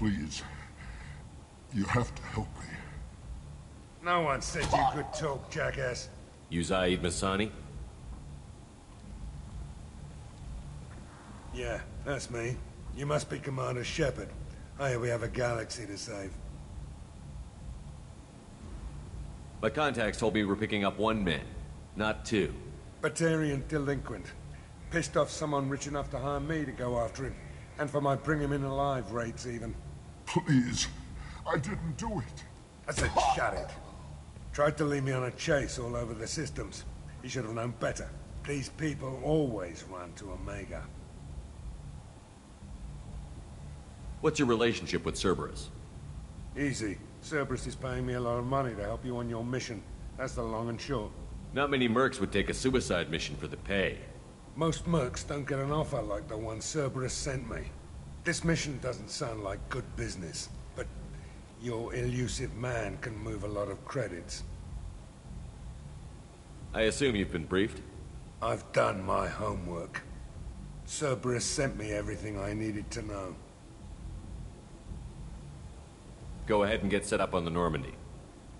Please. You have to help me. No one said you could talk, jackass. You Zaid Masani? Yeah, that's me. You must be Commander Shepard. Hey, we have a galaxy to save. My contacts told me we're picking up 1 man, not 2. Batarian delinquent. Pissed off someone rich enough to hire me to go after him. And for my bring him in alive rates, even. Please. I didn't do it. I said shut it. Tried to lead me on a chase all over the systems. He should have known better. These people always run to Omega. What's your relationship with Cerberus? Easy. Cerberus is paying me a lot of money to help you on your mission. That's the long and short. Not many mercs would take a suicide mission for the pay. Most mercs don't get an offer like the one Cerberus sent me. This mission doesn't sound like good business, but your elusive man can move a lot of credits. I assume you've been briefed? I've done my homework. Cerberus sent me everything I needed to know. Go ahead and get set up on the Normandy.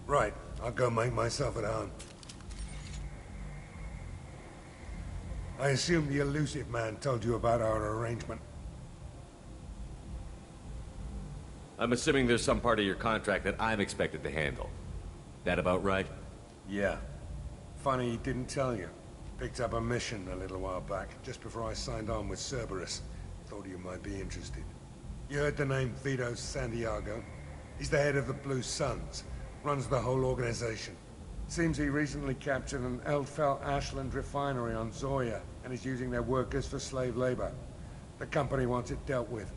Right. I'll go make myself at home. I assume the elusive man told you about our arrangement. I'm assuming there's some part of your contract that I'm expected to handle. That about right? Yeah. Funny he didn't tell you. Picked up a mission a little while back, just before I signed on with Cerberus. Thought you might be interested. You heard the name Vito Santiago? He's the head of the Blue Suns. Runs the whole organization. Seems he recently captured an Eldfell Ashland refinery on Zoya, and is using their workers for slave labor. The company wants it dealt with.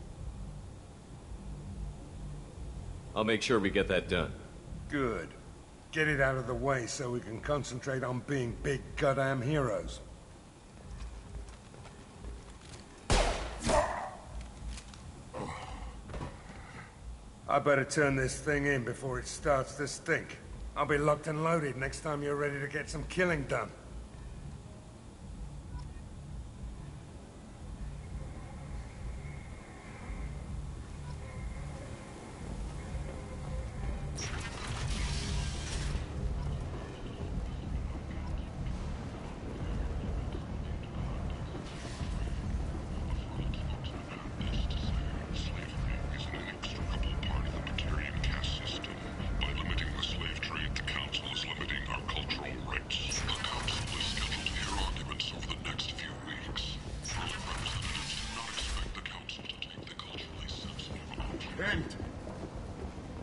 I'll make sure we get that done. Good. Get it out of the way so we can concentrate on being big goddamn heroes. I better turn this thing in before it starts to stink. I'll be locked and loaded next time you're ready to get some killing done.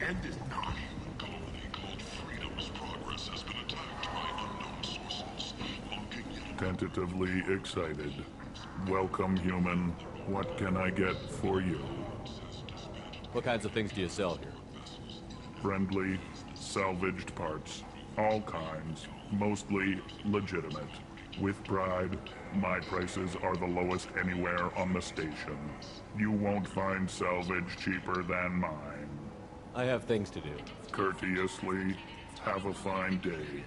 End is nigh. A colony called Freedom's progress has been attacked by unknown sources. Looking yet Tentatively excited. Welcome, human. What can I get for you? What kinds of things do you sell here? Friendly, salvaged parts. All kinds. Mostly legitimate. With pride, my prices are the lowest anywhere on the station. You won't find salvage cheaper than mine. I have things to do. Courteously, have a fine day.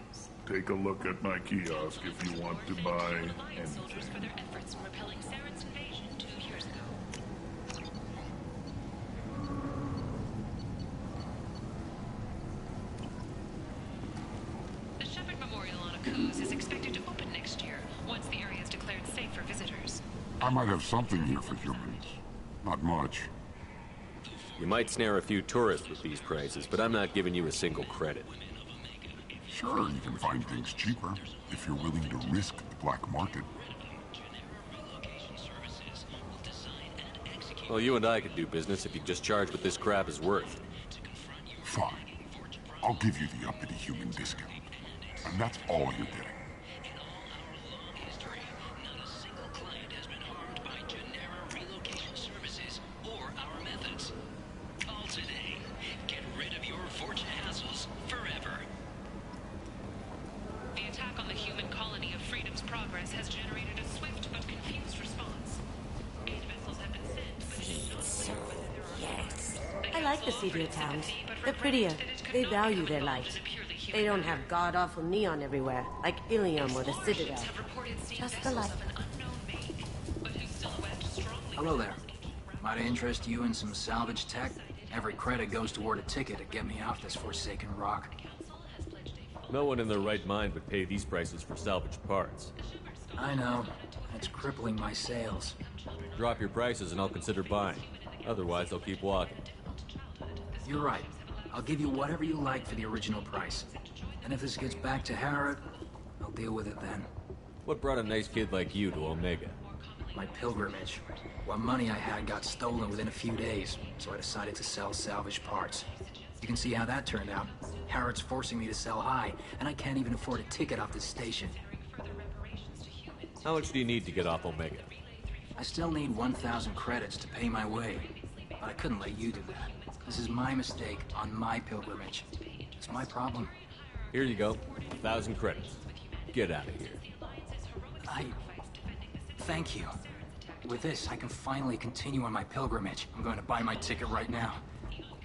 Take a look at my kiosk if you want to buy anything. The Shepard Memorial on Akuz is expected to open next year, once the area is declared safe for visitors. I might have something here for humans. Not much. You might snare a few tourists with these prices, but I'm not giving you a single credit. Sure, you can find things cheaper, if you're willing to risk the black market. Well, you and I could do business if you just charge what this crap is worth. Fine. I'll give you the uppity human discount. And that's all you're getting. The seedier towns. They're prettier. They value their light. They don't have god-awful neon everywhere, like Ilium or the Citadel. Just the light. Hello there. Might I interest you in some salvage tech? Every credit goes toward a ticket to get me off this forsaken rock. No one in their right mind would pay these prices for salvaged parts. I know. It's crippling my sales. Drop your prices and I'll consider buying. Otherwise, I'll keep walking. You're right. I'll give you whatever you like for the original price. And if this gets back to Harrod, I'll deal with it then. What brought a nice kid like you to Omega? My pilgrimage. What money I had got stolen within a few days, so I decided to sell salvaged parts. You can see how that turned out. Harrod's forcing me to sell high, and I can't even afford a ticket off this station. How much do you need to get off Omega? I still need 1,000 credits to pay my way. But I couldn't let you do that. This is my mistake on my pilgrimage. It's my problem. Here you go. 1,000 credits. Get out of here. Thank you. With this, I can finally continue on my pilgrimage. I'm going to buy my ticket right now.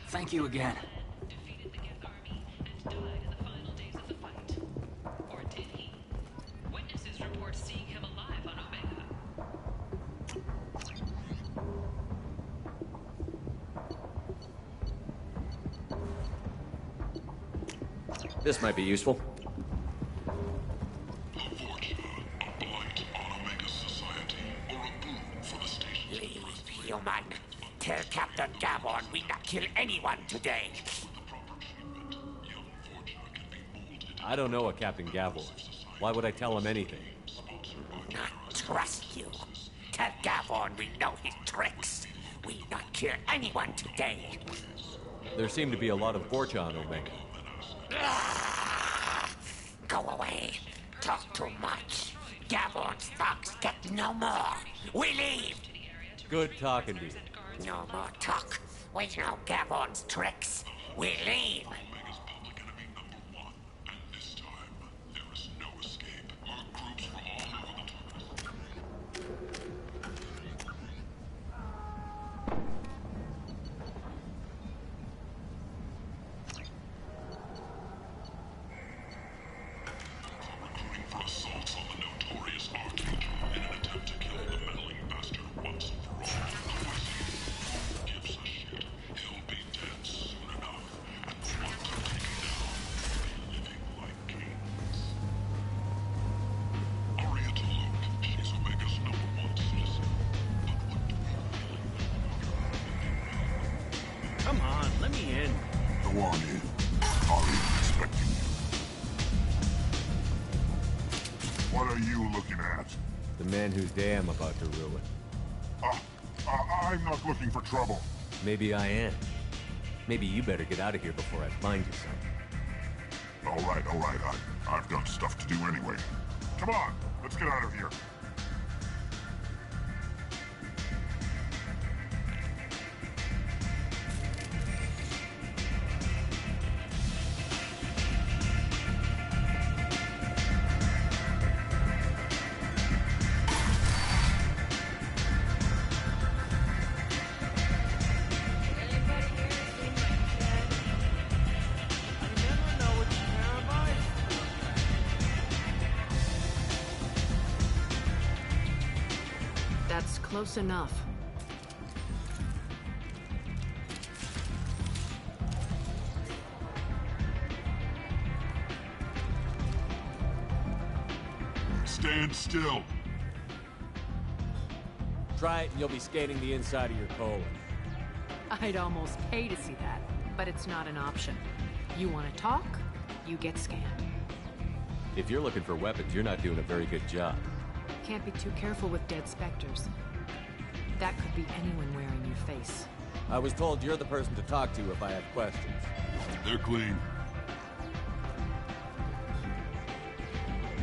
Thank you again. This might be useful. Human, tell Captain Gavon we not kill anyone today. I don't know a Captain Gavon. Why would I tell him anything? Not trust you. Tell Gavon we know his tricks. We not kill anyone today. There seem to be a lot of Vorcha on Omega. Go away. Talk too much. Gavon's thugs get no more. We leave. Good talking to you. No more talk. We know Gavon's tricks. We leave. Omega's public enemy #1, and this time, there is no escape. Our groups from all over the recruiting for assaults on the notorious Archangel in an attempt to kill the meddling bastard once and for all. Who gives a shit? He'll be dead soon enough, and the ones who take him down will be living like kings. Arietta Luke, she's Omega's #1 citizen. But what do we really know? Come on, let me in. Go on in. Ari's expecting you. What are you looking at? The man whose day I'm about to ruin. I'm not looking for trouble. Maybe I am. Maybe you better get out of here before I find you something. All right. I've got stuff to do anyway. Come on, let's get out of here. That's close enough. Stand still. Try it and you'll be scanning the inside of your colon. I'd almost pay to see that, but it's not an option. You want to talk? You get scanned. If you're looking for weapons, you're not doing a very good job. Can't be too careful with dead specters. That could be anyone wearing your face. I was told you're the person to talk to if I have questions. They're clean.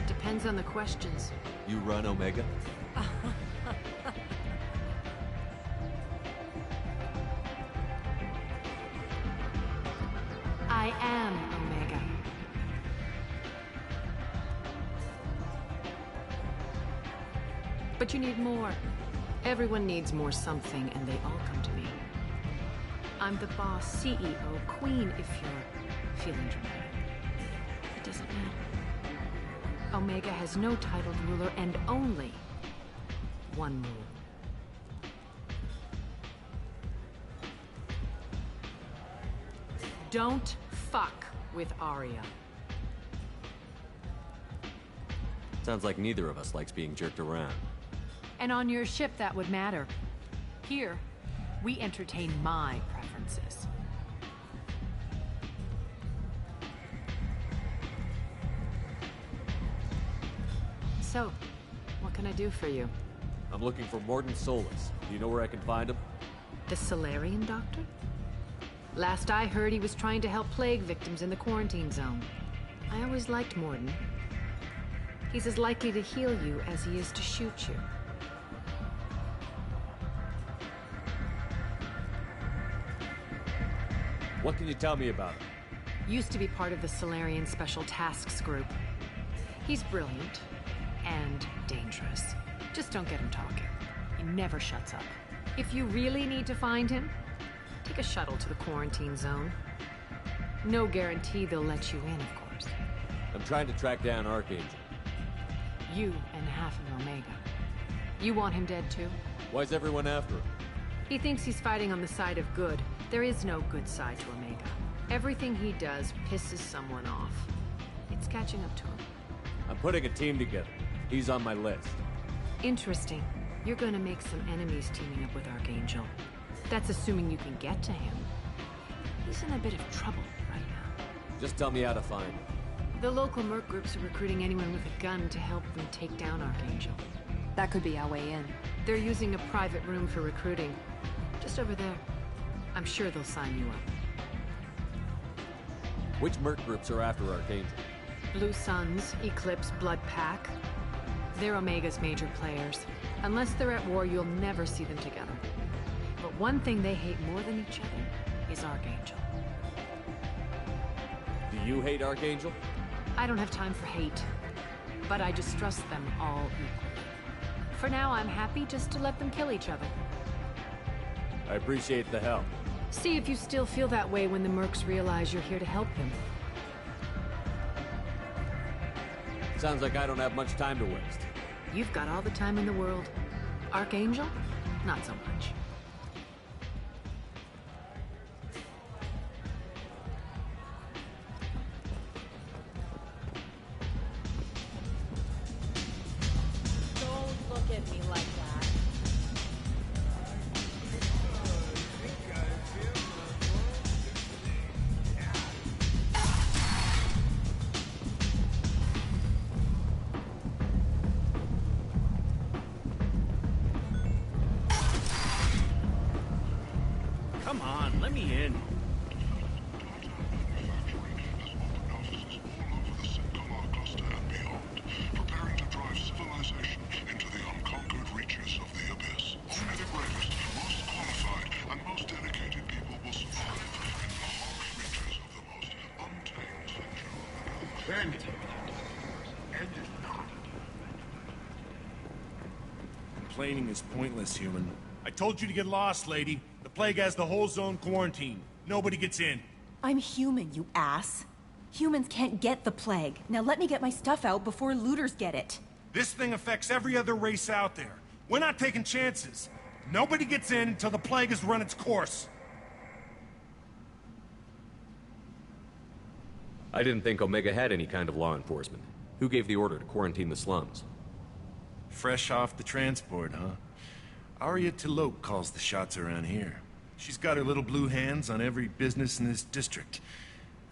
Depends on the questions. You run Omega? I am Omega. But you need more. Everyone needs more something, and they all come to me. I'm the boss, CEO, queen, if you're feeling dramatic. It doesn't matter. Omega has no titled ruler and only one rule. Don't fuck with Arya. Sounds like neither of us likes being jerked around. And on your ship, that would matter. Here, we entertain my preferences. So, what can I do for you? I'm looking for Mordin Solus. Do you know where I can find him? The Solarian doctor? Last I heard, he was trying to help plague victims in the quarantine zone. I always liked Mordin. He's as likely to heal you as he is to shoot you. What can you tell me about him? Used to be part of the Solarian Special Tasks Group. He's brilliant and dangerous. Just don't get him talking. He never shuts up. If you really need to find him, take a shuttle to the quarantine zone. No guarantee they'll let you in, of course. I'm trying to track down Archangel. You and half of Omega. You want him dead too? Why's everyone after him? He thinks he's fighting on the side of good. There is no good side to Omega. Everything he does pisses someone off. It's catching up to him. I'm putting a team together. He's on my list. Interesting. You're gonna make some enemies teaming up with Archangel. That's assuming you can get to him. He's in a bit of trouble right now. Just tell me how to find him. The local merc groups are recruiting anyone with a gun to help them take down Archangel. That could be our way in. They're using a private room for recruiting. Just over there. I'm sure they'll sign you up. Which merc groups are after Archangel? Blue Suns, Eclipse, Blood Pack. They're Omega's major players. Unless they're at war, you'll never see them together. But one thing they hate more than each other is Archangel. Do you hate Archangel? I don't have time for hate. But I distrust them all equally. For now, I'm happy just to let them kill each other. I appreciate the help. See if you still feel that way when the mercs realize you're here to help him. Sounds like I don't have much time to waste. You've got all the time in the world. Archangel? Not so much. Don't look at me like that. Come on, let me in. Preparing to drive civilization into the unconquered reaches of the abyss. Only the bravest, most qualified, and most dedicated people will survive in the harsh reaches of the most untamed sector. End it. End it not. Complaining is pointless, human. I told you to get lost, lady. The plague has the whole zone quarantined. Nobody gets in. I'm human, you ass. Humans can't get the plague. Now let me get my stuff out before looters get it. This thing affects every other race out there. We're not taking chances. Nobody gets in until the plague has run its course. I didn't think Omega had any kind of law enforcement. Who gave the order to quarantine the slums? Fresh off the transport, huh? Arya T'Loak calls the shots around here. She's got her little blue hands on every business in this district.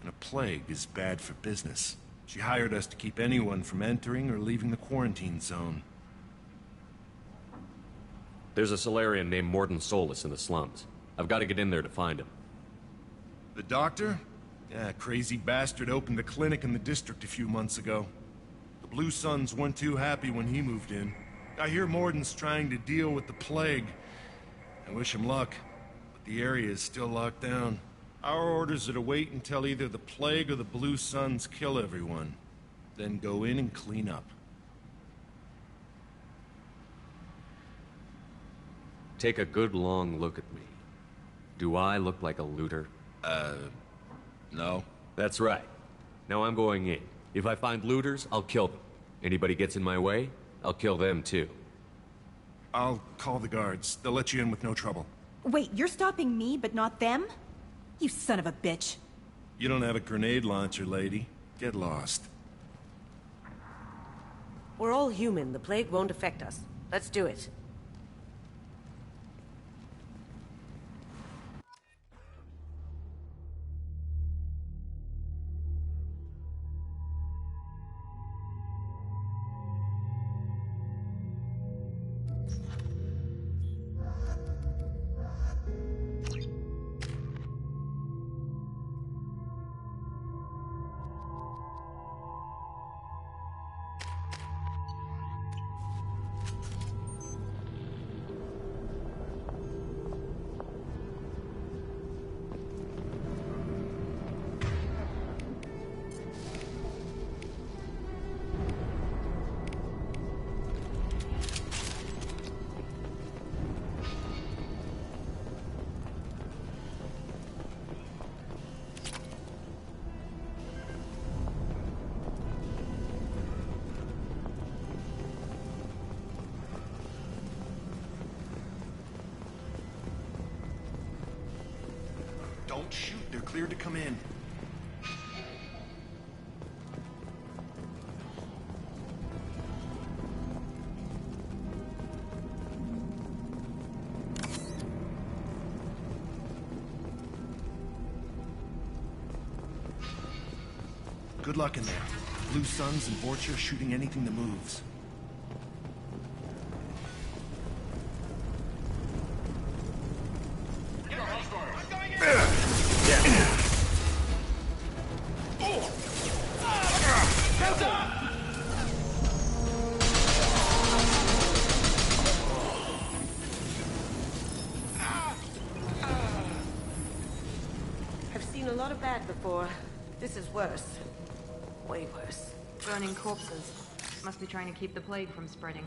And a plague is bad for business. She hired us to keep anyone from entering or leaving the quarantine zone. There's a Solarian named Mordin Solus in the slums. I've got to get in there to find him. The doctor? Yeah, crazy bastard opened a clinic in the district a few months ago. The Blue Suns weren't too happy when he moved in. I hear Mordin's trying to deal with the plague. I wish him luck, but the area is still locked down. Our orders are to wait until either the plague or the Blue Suns kill everyone, then go in and clean up. Take a good long look at me. Do I look like a looter? No. That's right. Now I'm going in. If I find looters, I'll kill them. Anybody gets in my way, I'll kill them too. I'll call the guards. They'll let you in with no trouble. Wait, you're stopping me, but not them? You son of a bitch. You don't have a grenade launcher, lady. Get lost. We're all human. The plague won't affect us. Let's do it. Don't shoot. They're cleared to come in. Good luck in there. Blue Suns and Vorcha shooting anything that moves. I've seen a lot of bad before. This is worse. Way worse. Burning corpses. Must be trying to keep the plague from spreading.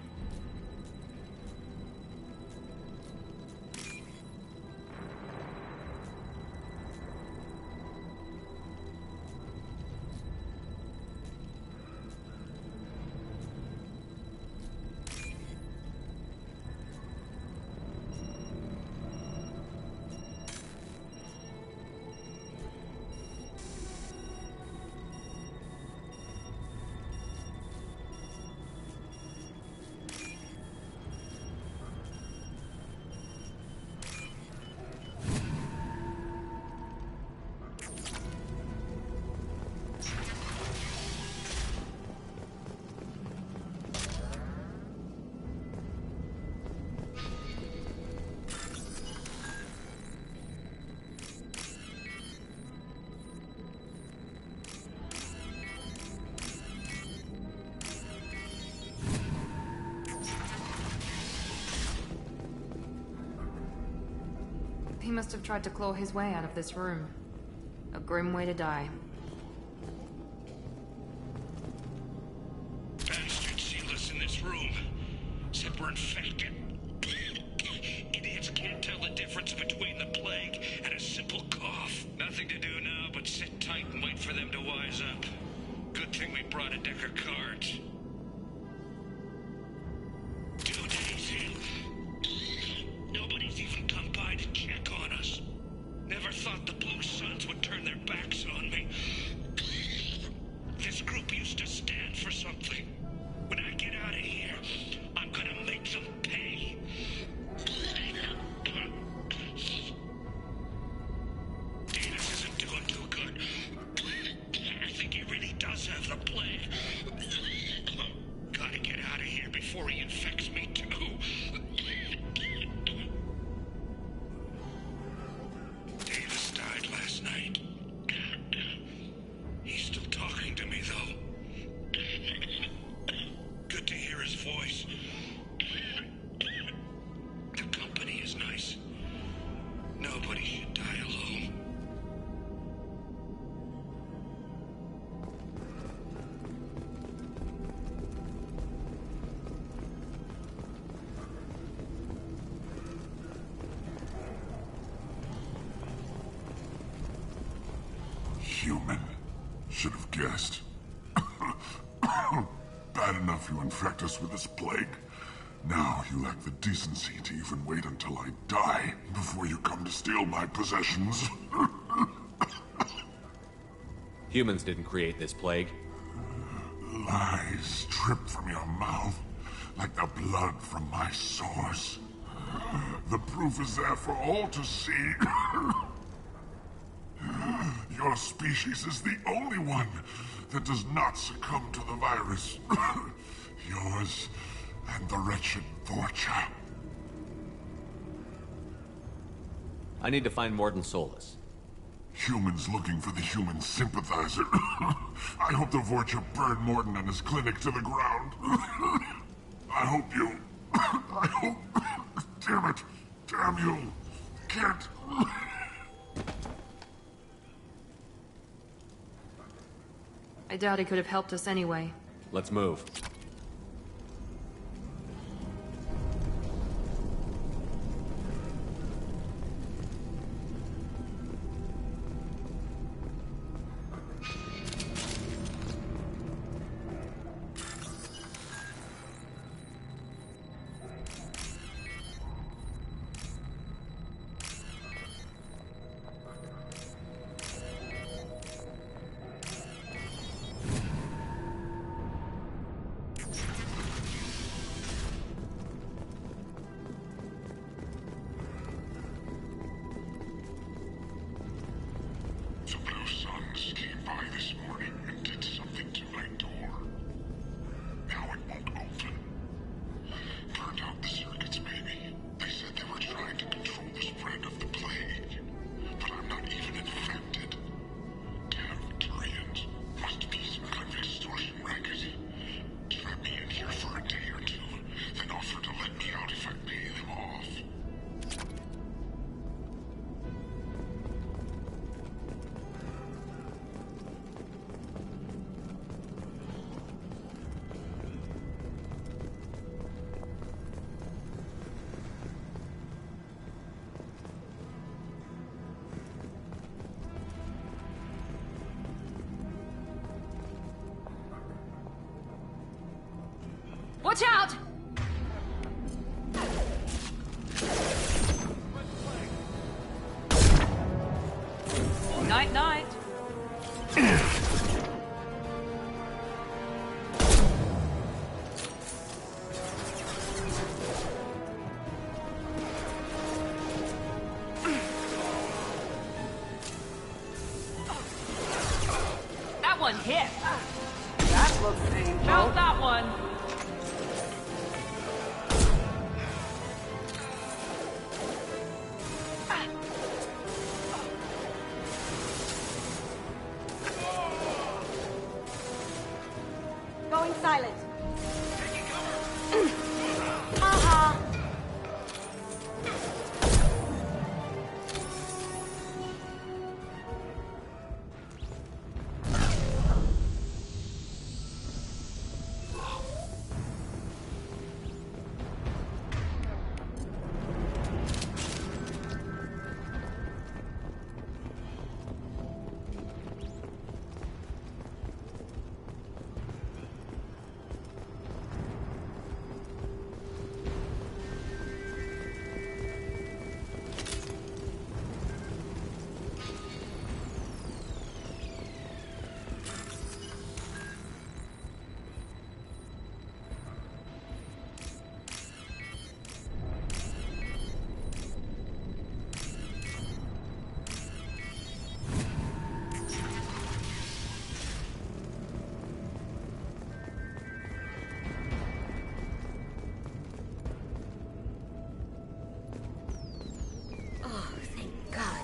He must have tried to claw his way out of this room. A grim way to die. Bastards sealed us in this room. Said we're infected. Idiots can't tell the difference between the plague and a simple cough. Nothing to do now but sit tight and wait for them to wise up. Good thing we brought a deck of cards. 2 days in. Nobody's even come by to check on us. Never thought the Blue Suns would turn their backs on me. This group used to stand for something. When I get out of here, I'm gonna make them pay. Davis isn't doing too good. I think he really does have the plague. Gotta get out of here before he infects me too. Davis died last night. He's still talking to me, though. Good to hear his voice. The company is nice. Nobody should die alone. Human. Should have guessed. Bad enough you infect us with this plague. Now you lack the decency to even wait until I die before you come to steal my possessions. Humans didn't create this plague. Lies drip from your mouth like the blood from my sores. The proof is there for all to see. Your species is the only one that does not succumb to the virus. Yours and the wretched Vorcha. I need to find Mordin Solus. Humans looking for the human sympathizer. I hope the Vorcha burned Mordin and his clinic to the ground. I hope you... I hope... Damn it! Damn you! Can't... I doubt he could have helped us anyway. Let's move. The Blue Suns came by this morning and did something to my door. Now it won't open. Burned out the circuits, maybe. They said they were trying to control the spread of the plague. But I'm not even infected. Damn Turians. Must be some kind of extortion racket. Trap me in here for a day or two, then offer to let me out if I pay them off. Watch out! Night, night. That one hit. That looks painful. Felt that one. Going silent. Haha.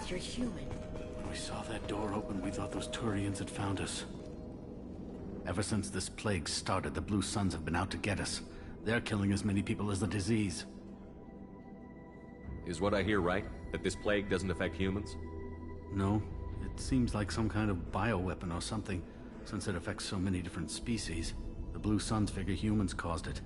You're human. When we saw that door open, we thought those Turians had found us. Ever since this plague started, the Blue Suns have been out to get us. They're killing as many people as the disease. Is what I hear right? That this plague doesn't affect humans? No. It seems like some kind of bioweapon or something, since it affects so many different species. The Blue Suns figure humans caused it.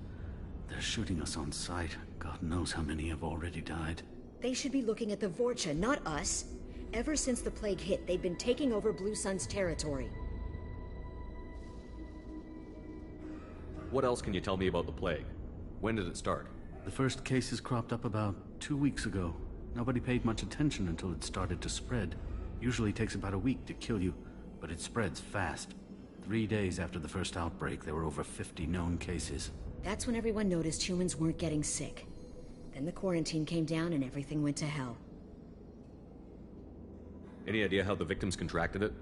They're shooting us on sight. God knows how many have already died. They should be looking at the Vorcha, not us. Ever since the plague hit, they've been taking over Blue Sun's territory. What else can you tell me about the plague? When did it start? The first cases cropped up about 2 weeks ago. Nobody paid much attention until it started to spread. Usually takes about a week to kill you. but it spreads fast. 3 days after the first outbreak, there were over 50 known cases. That's when everyone noticed humans weren't getting sick. Then the quarantine came down and everything went to hell. Any idea how the victims contracted it?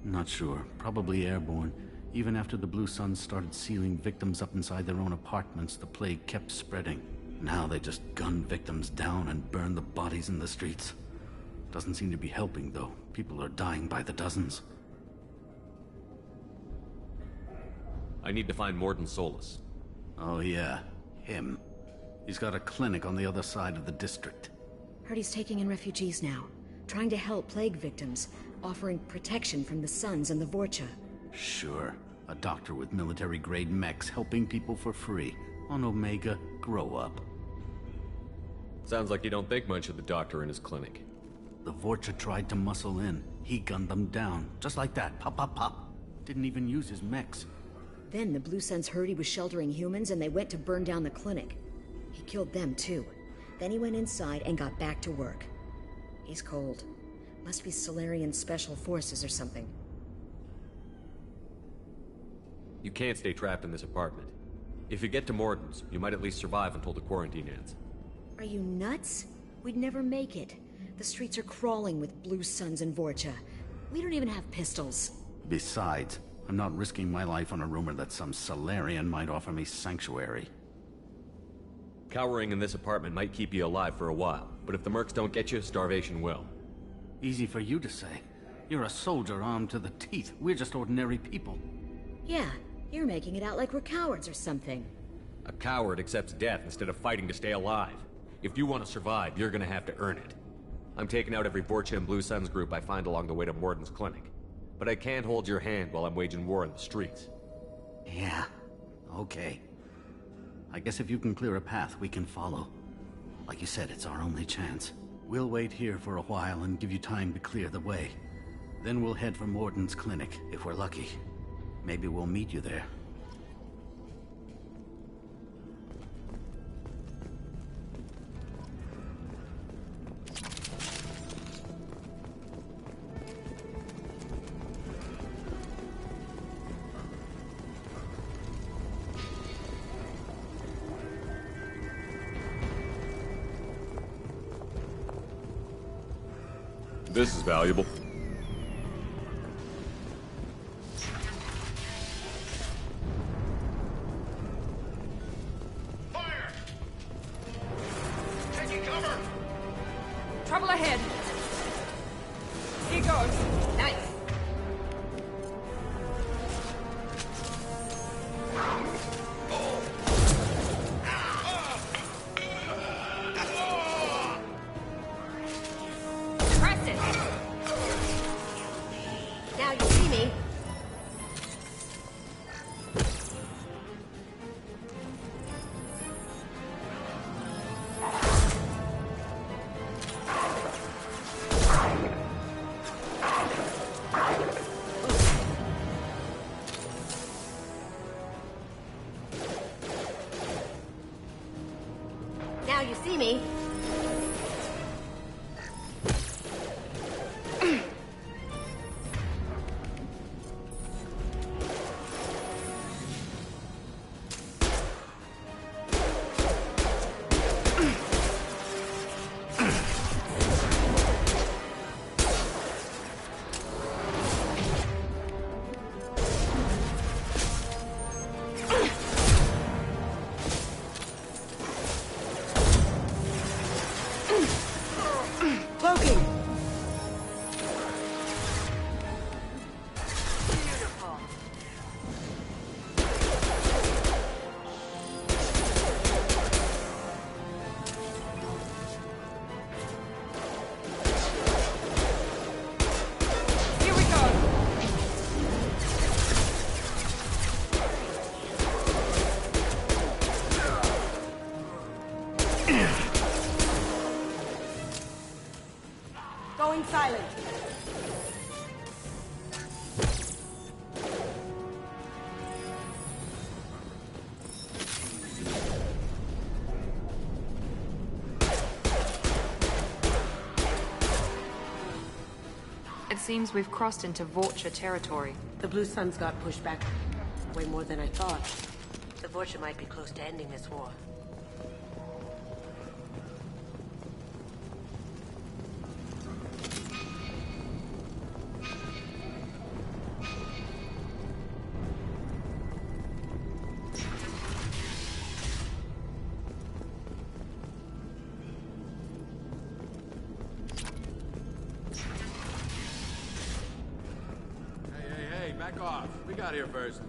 Not sure. Probably airborne. Even after the Blue Suns started sealing victims up inside their own apartments, the plague kept spreading. Now they just gun victims down and burn the bodies in the streets. Doesn't seem to be helping, though. People are dying by the dozens. I need to find Mordin Solus. Oh yeah, him. He's got a clinic on the other side of the district. Heard he's taking in refugees now, trying to help plague victims, offering protection from the Suns and the Vorcha. Sure. A doctor with military-grade mechs helping people for free. On Omega, grow up. Sounds like you don't think much of the doctor in his clinic. The Vorcha tried to muscle in. He gunned them down. Just like that. Pop, pop, pop. Didn't even use his mechs. Then the Blue Suns heard he was sheltering humans and they went to burn down the clinic. He killed them too. Then he went inside and got back to work. He's cold. Must be Solarian Special Forces or something. You can't stay trapped in this apartment. If you get to Mordin's, you might at least survive until the quarantine ends. Are you nuts? We'd never make it. The streets are crawling with Blue Suns and Vorcha. We don't even have pistols. Besides, I'm not risking my life on a rumor that some Solarian might offer me sanctuary. Cowering in this apartment might keep you alive for a while, but if the mercs don't get you, starvation will. Easy for you to say. You're a soldier armed to the teeth. We're just ordinary people. Yeah, you're making it out like we're cowards or something. A coward accepts death instead of fighting to stay alive. If you want to survive, you're gonna have to earn it. I'm taking out every Vorcha and Blue Suns group I find along the way to Mordin's clinic. But I can't hold your hand while I'm waging war in the streets. Yeah, okay. I guess if you can clear a path, we can follow. Like you said, it's our only chance. We'll wait here for a while and give you time to clear the way. Then we'll head for Mordin's clinic, if we're lucky. Maybe we'll meet you there. This is valuable. Fire! Taking cover! Trouble ahead. Here goes. Nice. Press it. Now you see me. Now you see me. Cloaking. Beautiful. Here we go. Going silent. It seems we've crossed into Vorcha territory. The Blue Suns got pushed back way more than I thought. The Vorcha might be close to ending this war. Back off. We got here first.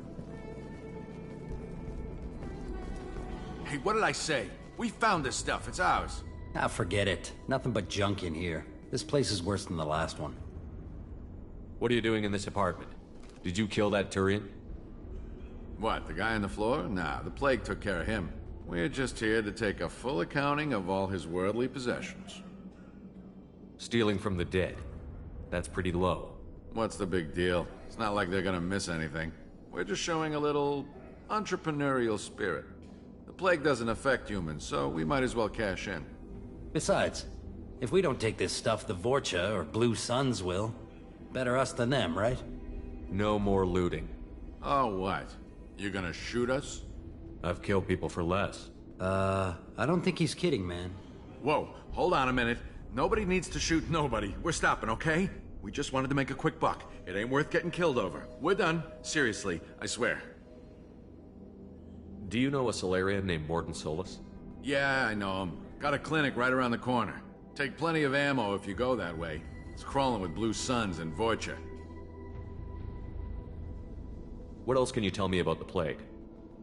Hey, what did I say? We found this stuff. It's ours. Ah, forget it. Nothing but junk in here. This place is worse than the last one. What are you doing in this apartment? Did you kill that Turian? What, the guy on the floor? Nah, the plague took care of him. We're just here to take a full accounting of all his worldly possessions. Stealing from the dead. That's pretty low. What's the big deal? It's not like they're gonna miss anything. We're just showing a little entrepreneurial spirit. The plague doesn't affect humans, so we might as well cash in. Besides, if we don't take this stuff, the Vorcha or Blue Suns will. Better us than them, right? No more looting. Oh, what? You gonna shoot us? I've killed people for less. I don't think he's kidding, man. Whoa, hold on a minute. Nobody needs to shoot nobody. We're stopping, okay? We just wanted to make a quick buck. It ain't worth getting killed over. We're done. Seriously, I swear. Do you know a Salarian named Mordin Solus? Yeah, I know him. Got a clinic right around the corner. Take plenty of ammo if you go that way. It's crawling with Blue Suns and Vorcha. What else can you tell me about the plague?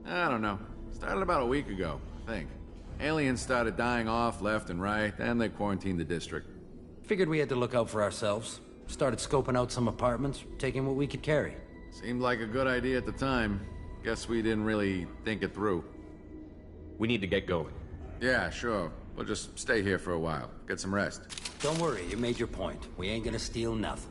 I don't know. Started about a week ago, I think. Aliens started dying off left and right, and they quarantined the district. Figured we had to look out for ourselves. Started scoping out some apartments, taking what we could carry. Seemed like a good idea at the time. Guess we didn't really think it through. We need to get going. Yeah, sure. We'll just stay here for a while. Get some rest. Don't worry, you made your point. We ain't gonna steal nothing.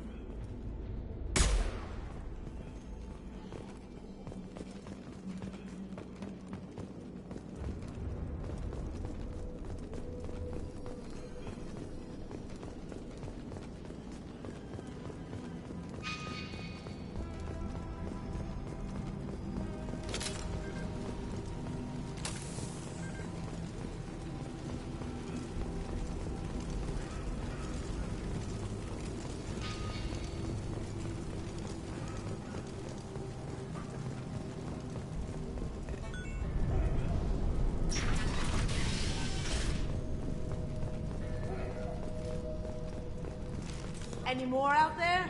Any more out there?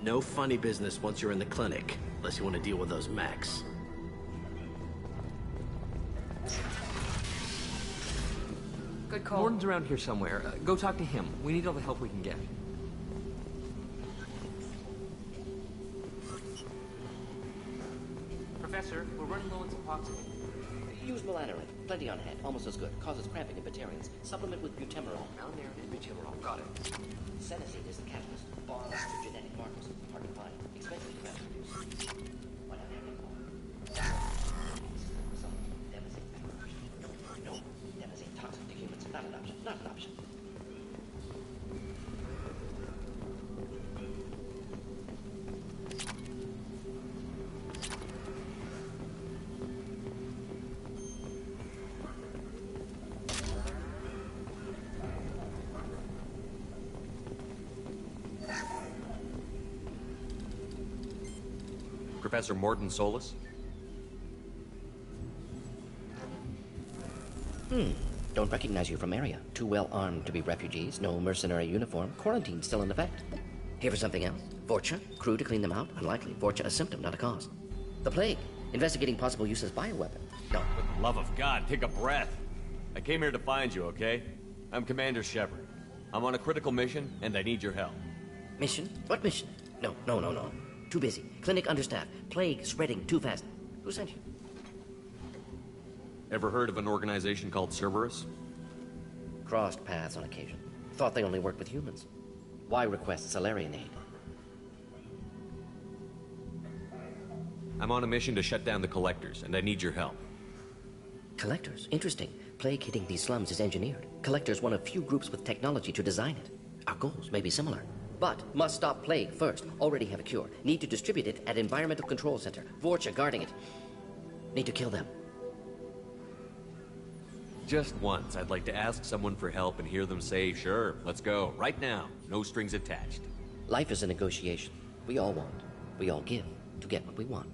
No funny business once you're in the clinic, unless you want to deal with those mechs. Good call. Gordon's around here somewhere. Go talk to him. We need all the help we can get. Professor, we're running low on Suboxone. Use Melanorin. Plenty on hand. Almost as good. Causes cramping in Batarians. Supplement with butemerol. Melanorin and butemerol. Got it. Senescent is the catalyst. Bonds to genetic markers. Hard to find. Expensive to mass produce. Why not have it more? No. Devastating toxic to humans. Not an option. Not an option. Professor Mordin Solus? Don't recognize you from area. Too well armed to be refugees. No mercenary uniform. Quarantine still in effect. Here for something else? Vorcha? Crew to clean them out? Unlikely. Vorcha a symptom, not a cause. The plague. Investigating possible use as bioweapon. No. For the love of God, take a breath. I came here to find you, okay? I'm Commander Shepard. I'm on a critical mission, and I need your help. Mission? What mission? No. Too busy. Clinic understaffed. Plague spreading too fast. Who sent you? Ever heard of an organization called Cerberus? Crossed paths on occasion. Thought they only worked with humans. Why request Salarian aid? I'm on a mission to shut down the Collectors, and I need your help. Collectors? Interesting. Plague hitting these slums is engineered. Collector's one of few groups with technology to design it. Our goals may be similar. But must stop plague first. Already have a cure. Need to distribute it at Environmental Control Center. Vorcha guarding it. Need to kill them. Just once, I'd like to ask someone for help and hear them say, sure, let's go, right now. No strings attached. Life is a negotiation. We all want. We all give to get what we want.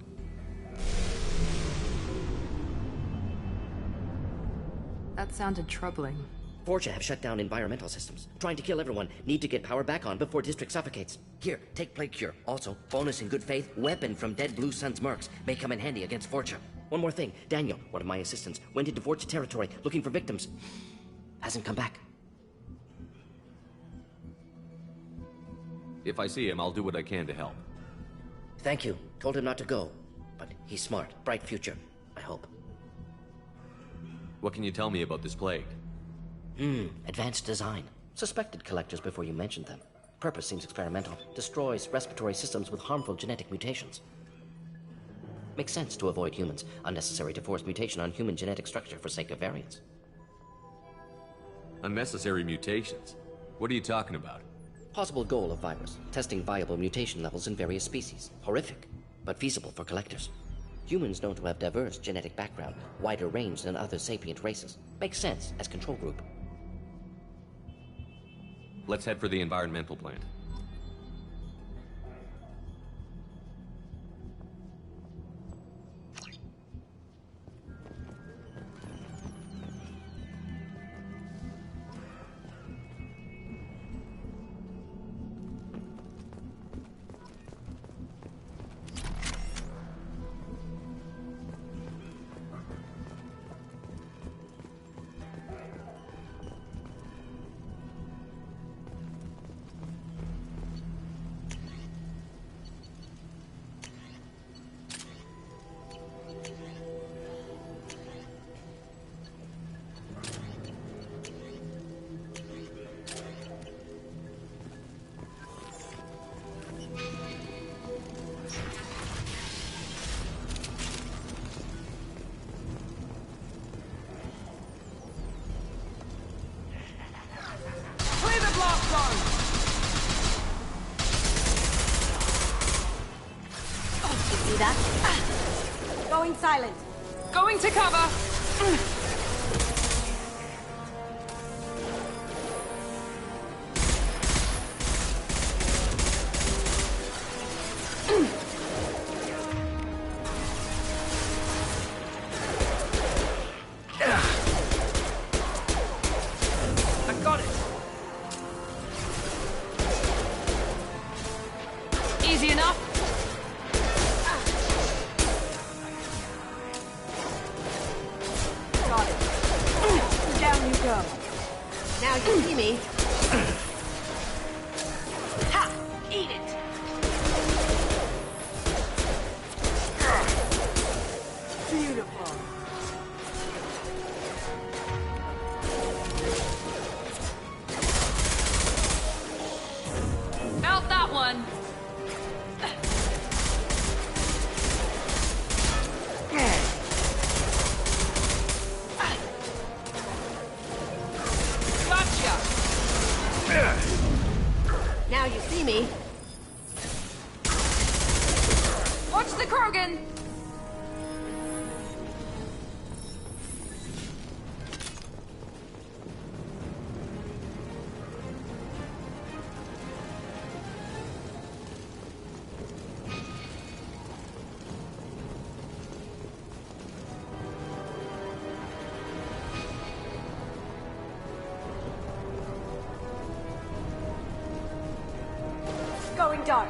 That sounded troubling. Vorcha have shut down environmental systems. Trying to kill everyone. Need to get power back on before district suffocates. Here, take Plague Cure. Also, bonus in good faith, weapon from dead Blue Sun's mercs. May come in handy against Vorcha. One more thing. Daniel, one of my assistants, went into Vorcha territory looking for victims. Hasn't come back. If I see him, I'll do what I can to help. Thank you. Told him not to go. But he's smart. Bright future. I hope. What can you tell me about this plague? Advanced design. Suspected collectors before you mentioned them. Purpose seems experimental. Destroys respiratory systems with harmful genetic mutations. Makes sense to avoid humans. Unnecessary to force mutation on human genetic structure for sake of variance. Unnecessary mutations? What are you talking about? Possible goal of virus. Testing viable mutation levels in various species. Horrific, but feasible for collectors. Humans known to have diverse genetic background, wider range than other sapient races. Makes sense as control group. Let's head for the environmental plant. See that? Going silent. Going to cover! I got it! Easy enough. Got it. Down you go. Now you see me. Ha! Eat it! Beautiful. Felt that one. Gotcha! Now you see me. Watch the Krogan! Going dark.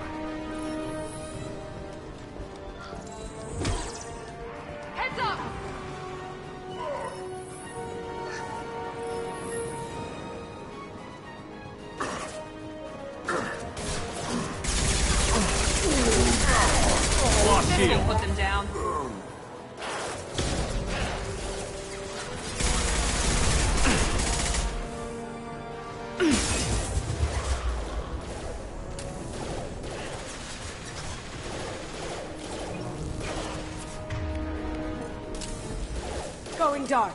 Heads up! Lost This will shield. put them down. Going dark.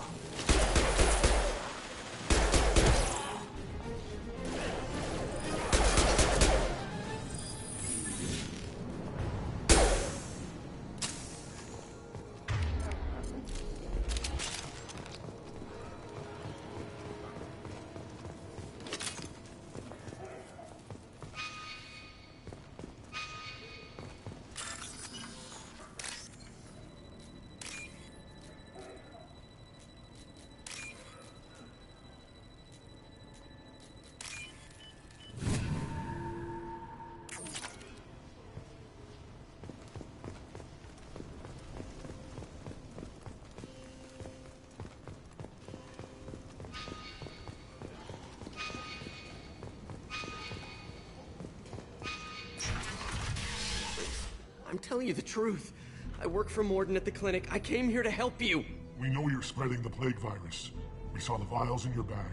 I'm telling you the truth. I work for Morden at the clinic. I came here to help you. We know you're spreading the plague virus. We saw the vials in your bag.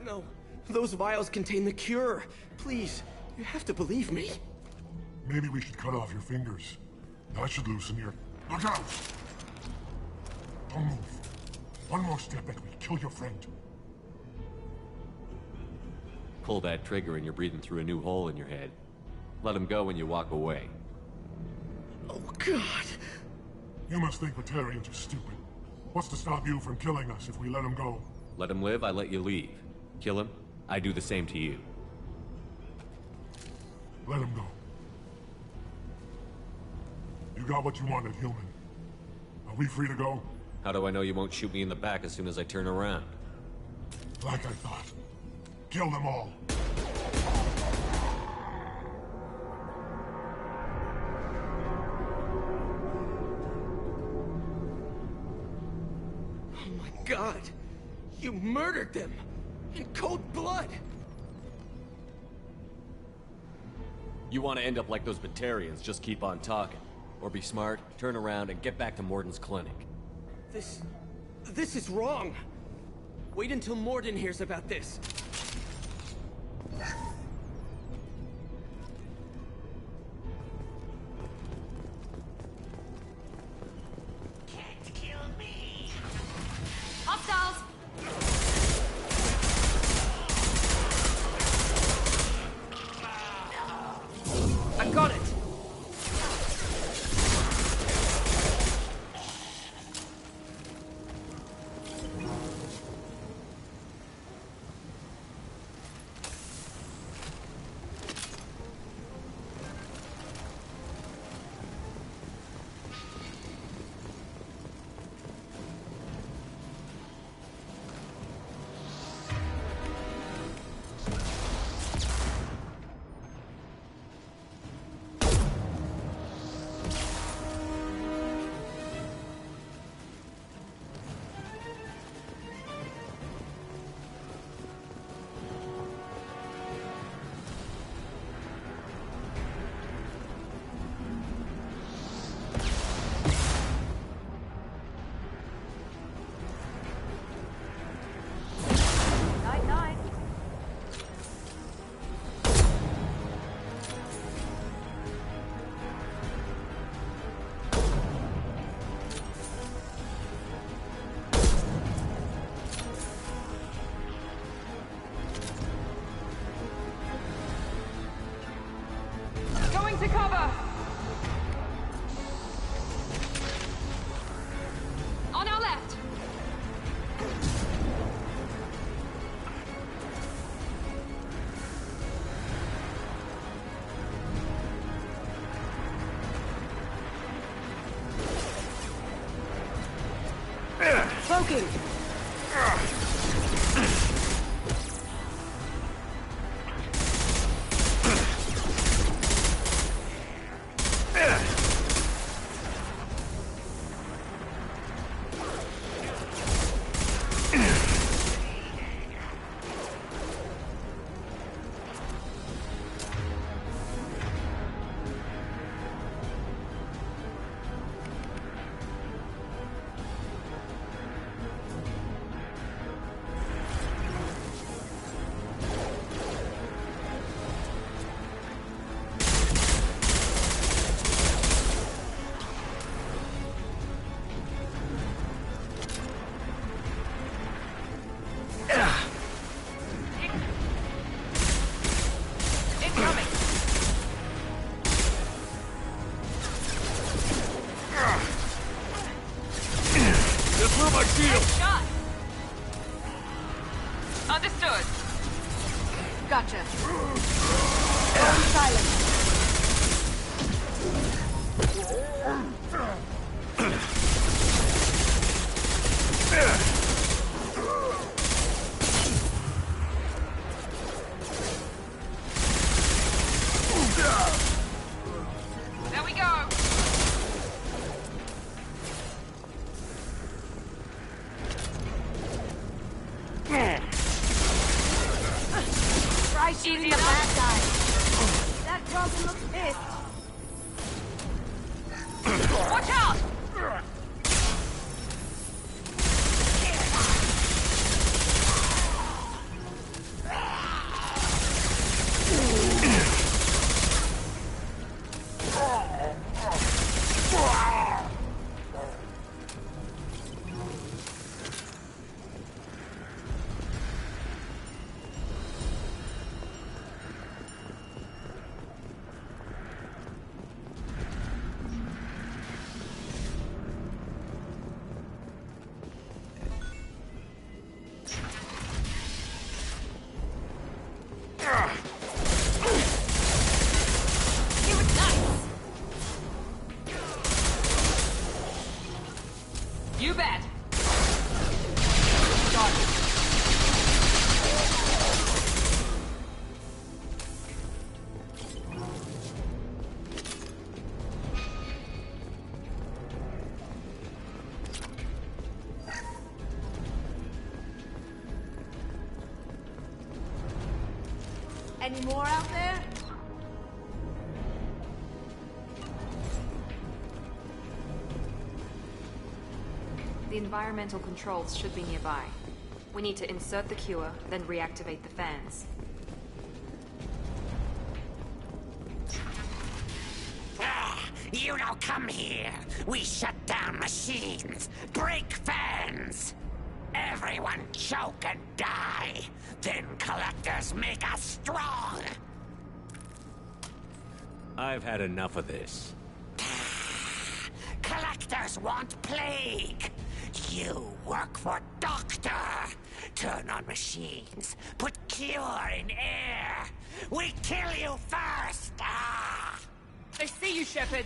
No, those vials contain the cure. Please, you have to believe me. Maybe we should cut off your fingers. That should loosen your... Look out! Don't move. One more step and we kill your friend. Pull that trigger and you're breathing through a new hole in your head. Let him go when you walk away. Oh, God. You must think Batarians are stupid. What's to stop you from killing us if we let him go? Let him live, I let you leave. Kill him, I do the same to you. Let him go. You got what you wanted, human. Are we free to go? How do I know you won't shoot me in the back as soon as I turn around? Like I thought. Kill them all. Oh my God! You murdered them! In cold blood! You want to end up like those Batarians, just keep on talking. Or be smart, turn around, and get back to Morden's clinic. This is wrong! Wait until Morden hears about this. Can't kill me. Hostiles! I got it! To cover! On our left! Smoking! Understood. Gotcha. Silence. There we go. Try shooting the bad guy. That Grogan looks pissed. Watch out! You bet. Got it. Any more out there? The environmental controls should be nearby. We need to insert the cure, then reactivate the fans. You don't come here. We shut down machines, break fans. Everyone choke and die. Then collectors make us strong. I've had enough of this. Collectors want plague. You work for Doctor. Turn on machines. Put cure in air. We kill you first. Ah! I see you, Shepard.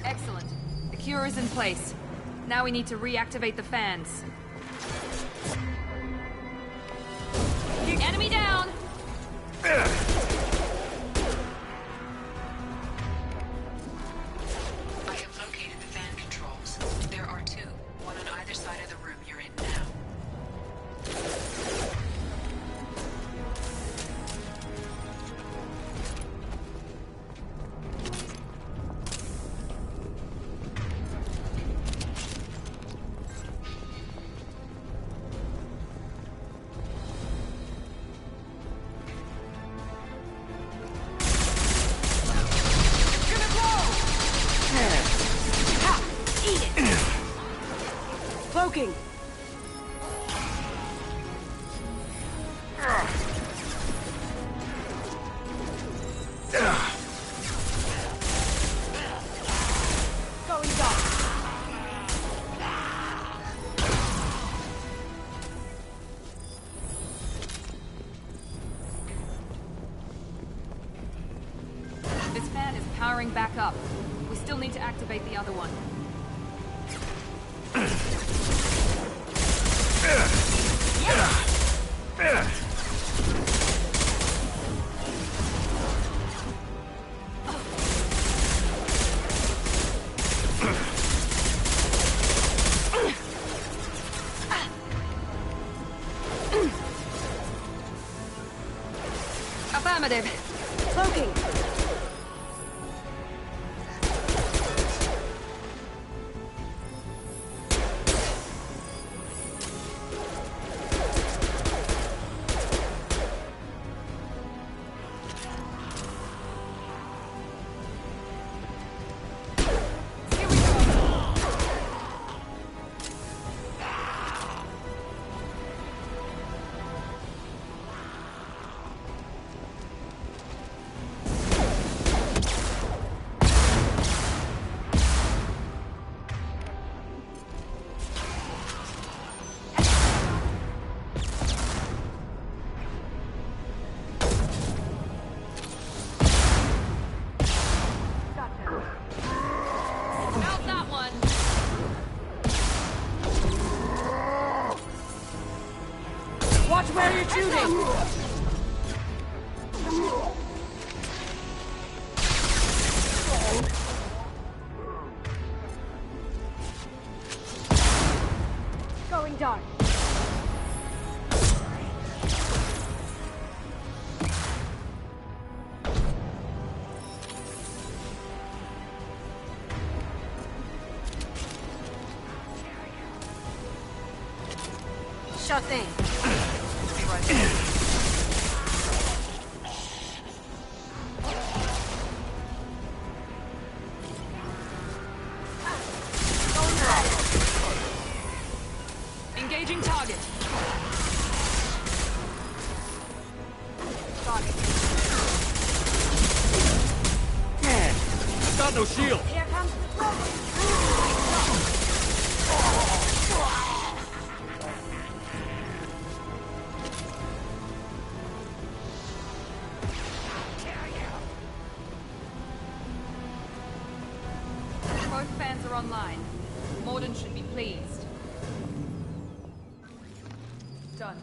Excellent. The cure is in place. Now we need to reactivate the fans. Enemy down! I have located the fan controls. There are two, one on either side of the room you're in now. Cloaking! Going down. This fan is powering back up. We still need to activate the other one. Affirmative. Cloaking! are you shooting? Going dark. Sure thing. Engaging target. Man, I've got no shield. Here comes the trouble. Both fans are online. Morden should be pleased. Done.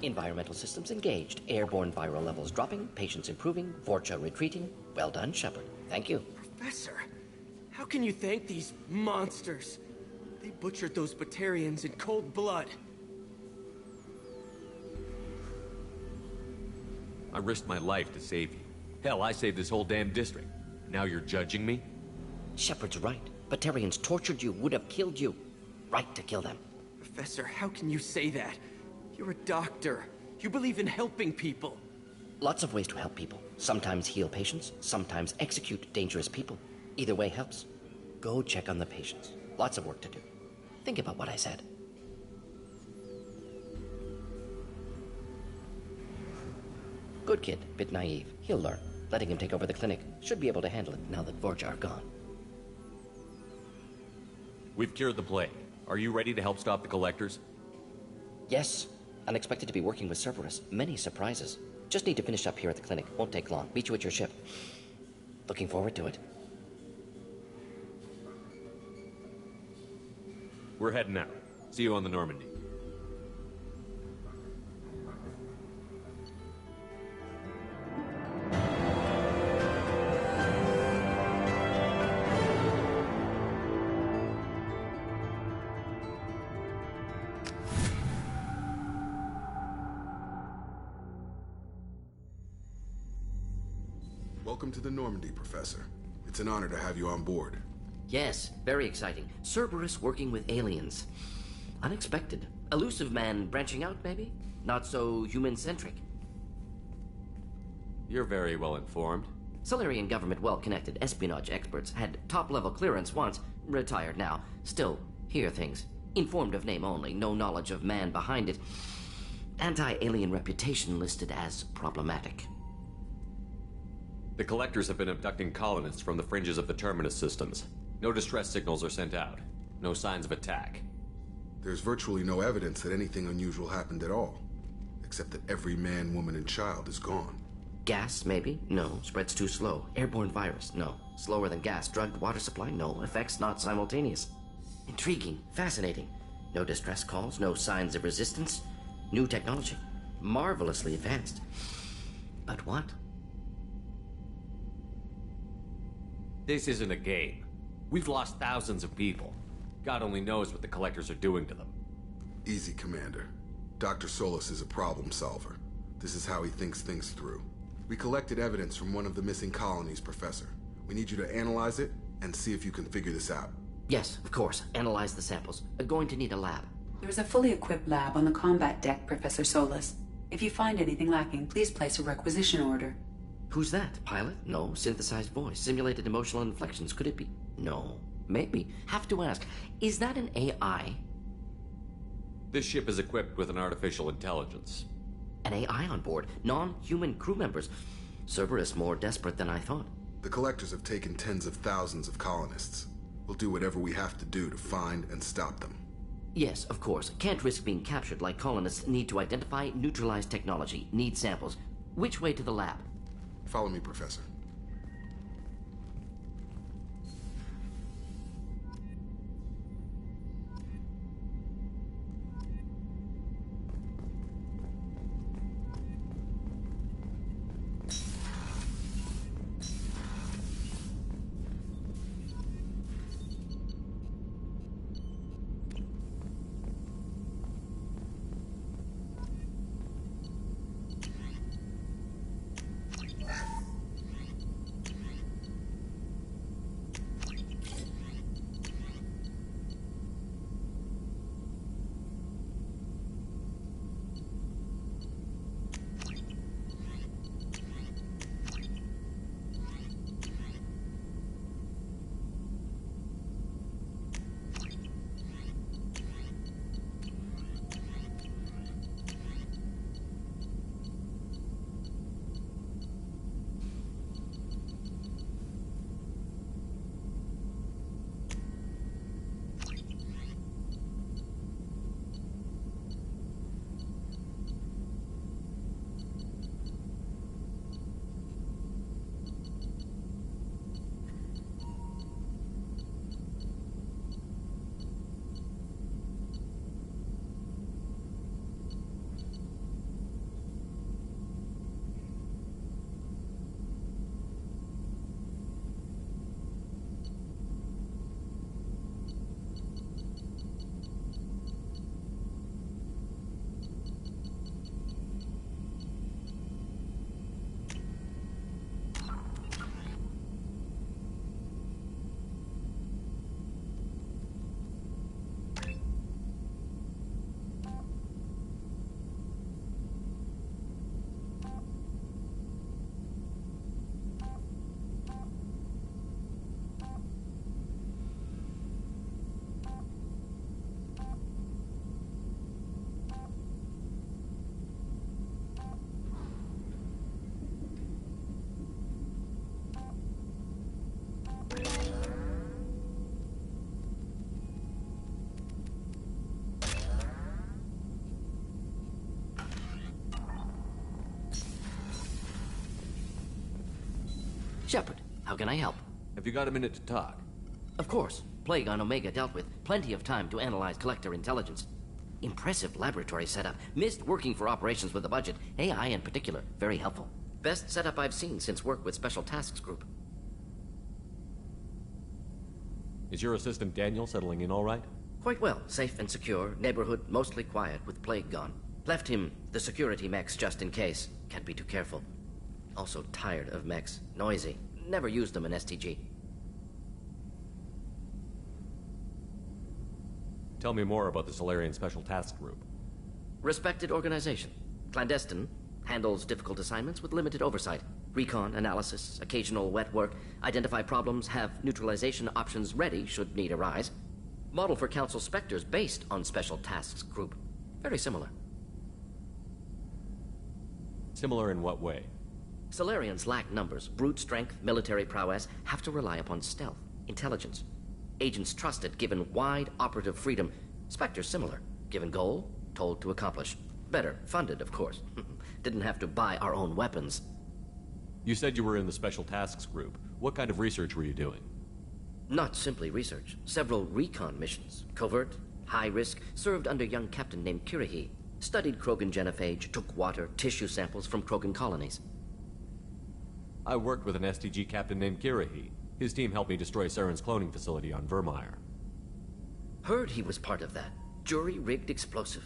Environmental systems engaged. Airborne viral levels dropping. Patients improving. Vorcha retreating. Well done, Shepard. Thank you. Professor, how can you thank these monsters? They butchered those Batarians in cold blood. I risked my life to save you. Hell, I saved this whole damn district. Now you're judging me? Shepard's right. Batarians tortured you, would have killed you. Right to kill them. Professor, how can you say that? You're a doctor. You believe in helping people. Lots of ways to help people. Sometimes heal patients, sometimes execute dangerous people. Either way helps. Go check on the patients. Lots of work to do. Think about what I said. Good kid, bit naive. He'll learn. Letting him take over the clinic. Should be able to handle it now that Vorcha are gone. We've cured the plague. Are you ready to help stop the Collectors? Yes. Unexpected to be working with Cerberus. Many surprises. Just need to finish up here at the clinic. Won't take long. Meet you at your ship. Looking forward to it. We're heading out. See you on the Normandy. Welcome to the Normandy, Professor. It's an honor to have you on board. Yes, very exciting. Cerberus working with aliens. Unexpected. Elusive man branching out, maybe? Not so human-centric. You're very well informed. Solarian government well-connected espionage experts had top-level clearance once, retired now. Still, hear things. Informed of name only, no knowledge of man behind it. Anti-alien reputation listed as problematic. The Collectors have been abducting colonists from the fringes of the Terminus systems. No distress signals are sent out. No signs of attack. There's virtually no evidence that anything unusual happened at all. Except that every man, woman, and child is gone. Gas, maybe? No. Spreads too slow. Airborne virus? No. Slower than gas. Drugged water supply? No. Effects not simultaneous. Intriguing. Fascinating. No distress calls. No signs of resistance. New technology. Marvelously advanced. But what? This isn't a game. We've lost thousands of people. God only knows what the Collectors are doing to them. Easy, Commander. Dr. Solis is a problem solver. This is how he thinks things through. We collected evidence from one of the missing colonies, Professor. We need you to analyze it and see if you can figure this out. Yes, of course. Analyze the samples. Going to need a lab. There's a fully equipped lab on the combat deck, Professor Solis. If you find anything lacking, please place a requisition order. Who's that? Pilot? No. Synthesized voice. Simulated emotional inflections. Could it be? No. Maybe. Have to ask. Is that an AI? This ship is equipped with an artificial intelligence. An AI on board. Non-human crew members. Cerberus more desperate than I thought. The Collectors have taken tens of thousands of colonists. We'll do whatever we have to do to find and stop them. Yes, of course. Can't risk being captured like colonists need to identify, neutralize technology, need samples. Which way to the lab? Follow me, Professor. Shepard, how can I help? Have you got a minute to talk? Of course. Plague on Omega dealt with. Plenty of time to analyze Collector intelligence. Impressive laboratory setup. Missed working for operations with a budget. AI in particular. Very helpful. Best setup I've seen since work with Special Tasks Group. Is your assistant Daniel settling in all right? Quite well. Safe and secure. Neighborhood mostly quiet with Plague gone. Left him the security mechs just in case. Can't be too careful. Also tired of mechs. Noisy. Never used them in STG. Tell me more about the Solarian Special Task Group. Respected organization. Clandestine. Handles difficult assignments with limited oversight. Recon, analysis, occasional wet work. Identify problems, have neutralization options ready should need arise. Model for Council Spectres based on Special Tasks Group. Very similar. Similar in what way? Solarians lack numbers, brute strength, military prowess, have to rely upon stealth, intelligence. Agents trusted, given wide operative freedom. Spectres similar, given goal, told to accomplish. Better, funded, of course. Didn't have to buy our own weapons. You said you were in the Special Tasks Group. What kind of research were you doing? Not simply research. Several recon missions. Covert, high risk, served under a young captain named Kirihi. Studied Krogan genophage, took water, tissue samples from Krogan colonies. I worked with an STG captain named Kirihi. His team helped me destroy Saren's cloning facility on Vermeer. Heard he was part of that. Jury-rigged explosive.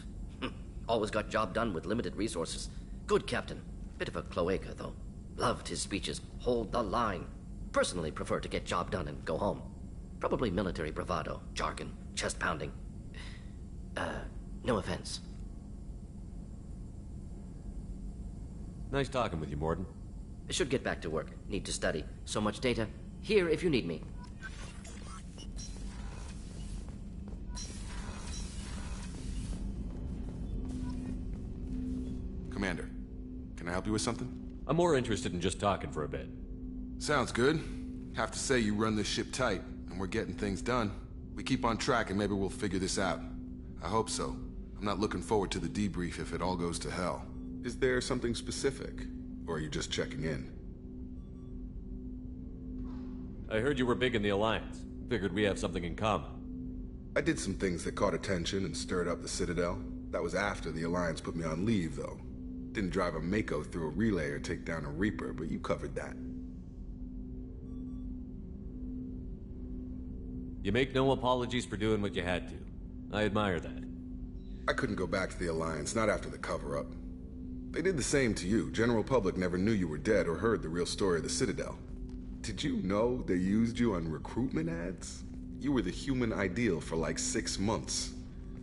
Always got job done with limited resources. Good captain. Bit of a cloaca, though. Loved his speeches. Hold the line. Personally prefer to get job done and go home. Probably military bravado, jargon, chest pounding. No offense. Nice talking with you, Mordin. Should get back to work. Need to study. So much data. Here if you need me. Commander, can I help you with something? I'm more interested in just talking for a bit. Sounds good. Have to say you run this ship tight, and we're getting things done. We keep on track and maybe we'll figure this out. I hope so. I'm not looking forward to the debrief if it all goes to hell. Is there something specific? Or are you just checking in? I heard you were big in the Alliance. Figured we have something in common. I did some things that caught attention and stirred up the Citadel. That was after the Alliance put me on leave, though. Didn't drive a Mako through a relay or take down a Reaper, but you covered that. You make no apologies for doing what you had to. I admire that. I couldn't go back to the Alliance, not after the cover-up. They did the same to you. General public never knew you were dead or heard the real story of the Citadel. Did you know they used you on recruitment ads? You were the human ideal for like 6 months.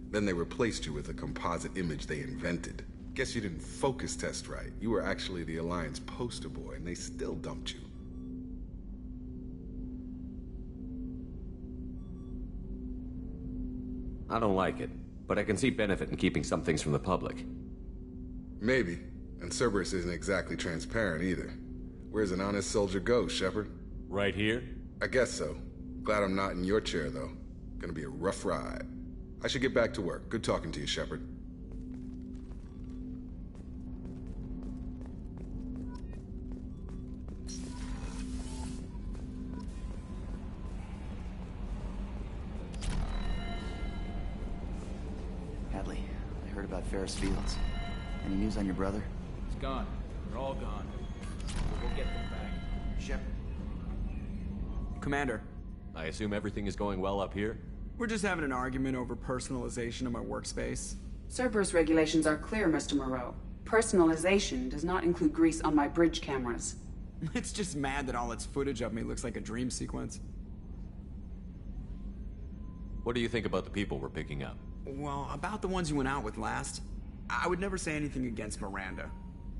Then they replaced you with a composite image they invented. Guess you didn't focus test right. You were actually the Alliance poster boy, and they still dumped you. I don't like it, but I can see benefit in keeping some things from the public. Maybe. And Cerberus isn't exactly transparent either. Where's an honest soldier go, Shepard? Right here? I guess so. Glad I'm not in your chair, though. Gonna be a rough ride. I should get back to work. Good talking to you, Shepard. Hadley, I heard about Ferris Fields. Any news on your brother? He's gone. They're all gone. We'll go get them back. Shepard. Commander. I assume everything is going well up here? We're just having an argument over personalization of my workspace. Cerberus regulations are clear, Mr. Moreau. Personalization does not include grease on my bridge cameras. It's just mad that all its footage of me looks like a dream sequence. What do you think about the people we're picking up? Well, about the ones you went out with last, I would never say anything against Miranda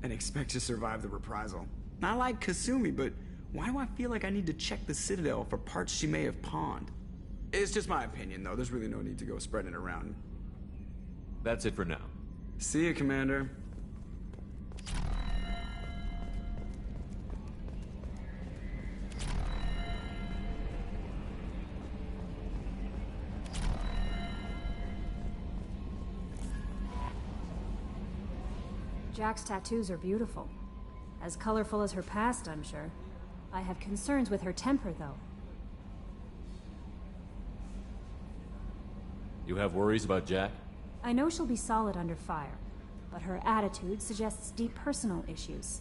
and expect to survive the reprisal. I like Kasumi, but why do I feel like I need to check the Citadel for parts she may have pawned? It's just my opinion, though. There's really no need to go spreading it around. That's it for now. See you, Commander. Jack's tattoos are beautiful. As colorful as her past, I'm sure. I have concerns with her temper, though. You have worries about Jack? I know she'll be solid under fire, but her attitude suggests deep personal issues.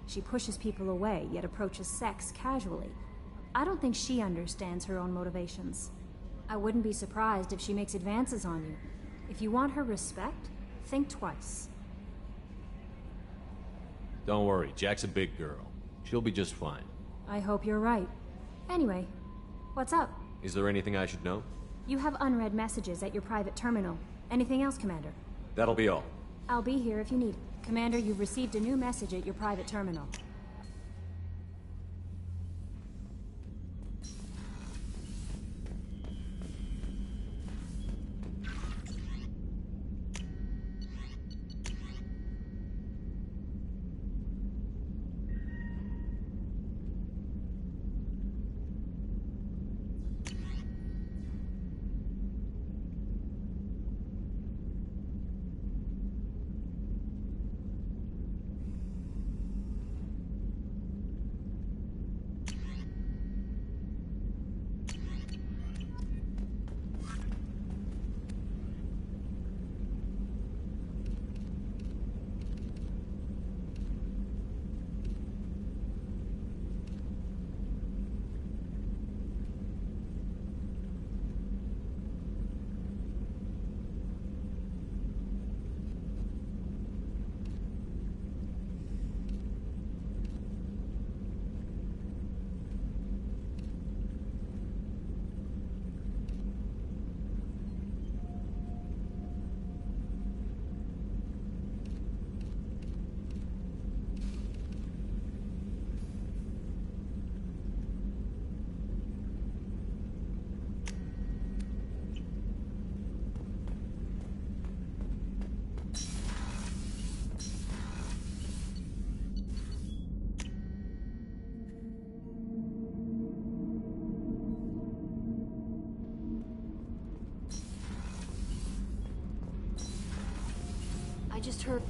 She pushes people away, yet approaches sex casually. I don't think she understands her own motivations. I wouldn't be surprised if she makes advances on you. If you want her respect, think twice. Don't worry, Jack's a big girl. She'll be just fine. I hope you're right. Anyway, what's up? Is there anything I should know? You have unread messages at your private terminal. Anything else, Commander? That'll be all. I'll be here if you need it. Commander, you've received a new message at your private terminal. I just heard...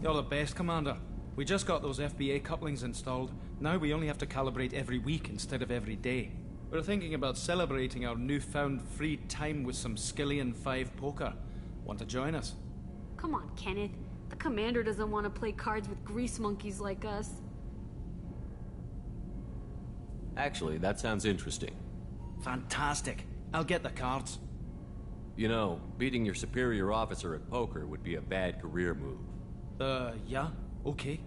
You're the best, Commander. We just got those FBA couplings installed. Now we only have to calibrate every week instead of every day. We're thinking about celebrating our newfound free time with some Skillian 5 poker. Want to join us? Come on, Kenneth. The Commander doesn't want to play cards with grease monkeys like us. Actually, that sounds interesting. Fantastic. I'll get the cards. You know, beating your superior officer at poker would be a bad career move. Yeah? Okay.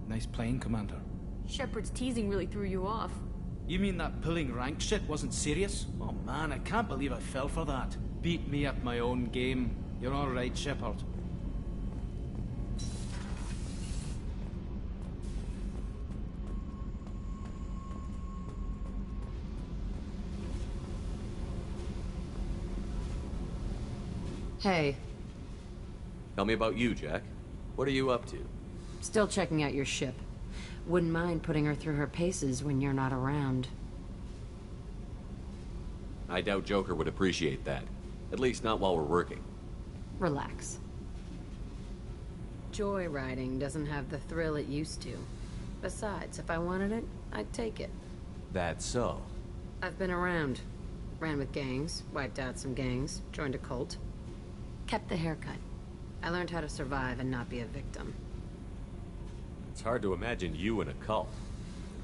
Nice playing, Commander. Shepard's teasing really threw you off. You mean that pulling rank shit wasn't serious? Oh man, I can't believe I fell for that. Beat me at my own game. You're all right, Shepard. Hey. Tell me about you, Jack. What are you up to? Still checking out your ship. Wouldn't mind putting her through her paces when you're not around. I doubt Joker would appreciate that. At least not while we're working. Relax. Joyriding doesn't have the thrill it used to. Besides, if I wanted it, I'd take it. That's so. I've been around. Ran with gangs, wiped out some gangs, joined a cult. Kept the haircut. I learned how to survive and not be a victim. It's hard to imagine you in a cult.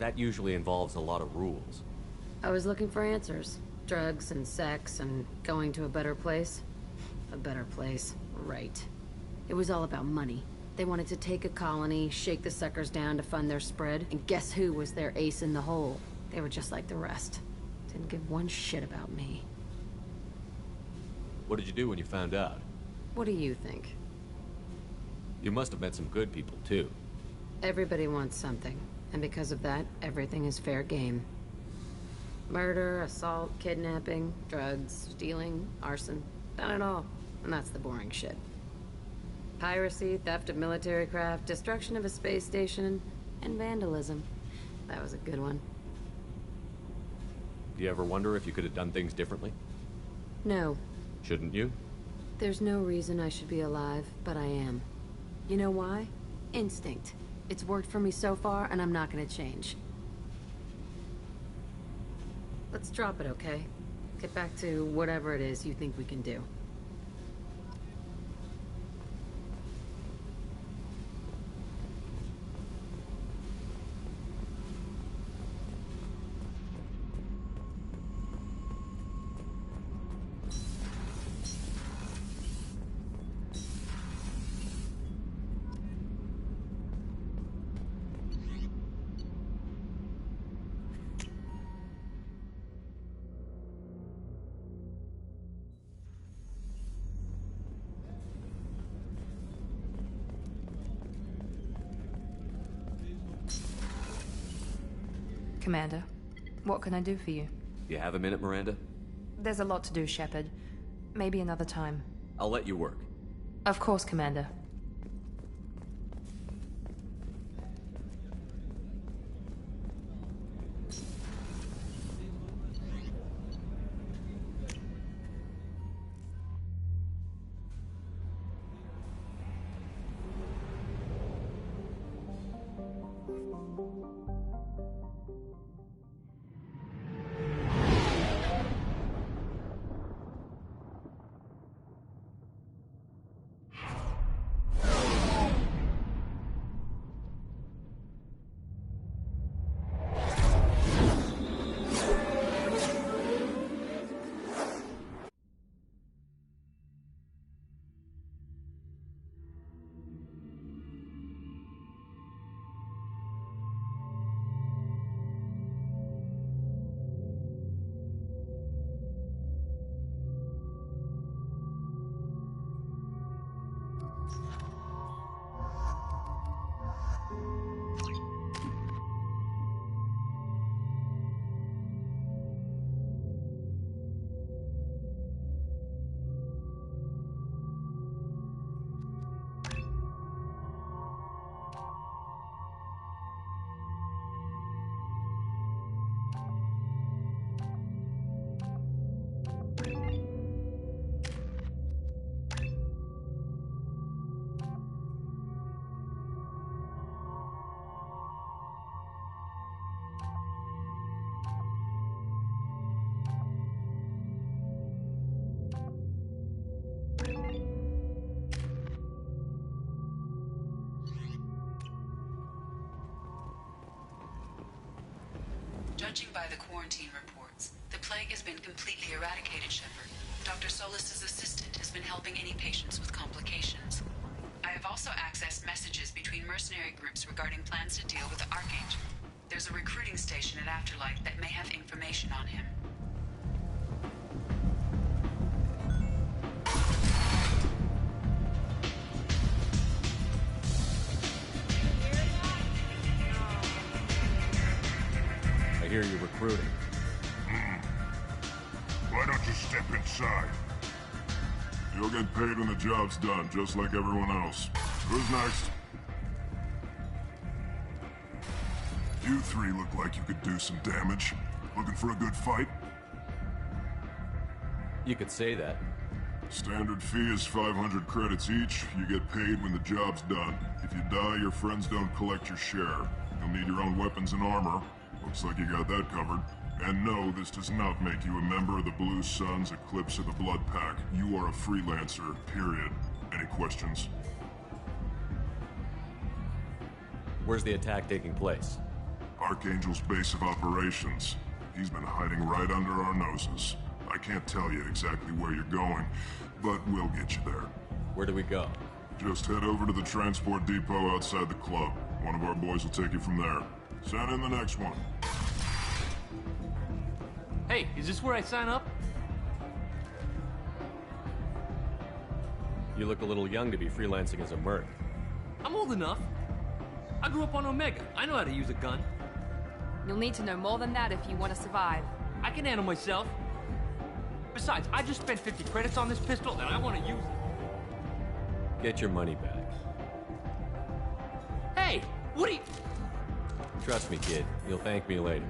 That usually involves a lot of rules. I was looking for answers. Drugs and sex and going to a better place. A better place, right. It was all about money. They wanted to take a colony, shake the suckers down to fund their spread, and guess who was their ace in the hole? They were just like the rest. Didn't give one shit about me. What did you do when you found out? What do you think? You must have met some good people, too. Everybody wants something, and because of that, everything is fair game. Murder, assault, kidnapping, drugs, stealing, arson, done it all. And that's the boring shit. Piracy, theft of military craft, destruction of a space station, and vandalism. That was a good one. Do you ever wonder if you could have done things differently? No. Shouldn't you? There's no reason I should be alive, but I am. You know why? Instinct. It's worked for me so far, and I'm not gonna change. Let's drop it, okay? Get back to whatever it is you think we can do. Commander, what can I do for you? You have a minute, Miranda? There's a lot to do, Shepard. Maybe another time. I'll let you work. Of course, Commander. Judging by the quarantine reports, the plague has been completely eradicated, Shepard. Dr. Solis' assistant has been helping any patients with complications. I have also accessed messages between mercenary groups regarding plans to deal with the Archangel. There's a recruiting station at Afterlight that may have information on him. I hear you're recruiting. Why don't you step inside? You'll get paid when the job's done, just like everyone else. Who's next? You three look like you could do some damage. Looking for a good fight? You could say that. Standard fee is 500 credits each. You get paid when the job's done. If you die, your friends don't collect your share. You'll need your own weapons and armor. Looks like you got that covered. And no, this does not make you a member of the Blue Suns, Eclipse, or the Blood Pack. You are a freelancer, period. Any questions? Where's the attack taking place? Archangel's base of operations. He's been hiding right under our noses. I can't tell you exactly where you're going, but we'll get you there. Where do we go? Just head over to the transport depot outside the club. One of our boys will take you from there. Send in the next one. Hey, is this where I sign up? You look a little young to be freelancing as a merc. I'm old enough. I grew up on Omega. I know how to use a gun. You'll need to know more than that if you want to survive. I can handle myself. Besides, I just spent 50 credits on this pistol, and I want to use it. Get your money back. Hey, what are you... Trust me, kid. You'll thank me later.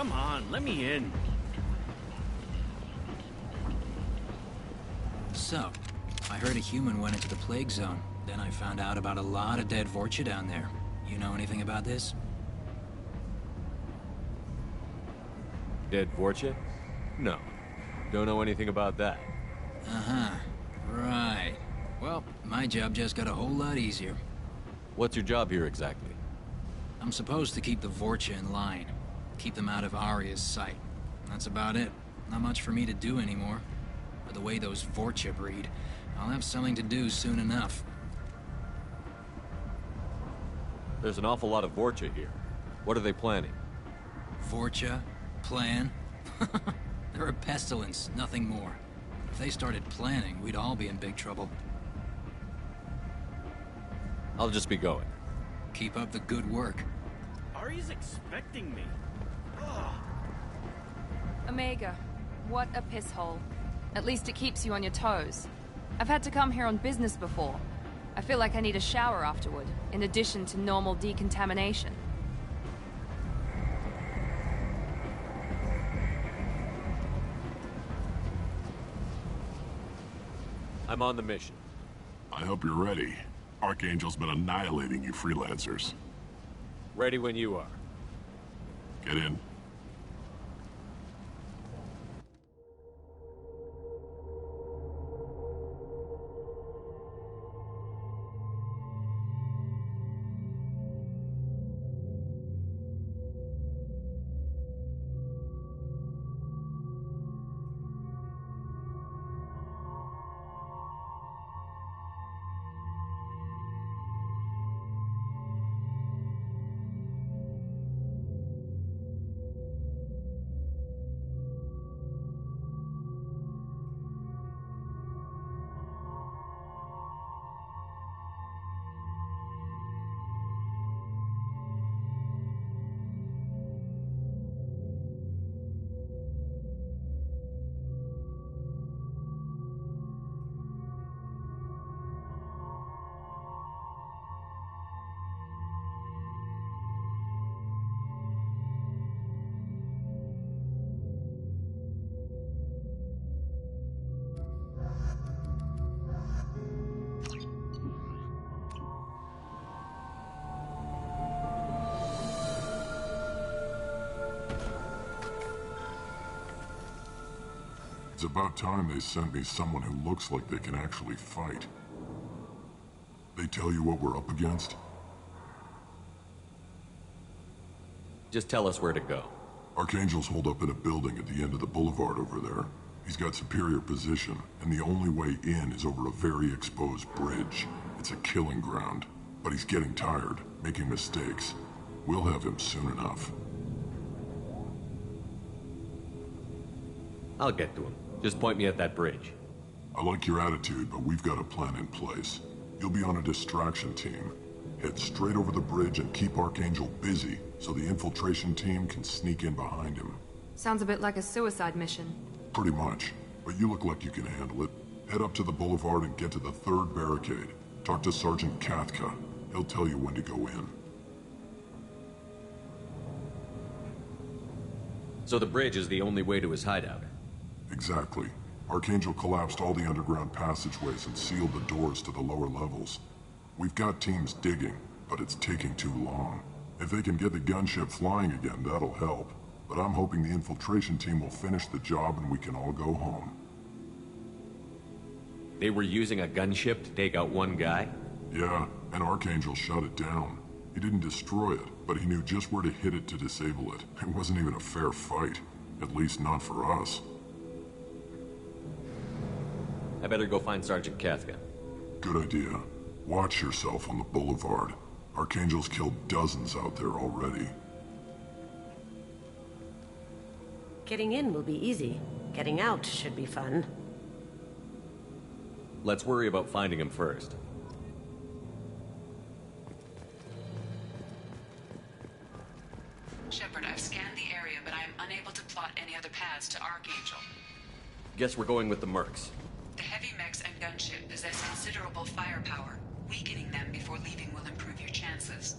Come on, let me in. So, I heard a human went into the plague zone. Then I found out about a lot of dead Vorcha down there. You know anything about this? Dead Vorcha? No. Don't know anything about that. Uh-huh. Right. Well, my job just got a whole lot easier. What's your job here exactly? I'm supposed to keep the Vorcha in line. Keep them out of Arya's sight. That's about it. Not much for me to do anymore. But the way those Vorcha breed, I'll have something to do soon enough. There's an awful lot of Vorcha here. What are they planning? Vorcha? Plan? They're a pestilence, nothing more. If they started planning, we'd all be in big trouble. I'll just be going. Keep up the good work. Ari's expecting me. Omega, what a piss hole. At least it keeps you on your toes. I've had to come here on business before. I feel like I need a shower afterward, in addition to normal decontamination. I'm on the mission. I hope you're ready. Archangel's been annihilating you freelancers. Ready when you are. Get in. It's about time they sent me someone who looks like they can actually fight. They tell you what we're up against? Just tell us where to go. Archangel's holed up in a building at the end of the boulevard over there. He's got superior position, and the only way in is over a very exposed bridge. It's a killing ground. But he's getting tired, making mistakes. We'll have him soon enough. I'll get to him. Just point me at that bridge. I like your attitude, but we've got a plan in place. You'll be on a distraction team. Head straight over the bridge and keep Archangel busy, so the infiltration team can sneak in behind him. Sounds a bit like a suicide mission. Pretty much, but you look like you can handle it. Head up to the boulevard and get to the third barricade. Talk to Sergeant Kathka. He'll tell you when to go in. So the bridge is the only way to his hideout? Exactly. Archangel collapsed all the underground passageways and sealed the doors to the lower levels. We've got teams digging, but it's taking too long. If they can get the gunship flying again, that'll help. But I'm hoping the infiltration team will finish the job and we can all go home. They were using a gunship to take out one guy? Yeah, and Archangel shut it down. He didn't destroy it, but he knew just where to hit it to disable it. It wasn't even a fair fight. At least not for us. I better go find Sergeant Kathka. Good idea. Watch yourself on the boulevard. Archangel's killed dozens out there already. Getting in will be easy. Getting out should be fun. Let's worry about finding him first. Shepard, I've scanned the area, but I am unable to plot any other paths to Archangel. Guess we're going with the Mercs. The heavy mechs and gunship possess considerable firepower. Weakening them before leaving will improve your chances.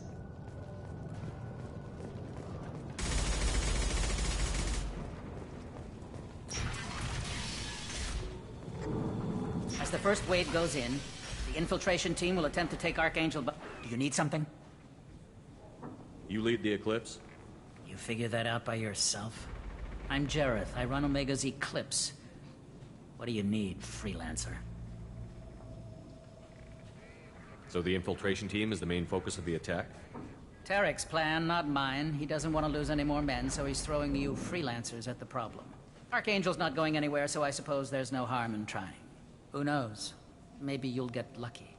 the first wave goes in, the infiltration team will attempt to take Archangel, but... Do you need something? You lead the Eclipse? You figure that out by yourself? I'm Jareth. I run Omega's Eclipse. What do you need, freelancer? So the infiltration team is the main focus of the attack? Tarek's plan, not mine. He doesn't want to lose any more men, so he's throwing you freelancers at the problem. Archangel's not going anywhere, so I suppose there's no harm in trying. Who knows? Maybe you'll get lucky.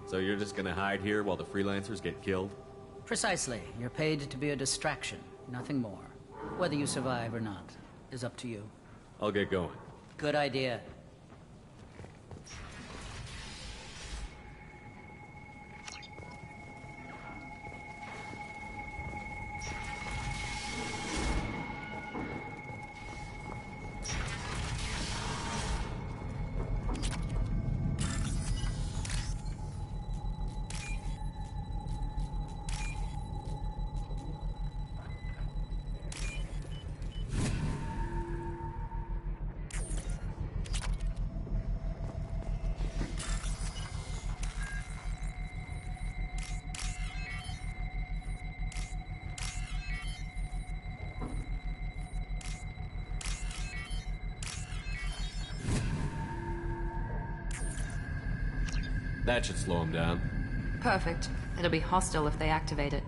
So you're just gonna hide here while the freelancers get killed? Precisely. You're paid to be a distraction, nothing more. Whether you survive or not is up to you. I'll get going. Good idea. That should slow them down. Perfect. It'll be hostile if they activate it.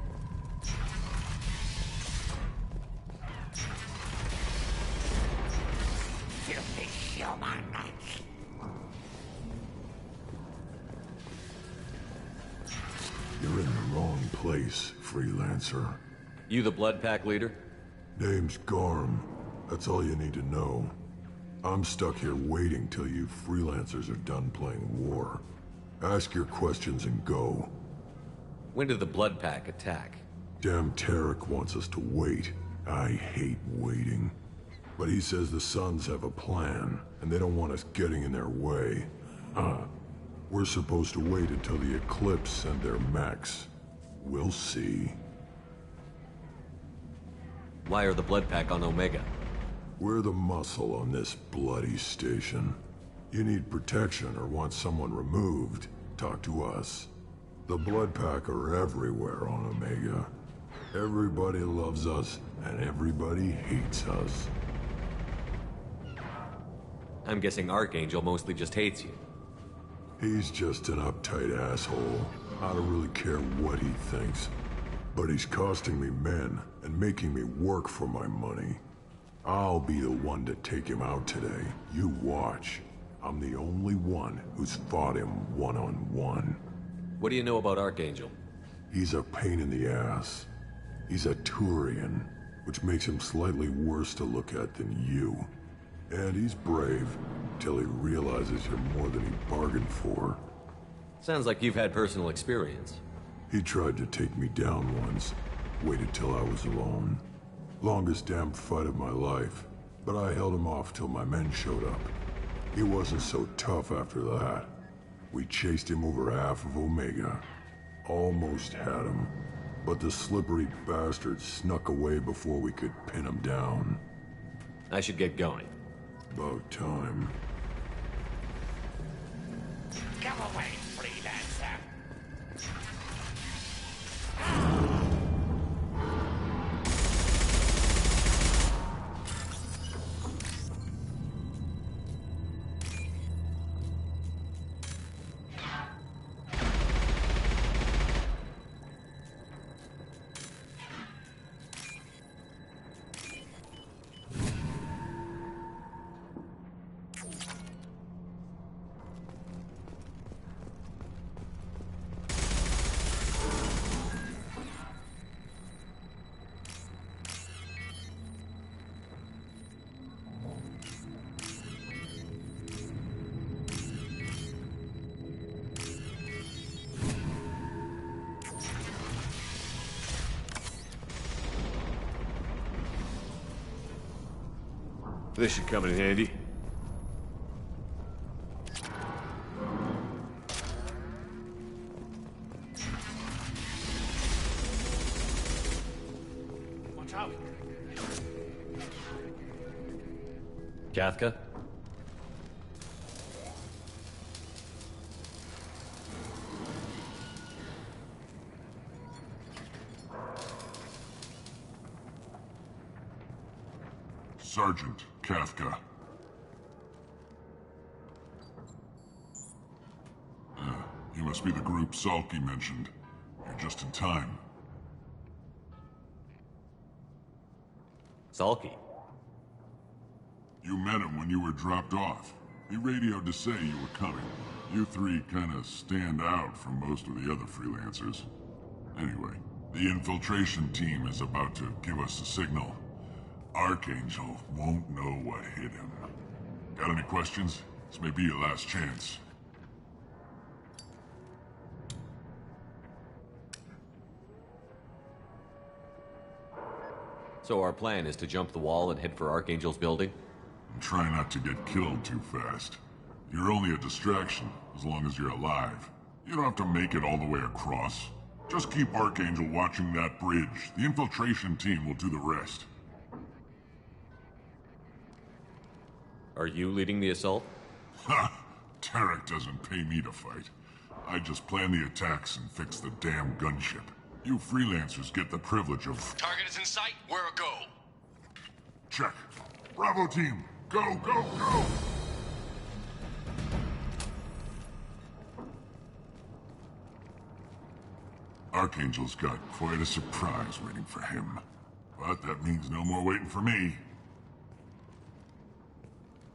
Filthy human. You're in the wrong place, freelancer. You the Blood Pack leader? Name's Garm. That's all you need to know. I'm stuck here waiting till you freelancers are done playing war. Ask your questions and go. When did the Blood Pack attack? Damn Tarek wants us to wait. I hate waiting. But he says the Suns have a plan, and they don't want us getting in their way. We're supposed to wait until the Eclipse send their mechs. We'll see. Why are the Blood Pack on Omega? We're the muscle on this bloody station. You need protection or want someone removed, talk to us. The Blood Pack are everywhere on Omega. Everybody loves us, and everybody hates us. I'm guessing Archangel mostly just hates you. He's just an uptight asshole. I don't really care what he thinks. But he's costing me men and making me work for my money. I'll be the one to take him out today. You watch. I'm the only one who's fought him one-on-one. What do you know about Archangel? He's a pain in the ass. He's a Turian, which makes him slightly worse to look at than you. And he's brave, till he realizes you're more than he bargained for. Sounds like you've had personal experience. He tried to take me down once. Waited till I was alone. Longest damn fight of my life. But I held him off till my men showed up. He wasn't so tough after that. We chased him over half of Omega. Almost had him. But the slippery bastard snuck away before we could pin him down. I should get going. About time. Come away, freelancer. This should come in handy. Watch out. Kafka? Sergeant Kafka. You must be the group Salky mentioned. You're just in time. Salky? You met him when you were dropped off. He radioed to say you were coming. You three kinda stand out from most of the other freelancers. Anyway, the infiltration team is about to give us a signal. Archangel won't know what hit him. Got any questions? This may be your last chance. So our plan is to jump the wall and head for Archangel's building? And try not to get killed too fast. You're only a distraction, as long as you're alive. You don't have to make it all the way across. Just keep Archangel watching that bridge. The infiltration team will do the rest. Are you leading the assault? Ha! Tarek doesn't pay me to fight. I just plan the attacks and fix the damn gunship. You freelancers get the privilege of... Target is in sight. Where a go? Check. Bravo team, go, go, go! Archangel's got quite a surprise waiting for him. But that means no more waiting for me.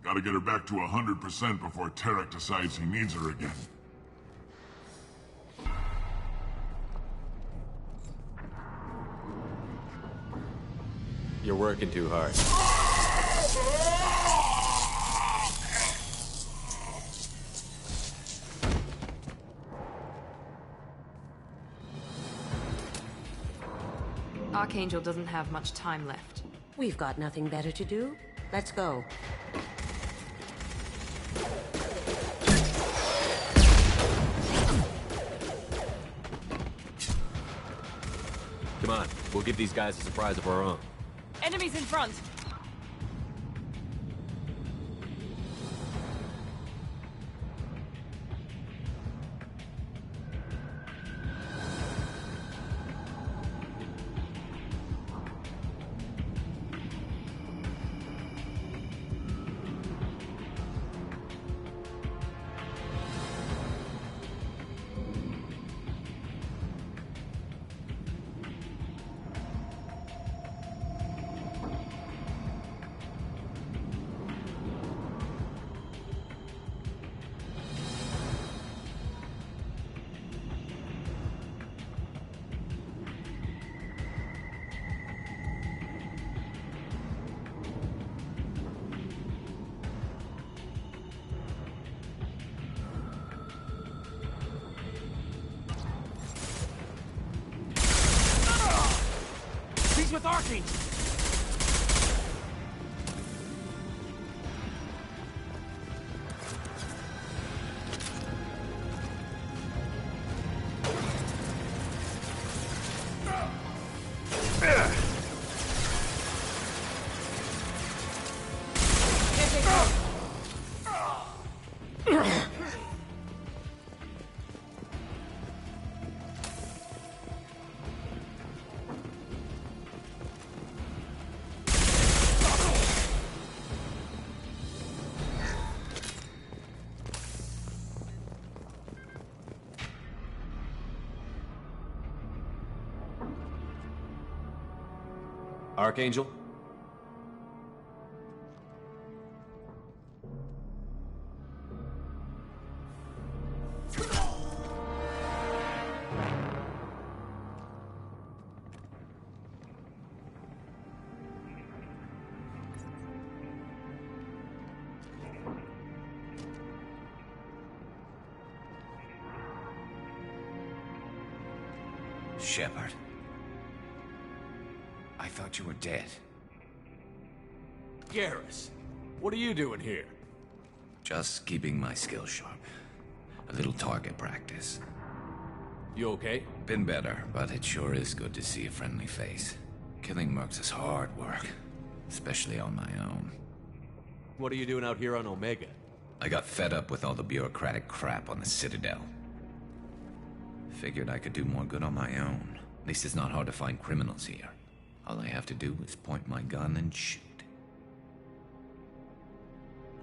Gotta get her back to 100% before Tarek decides he needs her again. You're working too hard. Archangel doesn't have much time left. We've got nothing better to do. Let's go. Come on, we'll give these guys a surprise of our own. Enemies in front! With Archangel! Archangel? Shepard. I thought you were dead. Garrus, what are you doing here? Just keeping my skills sharp. A little target practice. You okay? Been better, but it sure is good to see a friendly face. Killing mercs is hard work, especially on my own. What are you doing out here on Omega? I got fed up with all the bureaucratic crap on the Citadel. Figured I could do more good on my own. At least it's not hard to find criminals here. All I have to do is point my gun and shoot.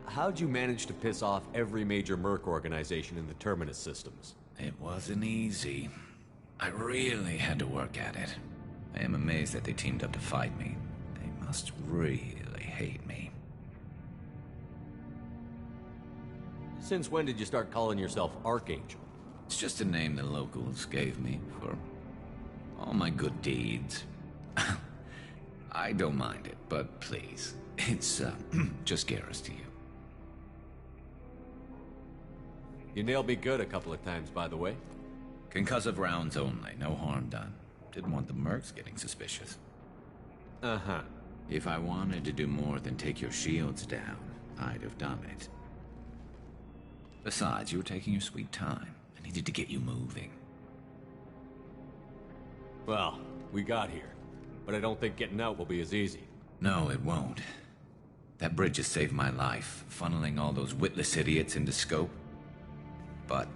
How'd you manage to piss off every major merc organization in the Terminus systems? It wasn't easy. I really had to work at it. I am amazed that they teamed up to fight me. They must really hate me. Since when did you start calling yourself Archangel? It's just a name the locals gave me for all my good deeds. I don't mind it, but please, it's just Garrus to you. You nailed me good a couple of times, by the way. Concussive rounds only, no harm done. Didn't want the mercs getting suspicious. Uh-huh. If I wanted to do more than take your shields down, I'd have done it. Besides, you were taking your sweet time. I needed to get you moving. Well, we got here. But I don't think getting out will be as easy. No, it won't. That bridge has saved my life, funneling all those witless idiots into scope. But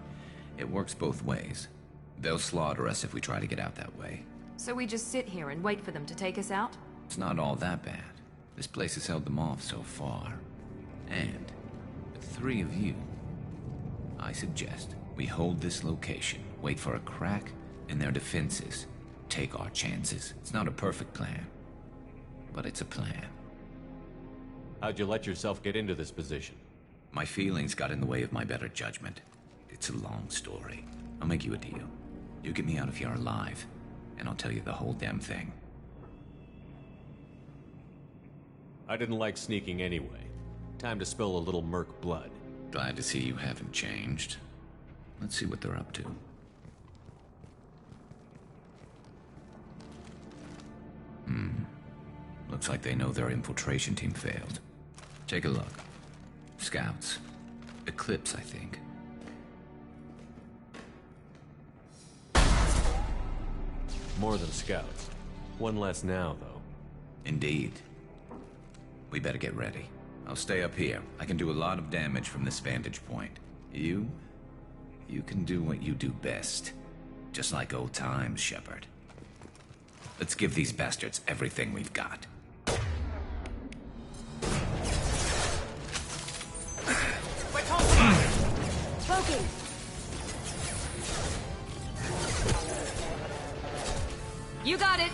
it works both ways. They'll slaughter us if we try to get out that way. So we just sit here and wait for them to take us out? It's not all that bad. This place has held them off so far. And with 3 of you, I suggest we hold this location, wait for a crack in their defenses, take our chances. It's not a perfect plan, but it's a plan. How'd you let yourself get into this position? My feelings got in the way of my better judgment. It's a long story. I'll make you a deal. You get me out of here alive, and I'll tell you the whole damn thing. I didn't like sneaking anyway. Time to spill a little merc blood. Glad to see you haven't changed. Let's see what they're up to. Looks like they know their infiltration team failed. Take a look. Scouts. Eclipse, I think. More than scouts. One less now, though. Indeed. We better get ready. I'll stay up here. I can do a lot of damage from this vantage point. You can do what you do best. Just like old times, Shepard. Let's give these bastards everything we've got. Smoking! You got it!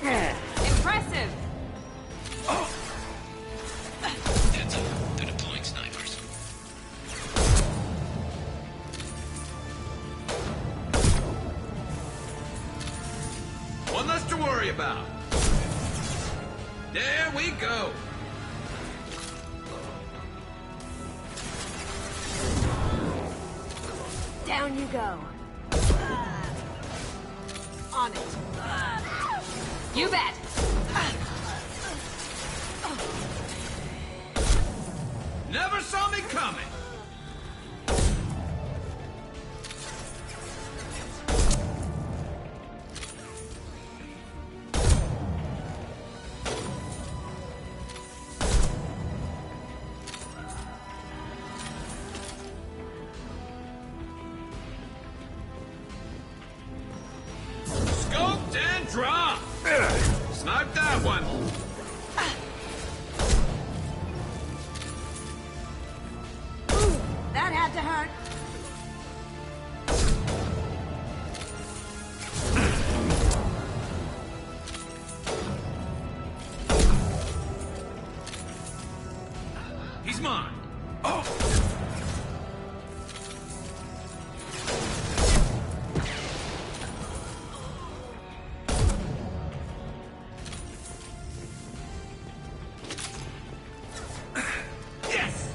Impressive! Heads up, they're deploying snipers. One less to worry about. There we go. Down you go. On it. You bet! Never saw me coming. Scoped and dropped. Snipe that one. That had to hurt. He's mine. Oh. Yes.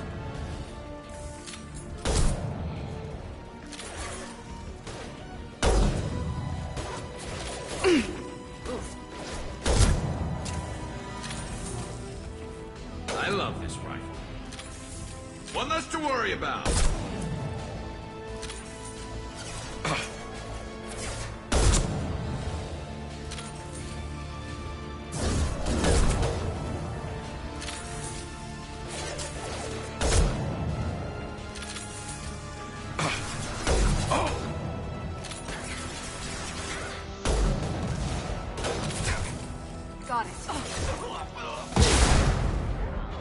I love this rifle. worry about. Got it.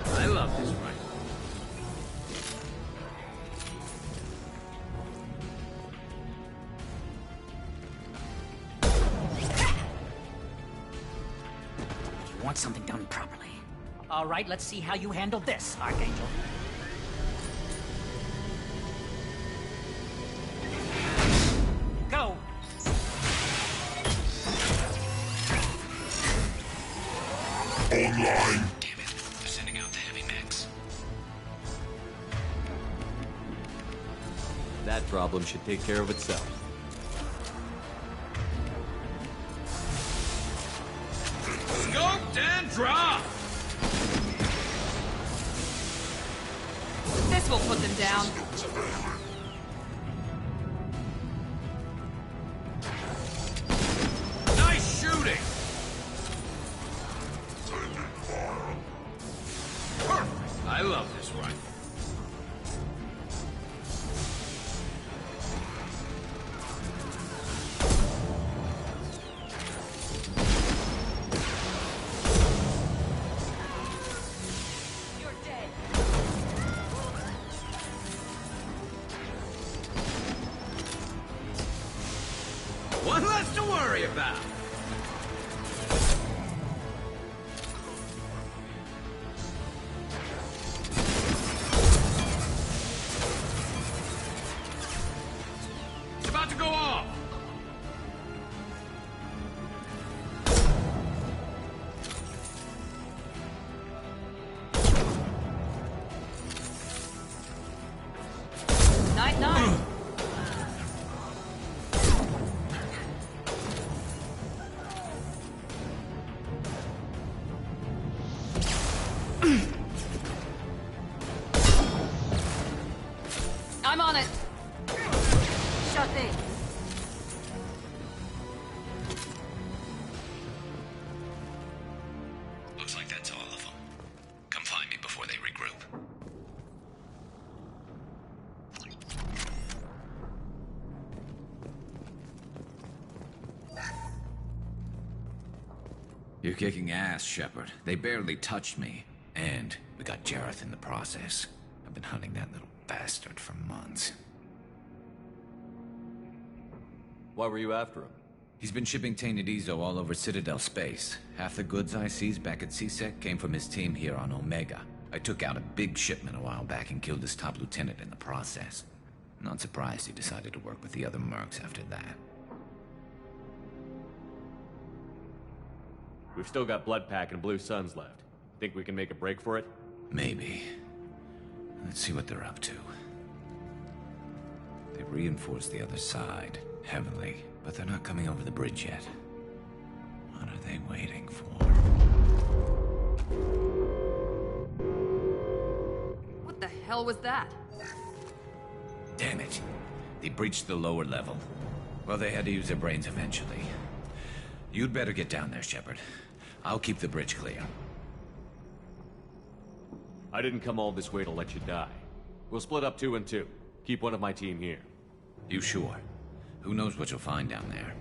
I love this rifle. You want something done properly. All right, let's see how you handle this, Archangel. Go! Online. Damn it. They're sending out the heavy mechs. That problem should take care of itself. Scoped and dropped! This will put them down. Nice shooting! Perfect! I love this rifle. One less to worry about. It's about to go off. Night, night. I'm on it. Sure thing. Looks like that's all of them. Come find me before they regroup. You're kicking ass, Shepard. They barely touched me. And we got Jareth in the process. I've been hunting that little bastard for months. Why were you after him? He's been shipping tainted Ezo all over Citadel space. Half the goods I seized back at CSEC came from his team here on Omega. I took out a big shipment a while back and killed his top lieutenant in the process. Not surprised he decided to work with the other mercs after that. We've still got Bloodpack and Blue Suns left. Think we can make a break for it? Maybe. Let's see what they're up to. They reinforced the other side, heavily, but they're not coming over the bridge yet. What are they waiting for? What the hell was that? Damn it. They breached the lower level. Well, they had to use their brains eventually. You'd better get down there, Shepard. I'll keep the bridge clear. I didn't come all this way to let you die. We'll split up 2 and 2. Keep one of my team here. You sure? Who knows what you'll find down there?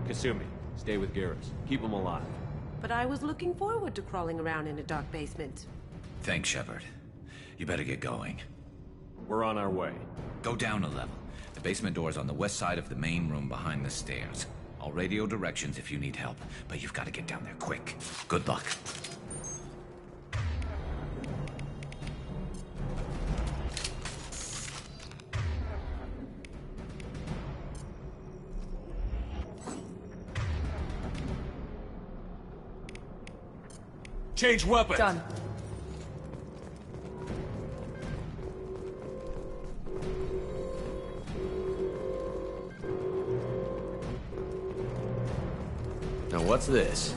Kasumi, stay with Garrus. Keep him alive. But I was looking forward to crawling around in a dark basement. Thanks, Shepard. You better get going. We're on our way. Go down a level. The basement door's on the west side of the main room behind the stairs. I'll radio directions if you need help, but you've got to get down there quick. Good luck. Change weapon. Done. Now what's this?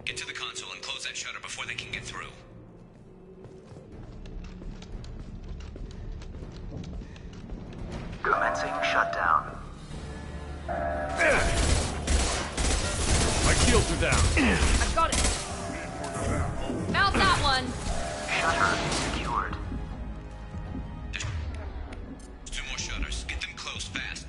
Get to the console and close that shutter before they can get through. Commencing shutdown. My shields are down. I've got it. Mount that one. Shutter secured. There's 2 more shutters. Get them closed fast.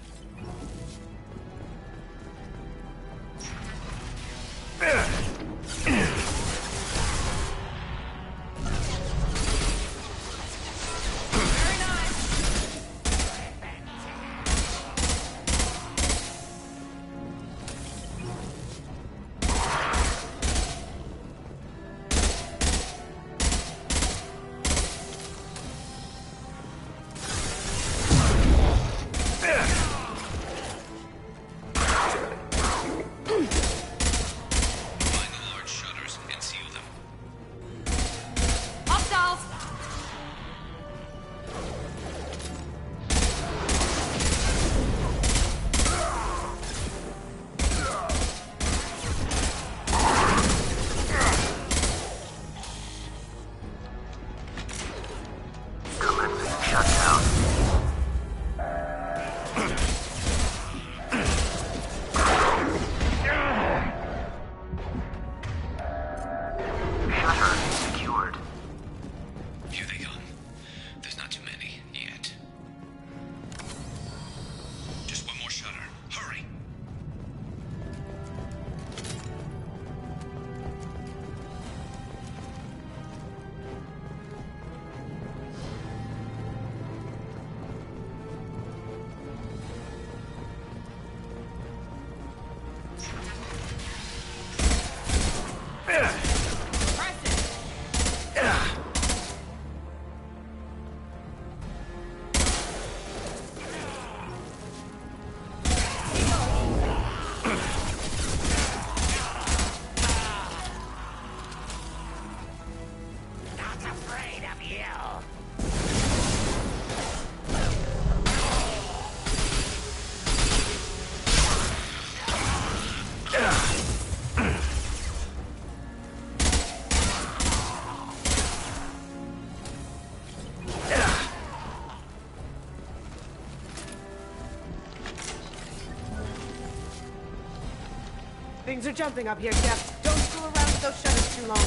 Things are jumping up here, Jeff. Don't screw around with those shutters too long.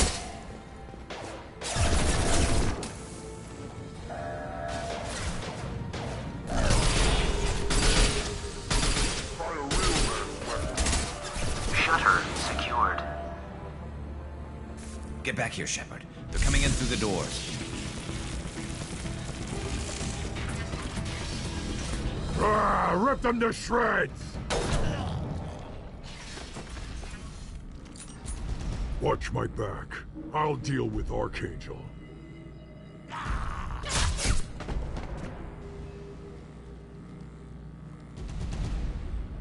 Shutter secured. Get back here, Shepard. They're coming in through the doors. Rip them to shreds! Watch my back. I'll deal with Archangel.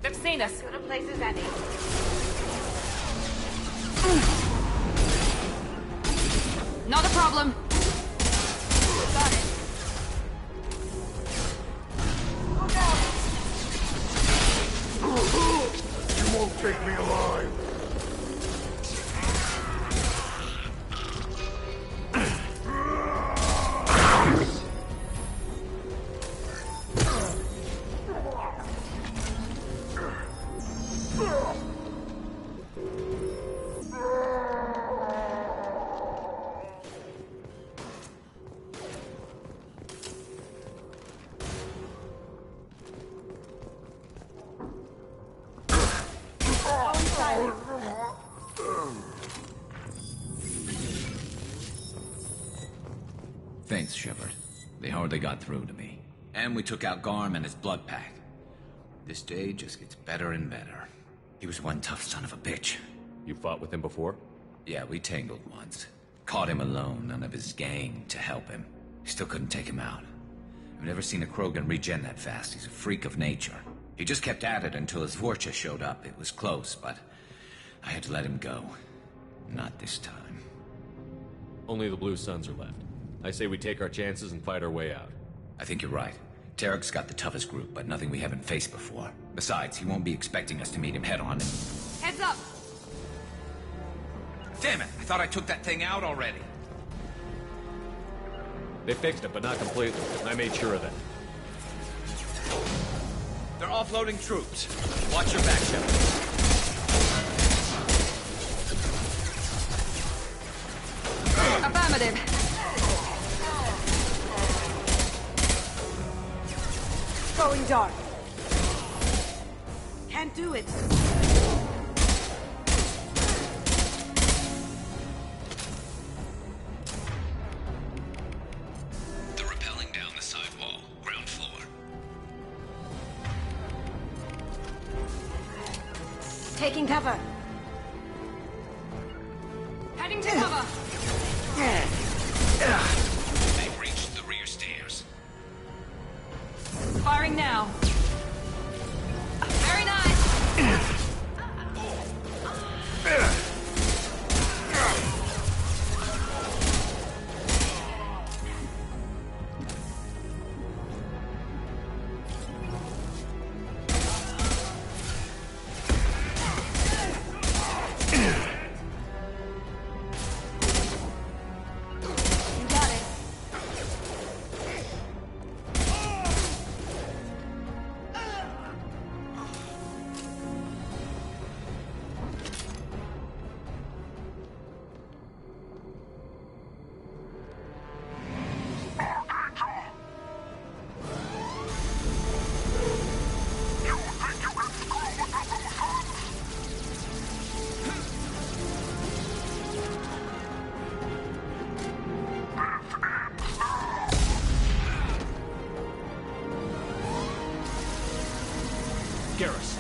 They've seen us. Good a place as any. Not a problem. Got it. You won't take me alive. Thanks, Shepard. They hardly got through to me. And we took out Garm and his blood pack. This day just gets better and better. He was one tough son of a bitch. You fought with him before? Yeah, we tangled once. Caught him alone, none of his gang to help him. Still couldn't take him out. I've never seen a Krogan regen that fast. He's a freak of nature. He just kept at it until his Vorcha showed up. It was close, but I had to let him go. Not this time. Only the Blue Suns are left. I say we take our chances and fight our way out. I think you're right. Tarek's got the toughest group, but nothing we haven't faced before. Besides, he won't be expecting us to meet him head-on. Heads up! Damn it! I thought I took that thing out already. They fixed it, but not completely. I made sure of that. They're offloading troops. Watch your back, Shepard. Affirmative. Going dark. Can't do it. They're rappelling down the side wall, ground floor. Taking cover. Heading to cover. They've reached the rear stairs. Firing now. Very nice. You got it. Garrus.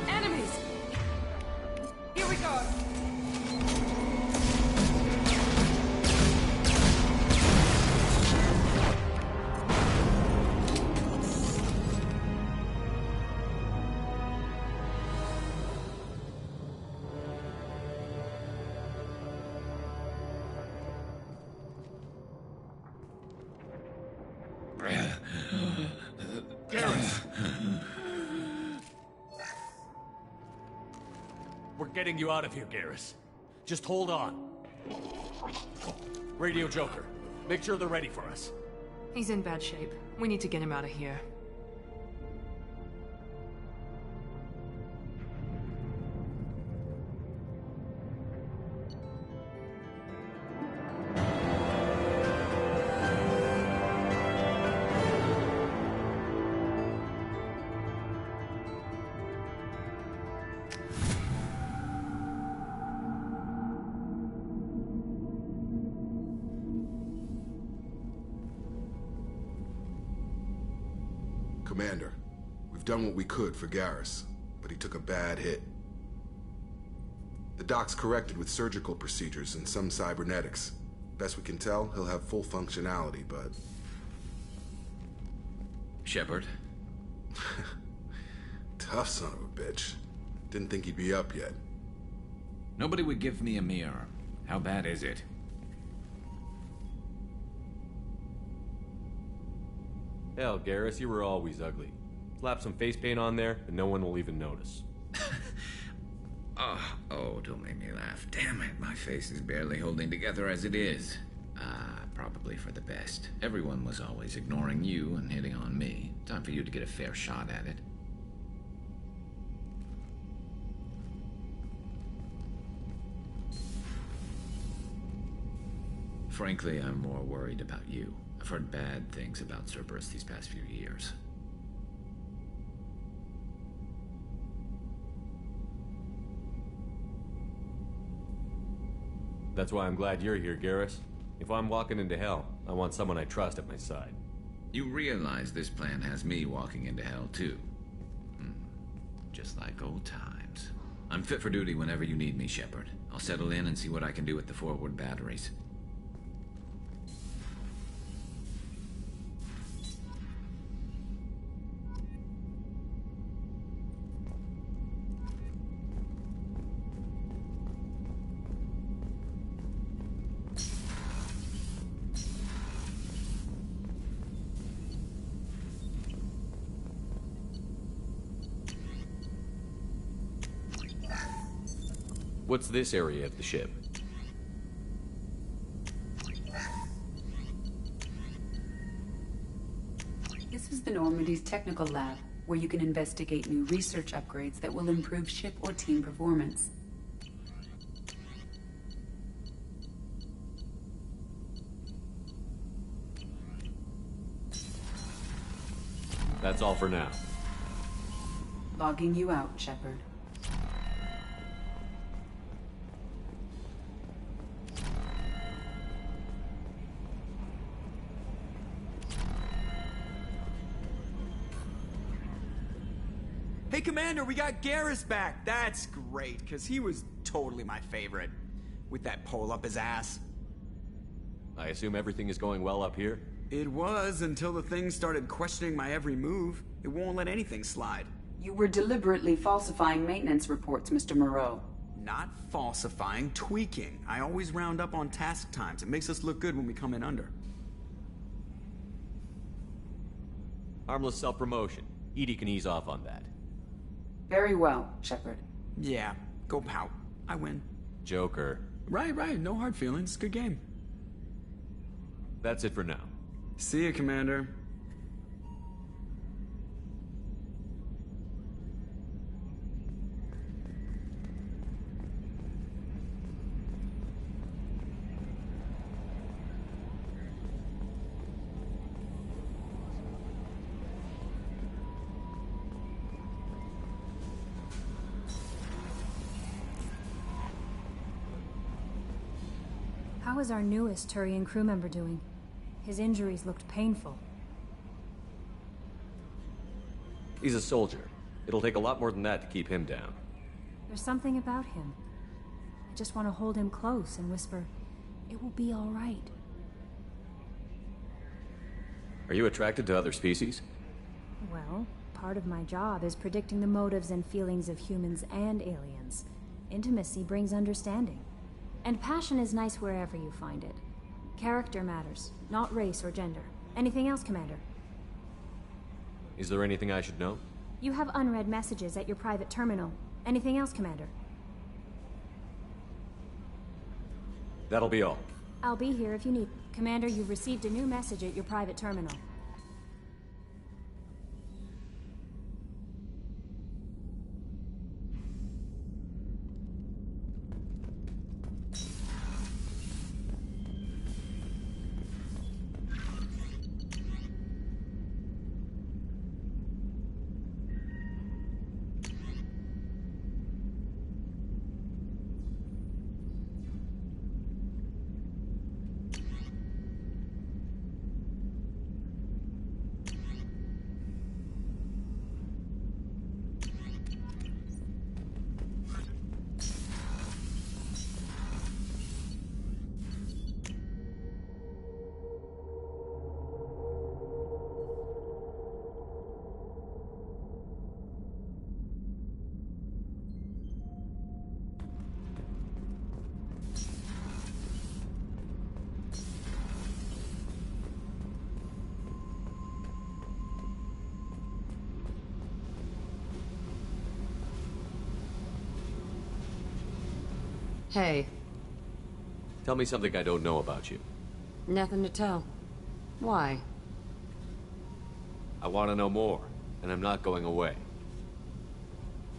Enemies. Here we go. We're getting you out of here, Garrus. Just hold on. Radio Joker, make sure they're ready for us. He's in bad shape. We need to get him out of here. Commander, we've done what we could for Garrus, but he took a bad hit. The doc's corrected with surgical procedures and some cybernetics. Best we can tell, he'll have full functionality, but... Shepard? Tough son of a bitch. Didn't think he'd be up yet. Nobody would give me a mirror. How bad is it? Hell, Garrus, you were always ugly. Slap some face paint on there, and no one will even notice. Oh, don't make me laugh. Damn it, my face is barely holding together as it is. Probably for the best. Everyone was always ignoring you and hitting on me. Time for you to get a fair shot at it. Frankly, I'm more worried about you. I've heard bad things about Cerberus these past few years. That's why I'm glad you're here, Garrus. If I'm walking into hell, I want someone I trust at my side. You realize this plan has me walking into hell, too. Just like old times. I'm fit for duty whenever you need me, Shepard. I'll settle in and see what I can do with the forward batteries. What's this area of the ship? This is the Normandy's technical lab, where you can investigate new research upgrades that will improve ship or team performance. That's all for now. Logging you out, Shepard. Hey, Commander, we got Garrus back. That's great, because he was totally my favorite. With that pole up his ass. I assume everything is going well up here? It was, until the thing started questioning my every move. It won't let anything slide. You were deliberately falsifying maintenance reports, Mr. Moreau. Not falsifying, tweaking. I always round up on task times. It makes us look good when we come in under. Harmless self-promotion. EDI can ease off on that. Very well, Shepard. Yeah, go pout. I win. Joker. Right. No hard feelings. Good game. That's it for now. See you, Commander. How is our newest Turian crew member doing? His injuries looked painful. He's a soldier. It'll take a lot more than that to keep him down. There's something about him. I just want to hold him close and whisper, "It will be all right." Are you attracted to other species? Well, part of my job is predicting the motives and feelings of humans and aliens. Intimacy brings understanding. And passion is nice wherever you find it. Character matters, not race or gender. Anything else, Commander? Is there anything I should know? You have unread messages at your private terminal. Anything else, Commander? That'll be all. I'll be here if you need. Commander, you've received a new message at your private terminal. Hey. Tell me something I don't know about you. Nothing to tell. Why? I want to know more, and I'm not going away.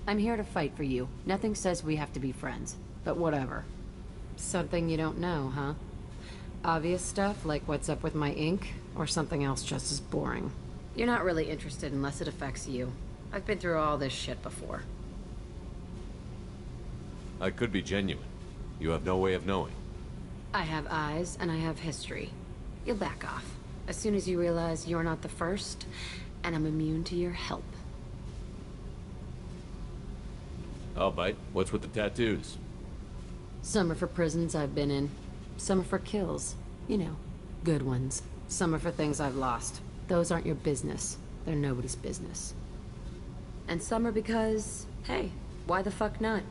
I'm here to fight for you. Nothing says we have to be friends, but whatever. Something you don't know, huh? Obvious stuff, like what's up with my ink, or something else just as boring. You're not really interested unless it affects you. I've been through all this shit before. I could be genuine. You have no way of knowing. I have eyes, and I have history. You'll back off. As soon as you realize you're not the first, and I'm immune to your help. I'll bite. What's with the tattoos? Some are for prisons I've been in. Some are for kills. You know, good ones. Some are for things I've lost. Those aren't your business. They're nobody's business. And some are because, hey, why the fuck not?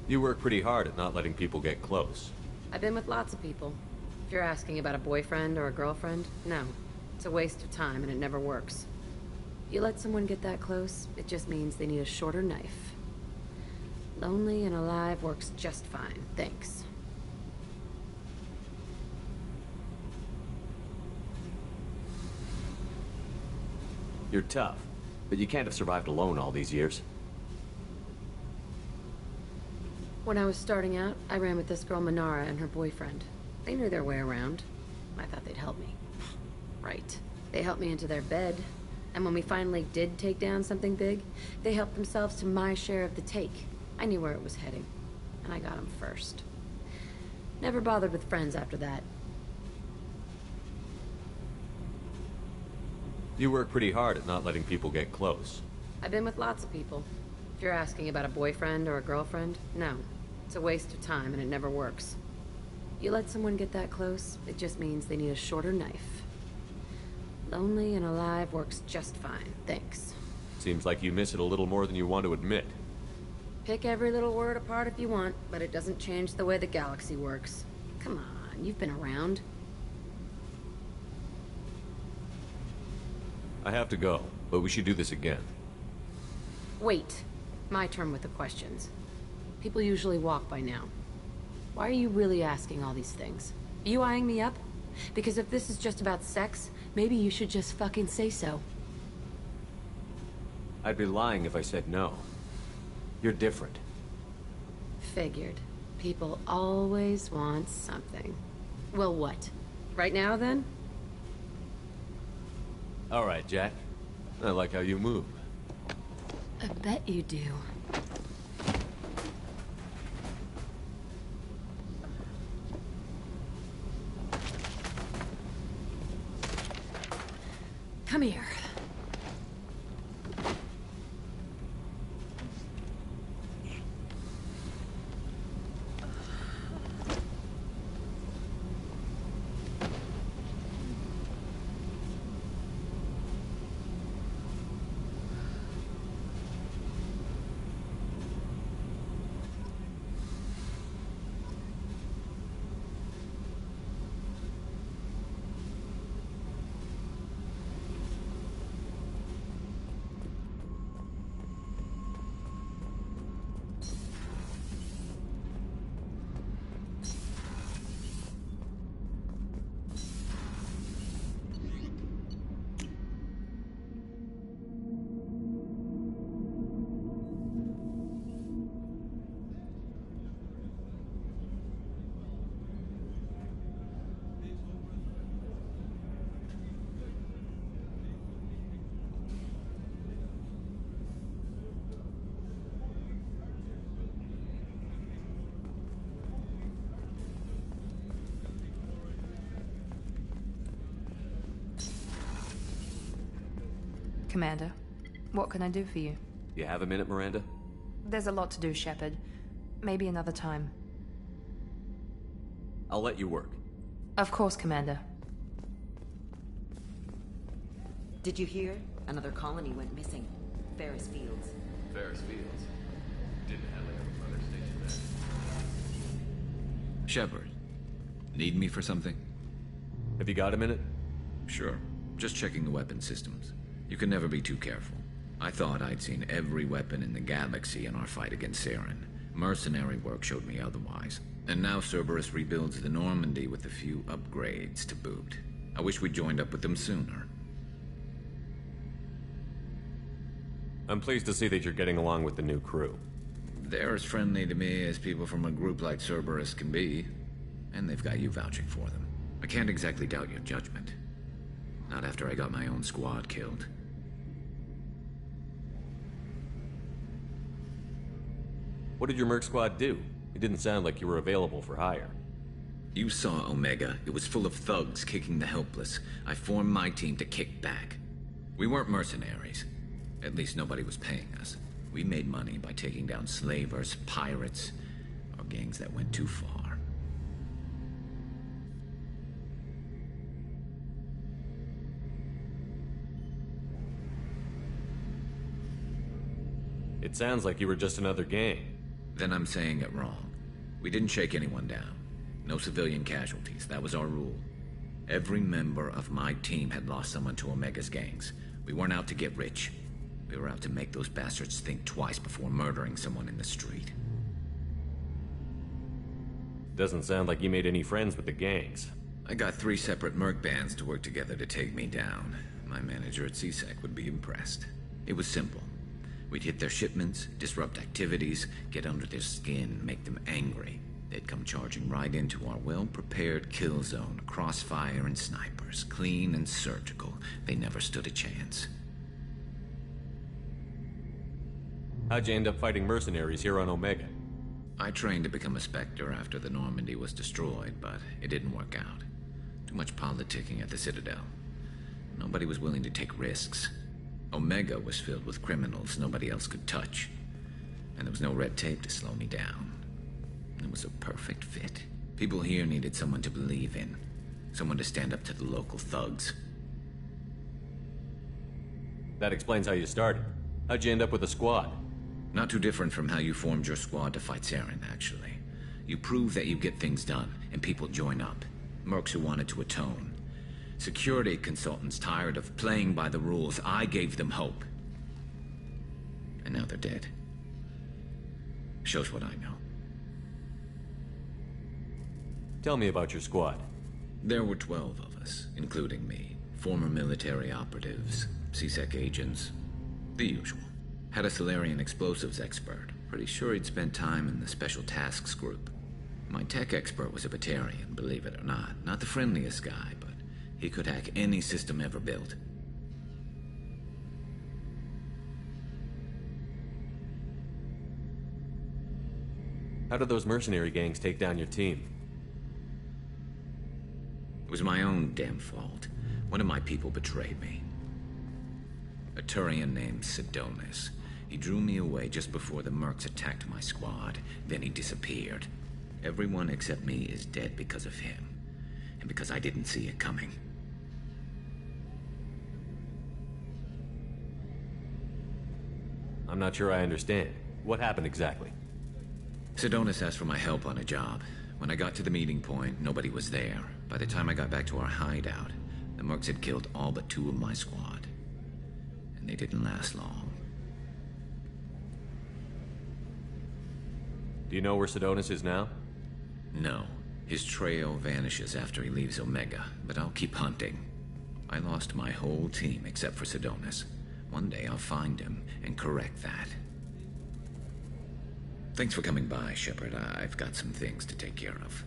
You work pretty hard at not letting people get close. I've been with lots of people. If you're asking about a boyfriend or a girlfriend, no. It's a waste of time and it never works. You let someone get that close, it just means they need a shorter knife. Lonely and alive works just fine, thanks. You're tough, but you can't have survived alone all these years. When I was starting out, I ran with this girl Manara and her boyfriend. They knew their way around. I thought they'd help me. Right. They helped me into their bed. And when we finally did take down something big, they helped themselves to my share of the take. I knew where it was heading. And I got them first. Never bothered with friends after that. You work pretty hard at not letting people get close. I've been with lots of people. If you're asking about a boyfriend or a girlfriend, no. It's a waste of time and it never works. You let someone get that close, it just means they need a shorter knife. Lonely and alive works just fine, thanks. Seems like you miss it a little more than you want to admit. Pick every little word apart if you want, but it doesn't change the way the galaxy works. Come on, you've been around. I have to go, but we should do this again. Wait. My turn with the questions. People usually walk by now. Why are you really asking all these things? Are you eyeing me up? Because if this is just about sex, maybe you should just fucking say so. I'd be lying if I said no. You're different. Figured. People always want something. Well, what? Right now, then? All right, Jack. I like how you move. I bet you do. Come here. Commander, what can I do for you? You have a minute, Miranda? There's a lot to do, Shepard. Maybe another time. I'll let you work. Of course, Commander. Did you hear? Another colony went missing. Ferris Fields. Ferris Fields? Didn't Hadley have a brother stationed there? Shepard, need me for something? Have you got a minute? Sure. Just checking the weapon systems. You can never be too careful. I thought I'd seen every weapon in the galaxy in our fight against Saren. Mercenary work showed me otherwise. And now Cerberus rebuilds the Normandy with a few upgrades to boot. I wish we'd joined up with them sooner. I'm pleased to see that you're getting along with the new crew. They're as friendly to me as people from a group like Cerberus can be. And they've got you vouching for them. I can't exactly doubt your judgment. Not after I got my own squad killed. What did your merc squad do? It didn't sound like you were available for hire. You saw Omega. It was full of thugs kicking the helpless. I formed my team to kick back. We weren't mercenaries. At least nobody was paying us. We made money by taking down slavers, pirates, or gangs that went too far. It sounds like you were just another gang. Then I'm saying it wrong. We didn't shake anyone down. No civilian casualties. That was our rule. Every member of my team had lost someone to Omega's gangs. We weren't out to get rich. We were out to make those bastards think twice before murdering someone in the street. Doesn't sound like you made any friends with the gangs. I got 3 separate merc bands to work together to take me down. My manager at CSEC would be impressed. It was simple. We'd hit their shipments, disrupt activities, get under their skin, make them angry. They'd come charging right into our well-prepared kill zone, crossfire and snipers, clean and surgical. They never stood a chance. How'd you end up fighting mercenaries here on Omega? I trained to become a Spectre after the Normandy was destroyed, but it didn't work out. Too much politicking at the Citadel. Nobody was willing to take risks. Omega was filled with criminals nobody else could touch. And there was no red tape to slow me down. It was a perfect fit. People here needed someone to believe in. Someone to stand up to the local thugs. That explains how you started. How'd you end up with a squad? Not too different from how you formed your squad to fight Saren, actually. You prove that you get things done, and people join up. Mercs who wanted to atone. Security consultants tired of playing by the rules. I gave them hope. And now they're dead. Shows what I know. Tell me about your squad. There were 12 of us, including me. Former military operatives, CSEC agents, the usual. Had a Solarian explosives expert. Pretty sure he'd spent time in the Special Tasks Group. My tech expert was a Batarian, believe it or not. Not the friendliest guy, but he could hack any system ever built. How did those mercenary gangs take down your team? It was my own damn fault. One of my people betrayed me. A Turian named Sidonis. He drew me away just before the mercs attacked my squad. Then he disappeared. Everyone except me is dead because of him. And because I didn't see it coming. I'm not sure I understand. What happened exactly? Sidonis asked for my help on a job. When I got to the meeting point, nobody was there. By the time I got back to our hideout, the mercs had killed all but 2 of my squad. And they didn't last long. Do you know where Sidonis is now? No. His trail vanishes after he leaves Omega, but I'll keep hunting. I lost my whole team except for Sidonis. One day I'll find him and correct that. Thanks for coming by, Shepard. I've got some things to take care of.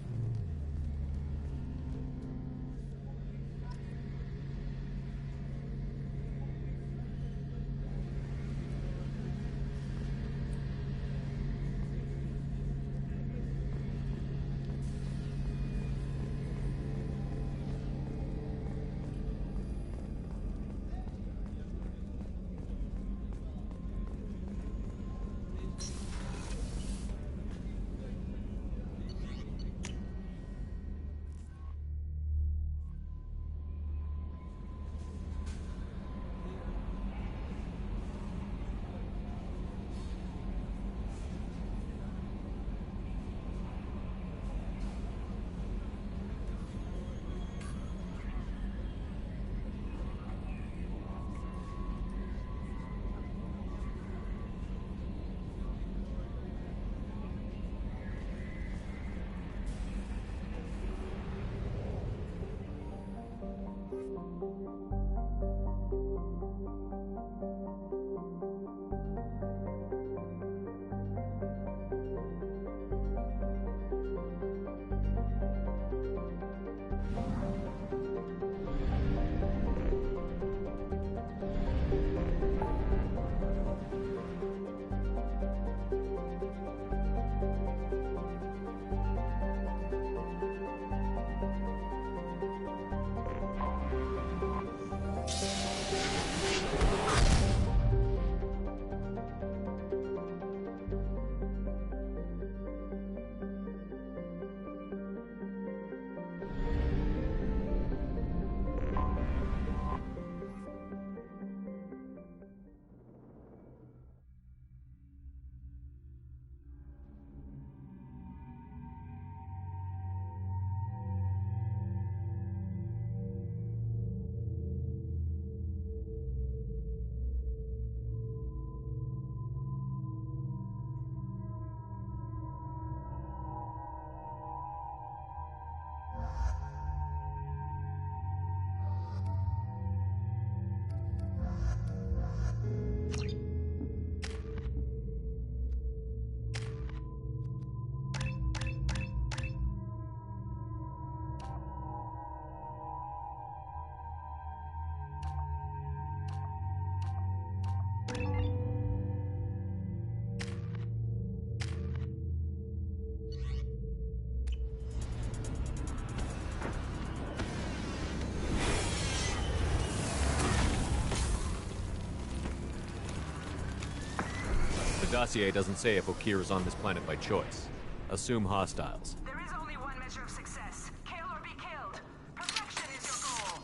dossier doesn't say if Okeer is on this planet by choice. Assume hostiles. There is only one measure of success. Kill or be killed. Perfection is your goal.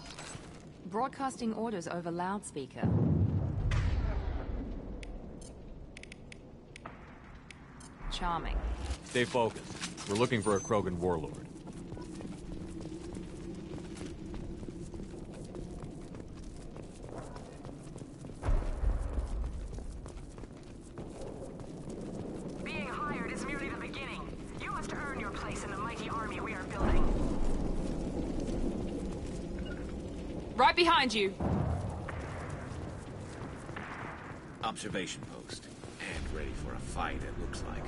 Broadcasting orders over loudspeaker. Charming. Stay focused. We're looking for a Krogan warlord. Being hired is merely the beginning. You must earn your place in the mighty army we are building. Right behind you! Observation post. And ready for a fight, it looks like.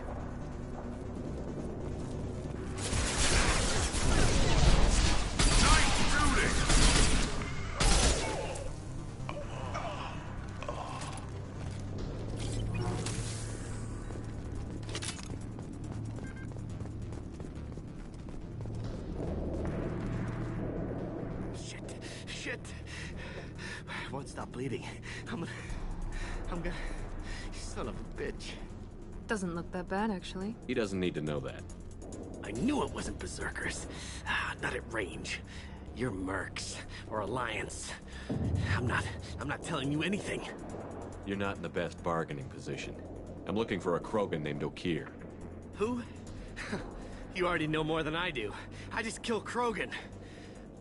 Shit. Won't stop bleeding. I'm gonna... Son of a bitch. Doesn't look that bad, actually. He doesn't need to know that. I knew it wasn't Berserkers. Not at range. You're Mercs, or Alliance. I'm not telling you anything. You're not in the best bargaining position. I'm looking for a Krogan named Okeer. Who? You already know more than I do. I just kill Krogan.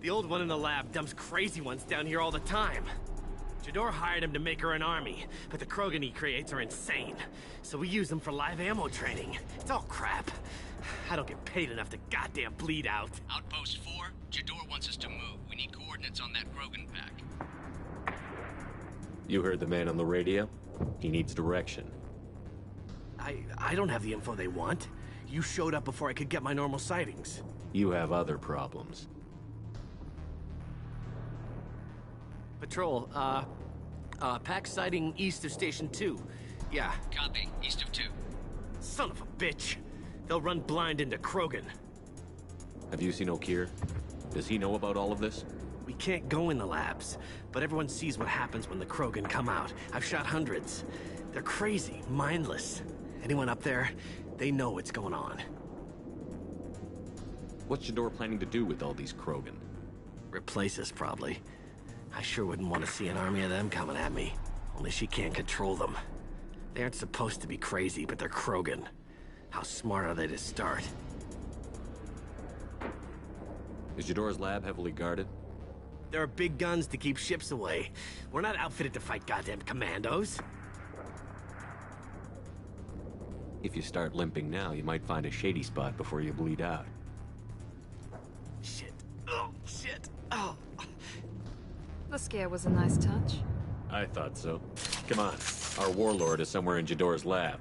The old one in the lab dumps crazy ones down here all the time. Jador hired him to make her an army, but the Krogan he creates are insane. So we use them for live ammo training. It's all crap. I don't get paid enough to goddamn bleed out. Outpost 4, Jador wants us to move. We need coordinates on that Krogan pack. You heard the man on the radio? He needs direction. I don't have the info they want. You showed up before I could get my normal sightings. You have other problems. Patrol, pack sighting east of Station 2. Yeah. Copy. East of 2. Son of a bitch. They'll run blind into Krogan. Have you seen Okeer? Does he know about all of this? We can't go in the labs, but everyone sees what happens when the Krogan come out. I've shot hundreds. They're crazy, mindless. Anyone up there, they know what's going on. What's Jador planning to do with all these Krogan? Replace us, probably. I sure wouldn't want to see an army of them coming at me. Only she can't control them. They aren't supposed to be crazy, but they're Krogan. How smart are they to start? Is Jador's lab heavily guarded? There are big guns to keep ships away. We're not outfitted to fight goddamn commandos. If you start limping now, you might find a shady spot before you bleed out. Shit. Oh, shit. Oh. The scare was a nice touch. I thought so. Come on. Our warlord is somewhere in Jador's lab.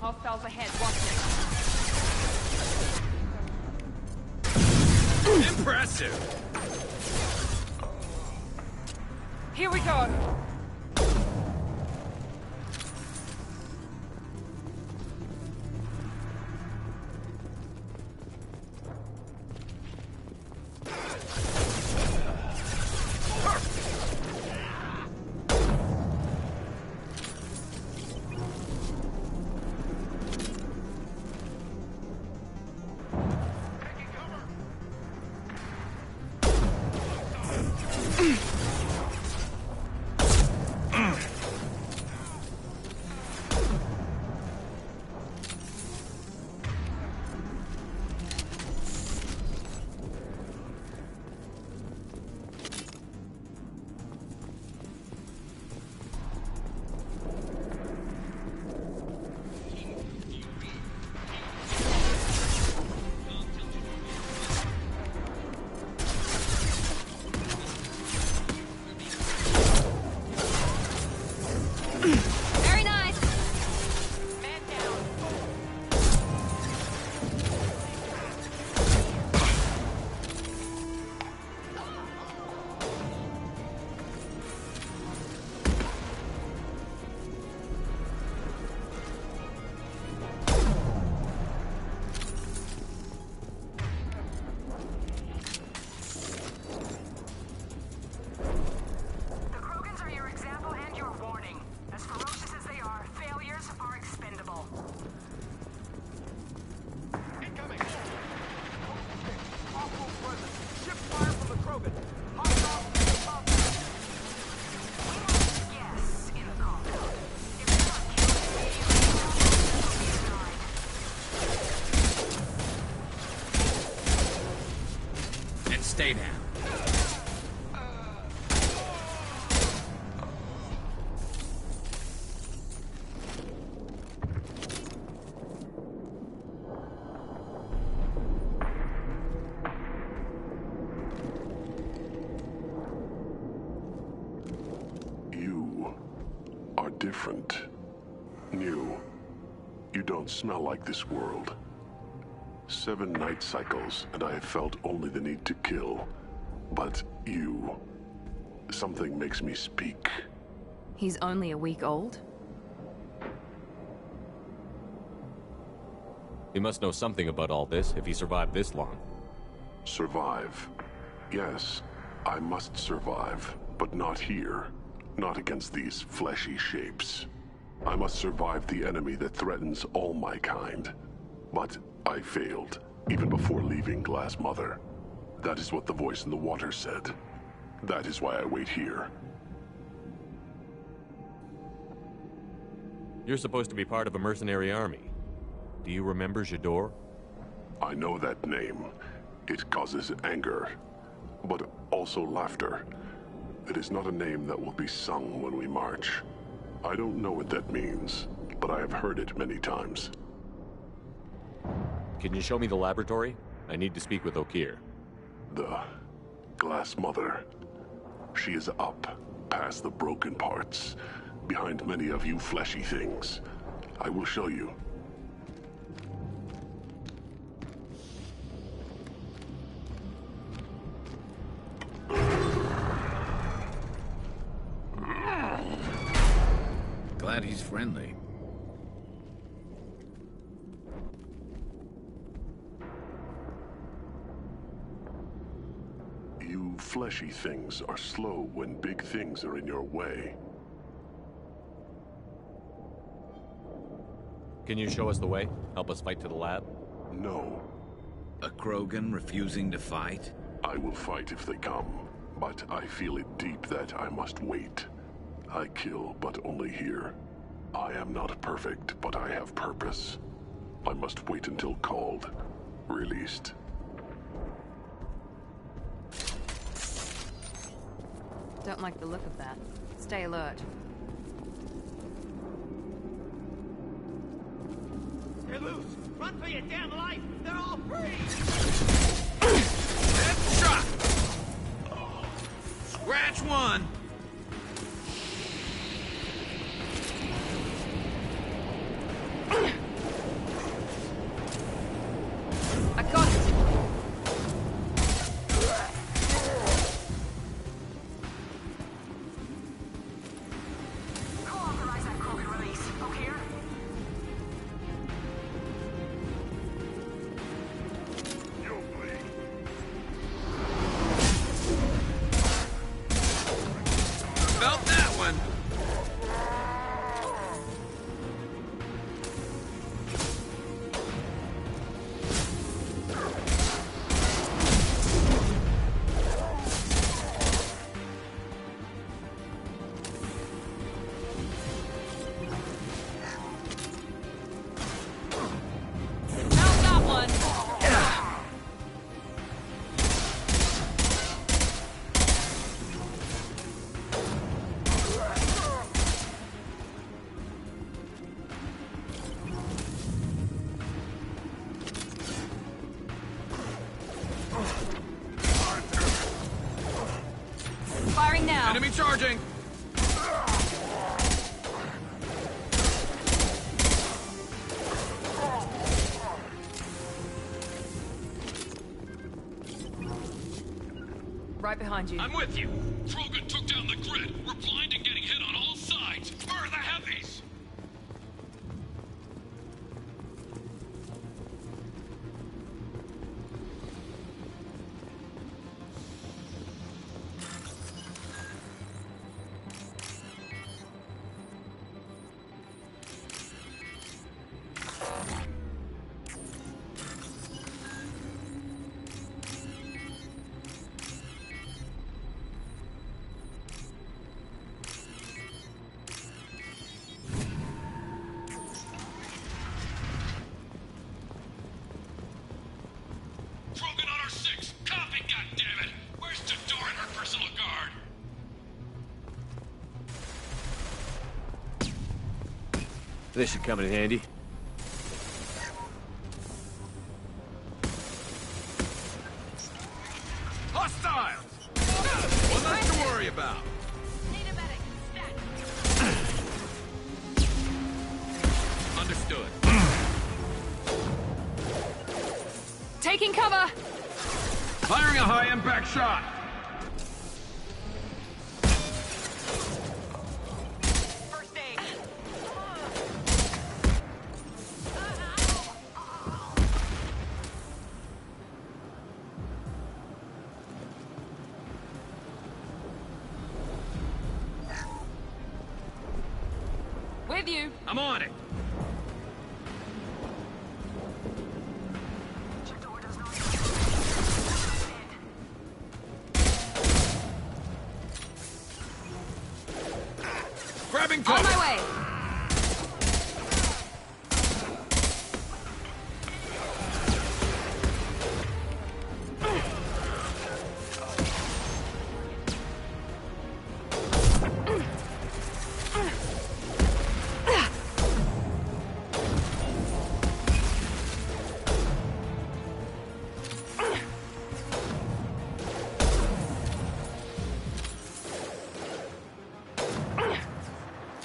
Hostiles ahead, watch it. Impressive! Here we go. Krogan. And stay down. Different. New. You don't smell like this world. 7 night cycles, and I have felt only the need to kill. But you... something makes me speak. He's only a week old? He must know something about all this if he survived this long. Survive. Yes, I must survive, but not here. Not against these fleshy shapes. I must survive the enemy that threatens all my kind. But I failed, even before leaving Glass Mother. That is what the voice in the water said. That is why I wait here. You're supposed to be part of a mercenary army. Do you remember J'dor? I know that name. It causes anger, but also laughter. It is not a name that will be sung when we march. I don't know what that means, but I have heard it many times. Can you show me the laboratory? I need to speak with Okeer. The Glass Mother. She is up, past the broken parts, behind many of you fleshy things. I will show you. Glad he's friendly. You fleshy things are slow when big things are in your way. Can you show us the way? Help us fight to the lab? No. A Krogan refusing to fight? I will fight if they come, but I feel it deep that I must wait. I kill, but only here. I am not perfect, but I have purpose. I must wait until called, released. Don't like the look of that. Stay alert. They're loose! Run for your damn life! They're all free! Headshot! Scratch one! I got it! Co-authorize that Krogan release. Okay? Felt that one! Found that one! Firing now. Enemy charging! Right behind you. I'm with you. Krogan took down the grid. We're blind and getting hit on all sides. Spur the heavies! This should come in handy. Hostiles! One less to worry about. Understood. Taking cover! Firing a high-impact shot. With you. I'm on it. Grabbing cover. On my way.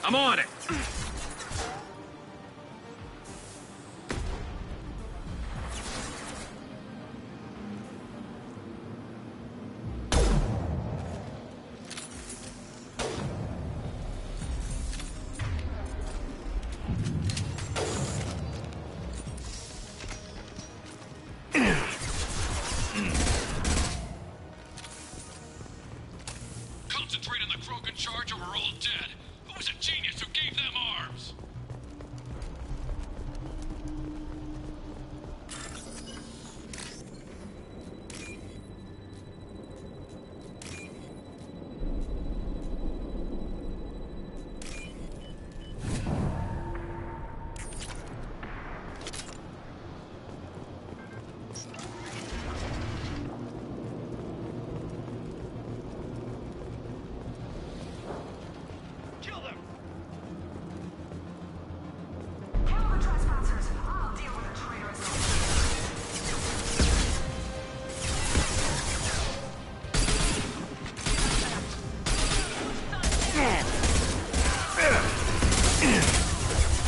I'm on it. Concentrate on the Krogan charge or we're all dead. Who was a genius who gave them arms?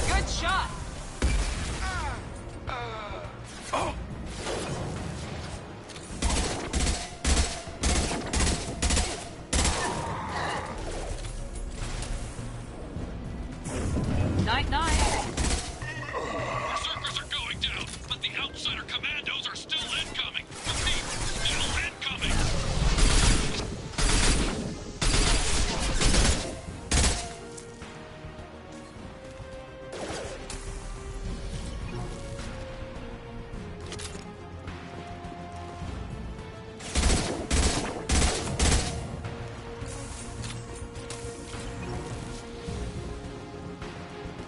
Good shot. Night night. Berserkers are going down, but the outsider commandos are still incoming. Repeat, still incoming.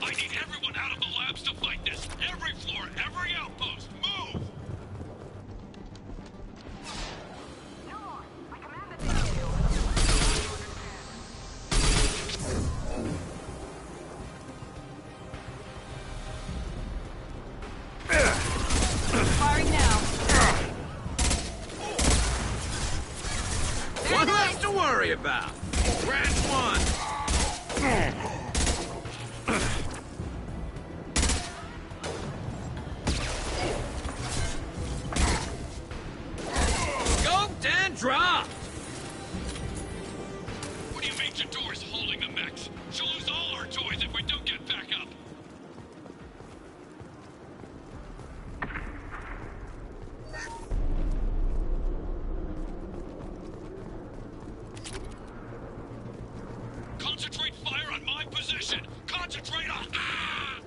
I need everyone out of the labs to fight this. Every floor, every outpost, move! Firing now. One less to worry about. Grand one. Scoped and dropped. What do you mean Jador's holding the mechs? She'll lose all our toys if we don't get back up. Concentrate fire on my position! Concentrate on... Ah!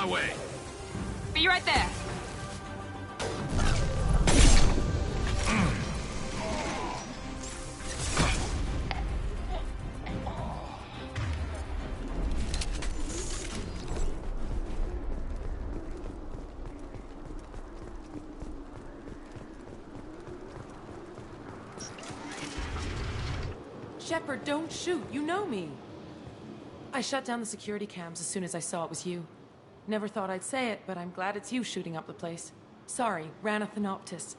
my way. Be right there. Shepard, don't shoot. You know me. I shut down the security cams as soon as I saw it was you. Never thought I'd say it, but I'm glad it's you shooting up the place. Sorry, Rana Thanoptis.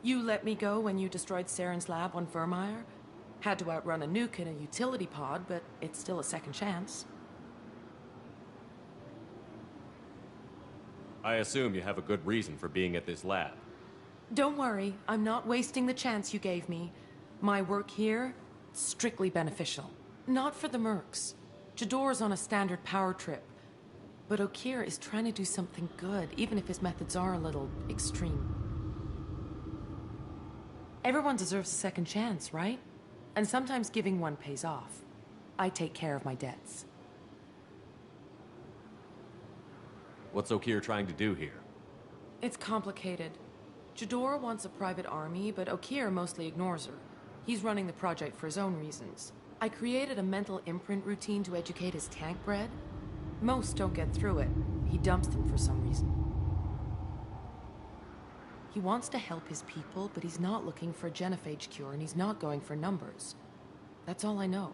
You let me go when you destroyed Saren's lab on Vermeer. Had to outrun a nuke in a utility pod, but it's still a second chance. I assume you have a good reason for being at this lab. Don't worry, I'm not wasting the chance you gave me. My work here, strictly beneficial. Not for the mercs. Jador's on a standard power trip. But Okeer is trying to do something good, even if his methods are a little extreme. Everyone deserves a second chance, right? And sometimes giving one pays off. I take care of my debts. What's Okeer trying to do here? It's complicated. Jador wants a private army, but Okeer mostly ignores her. He's running the project for his own reasons. I created a mental imprint routine to educate his tank bred. Most don't get through it. He dumps them for some reason. He wants to help his people, but he's not looking for a genophage cure, and he's not going for numbers. That's all I know.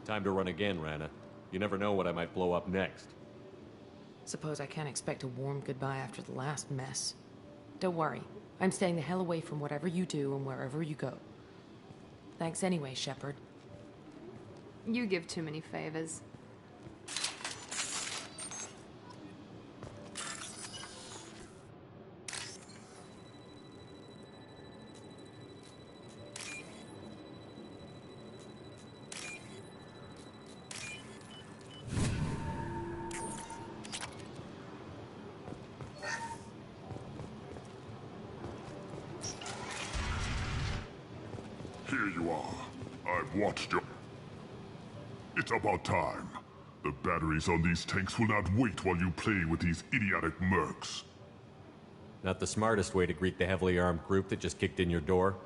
Time to run again, Rana. You never know what I might blow up next. Suppose I can't expect a warm goodbye after the last mess. Don't worry. I'm staying the hell away from whatever you do and wherever you go. Thanks anyway, Shepard. You give too many favors. Here you are. I've watched you. It's about time. The batteries on these tanks will not wait while you play with these idiotic mercs. Not the smartest way to greet the heavily armed group that just kicked in your door.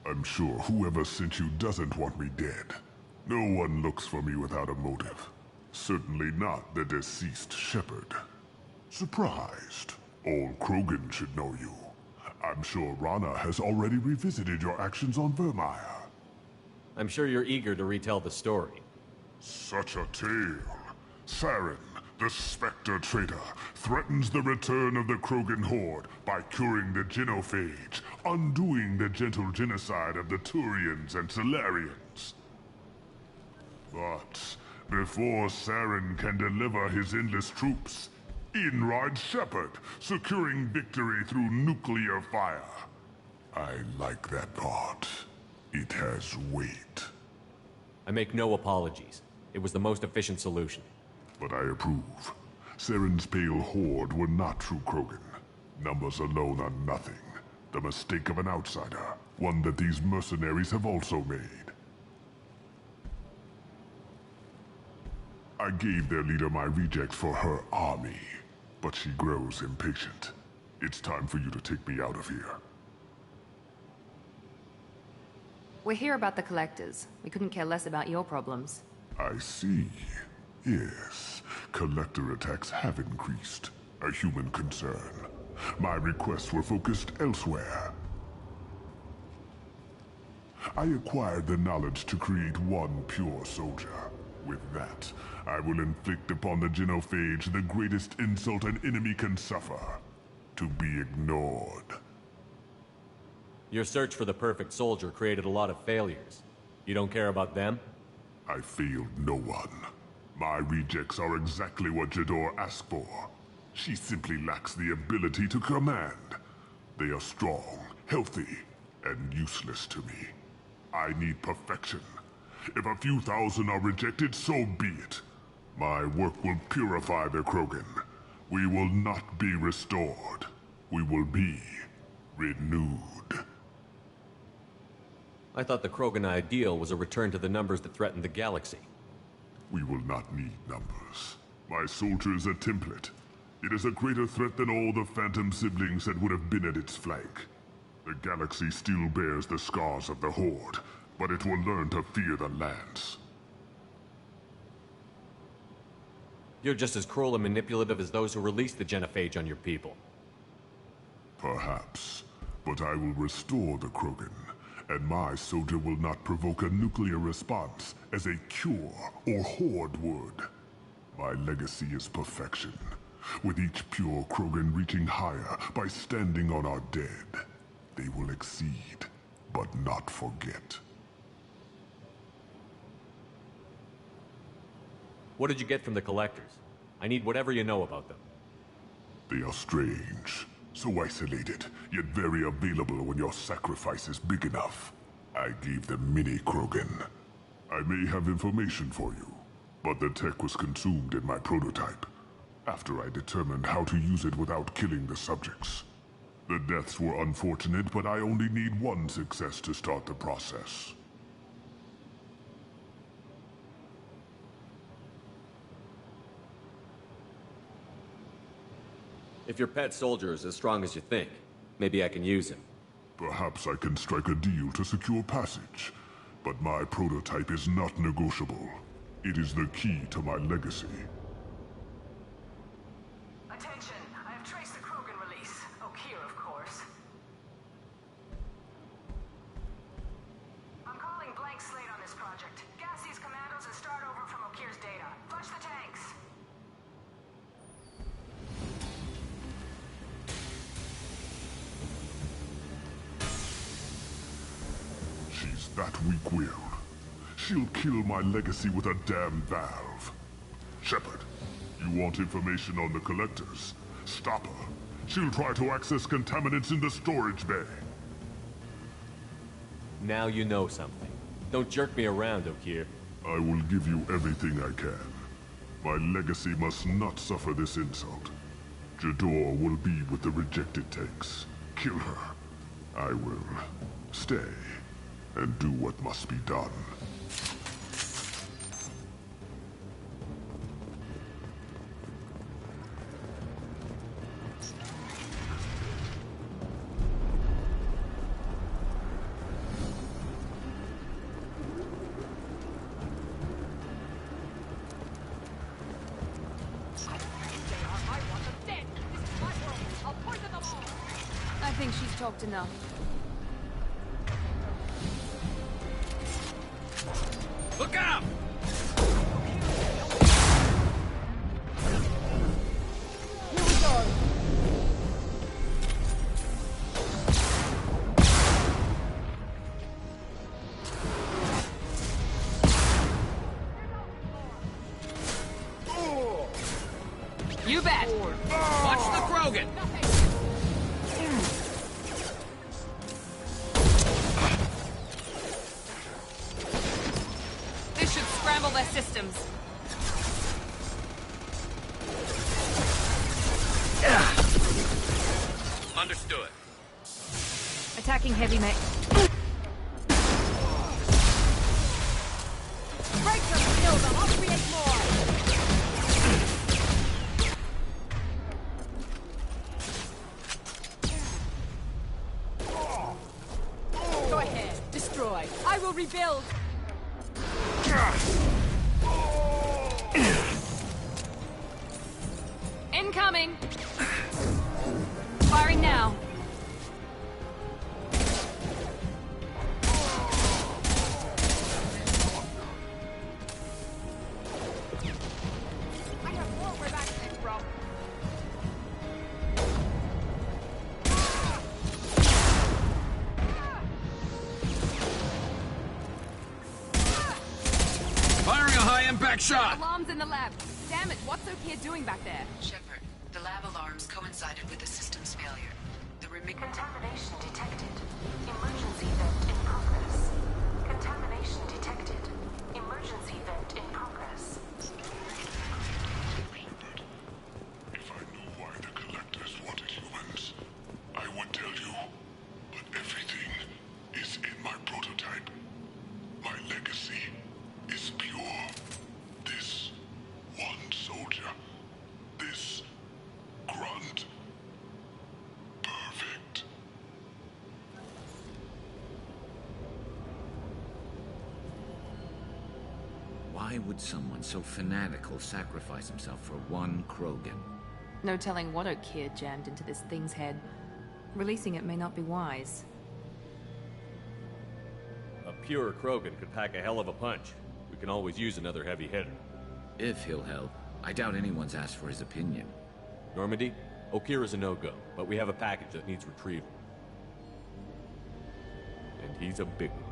I'm sure whoever sent you doesn't want me dead. No one looks for me without a motive. Certainly not the deceased Shepard. Surprised. Old Krogan should know you. I'm sure Rana has already revisited your actions on Vermeer. I'm sure you're eager to retell the story. Such a tale. Saren, the Spectre traitor, threatens the return of the Krogan horde by curing the genophage, undoing the gentle genocide of the Turians and Solarians. But before Saren can deliver his endless troops, in rides Shepard, securing victory through nuclear fire. I like that part. It has weight. I make no apologies. It was the most efficient solution. But I approve. Saren's pale horde were not true Krogan. Numbers alone are nothing. The mistake of an outsider. One that these mercenaries have also made. I gave their leader my rejects for her army. But she grows impatient. It's time for you to take me out of here. We're here about the Collectors. We couldn't care less about your problems. I see. Yes, Collector attacks have increased. A human concern. My requests were focused elsewhere. I acquired the knowledge to create one pure soldier. With that, I will inflict upon the genophage the greatest insult an enemy can suffer. To be ignored. Your search for the perfect soldier created a lot of failures. You don't care about them? I failed no one. My rejects are exactly what Jador asked for. She simply lacks the ability to command. They are strong, healthy, and useless to me. I need perfection. If a few thousand are rejected, so be it. My work will purify the Krogan. We will not be restored. We will be renewed. I thought the Krogan ideal was a return to the numbers that threatened the galaxy. We will not need numbers. My soldier is a template. It is a greater threat than all the Phantom siblings that would have been at its flank. The galaxy still bears the scars of the Horde, but it will learn to fear the Lance. You're just as cruel and manipulative as those who released the genophage on your people. Perhaps, but I will restore the Krogan, and my soldier will not provoke a nuclear response as a cure or Horde would. My legacy is perfection, with each pure Krogan reaching higher by standing on our dead. They will exceed, but not forget. What did you get from the Collectors? I need whatever you know about them. They are strange, so isolated, yet very available when your sacrifice is big enough. I gave them mini Krogan. I may have information for you, but the tech was consumed in my prototype, after I determined how to use it without killing the subjects. The deaths were unfortunate, but I only need one success to start the process. If your pet soldier is as strong as you think, maybe I can use him. Perhaps I can strike a deal to secure passage, but my prototype is not negotiable. It is the key to my legacy. Attention, I have traced the Krogan release. Okeer, of course. I'm calling blank slate on this project. Gas these commandos and start over from Okeer's data. Flush the tanks. She's that weak-willed. She'll kill my legacy with a damn valve. Shepard, you want information on the Collectors? Stop her. She'll try to access contaminants in the storage bay. Now you know something. Don't jerk me around, Okeer. I will give you everything I can. My legacy must not suffer this insult. Jador will be with the rejected tanks. Kill her. I will stay and do what must be done. I think she's talked enough. Look out! Here we go. You bet! Watch the Krogan! This should scramble their systems. Understood. Attacking heavy mech. Break them, kill them, I'll create more. Go ahead, destroy. I will rebuild. Incoming! Firing now. I have more where that came from. Firing a high-impact shot! Alarms in the lab. Damn it, what's Okeer doing back there? Shepard, the lab alarms coincided with the system's failure. The Contamination detected. Emergency vent in progress. Contamination detected. Emergency vent in progress. If I knew why the Collectors wanted humans, I would tell you. But everything is in my prototype. Why would someone so fanatical sacrifice himself for one Krogan? No telling what Okeer jammed into this thing's head. Releasing it may not be wise. A pure Krogan could pack a hell of a punch. We can always use another heavy hitter. If he'll help. I doubt anyone's asked for his opinion. Normandy, Okeer is a no-go, but we have a package that needs retrieval. And he's a big one.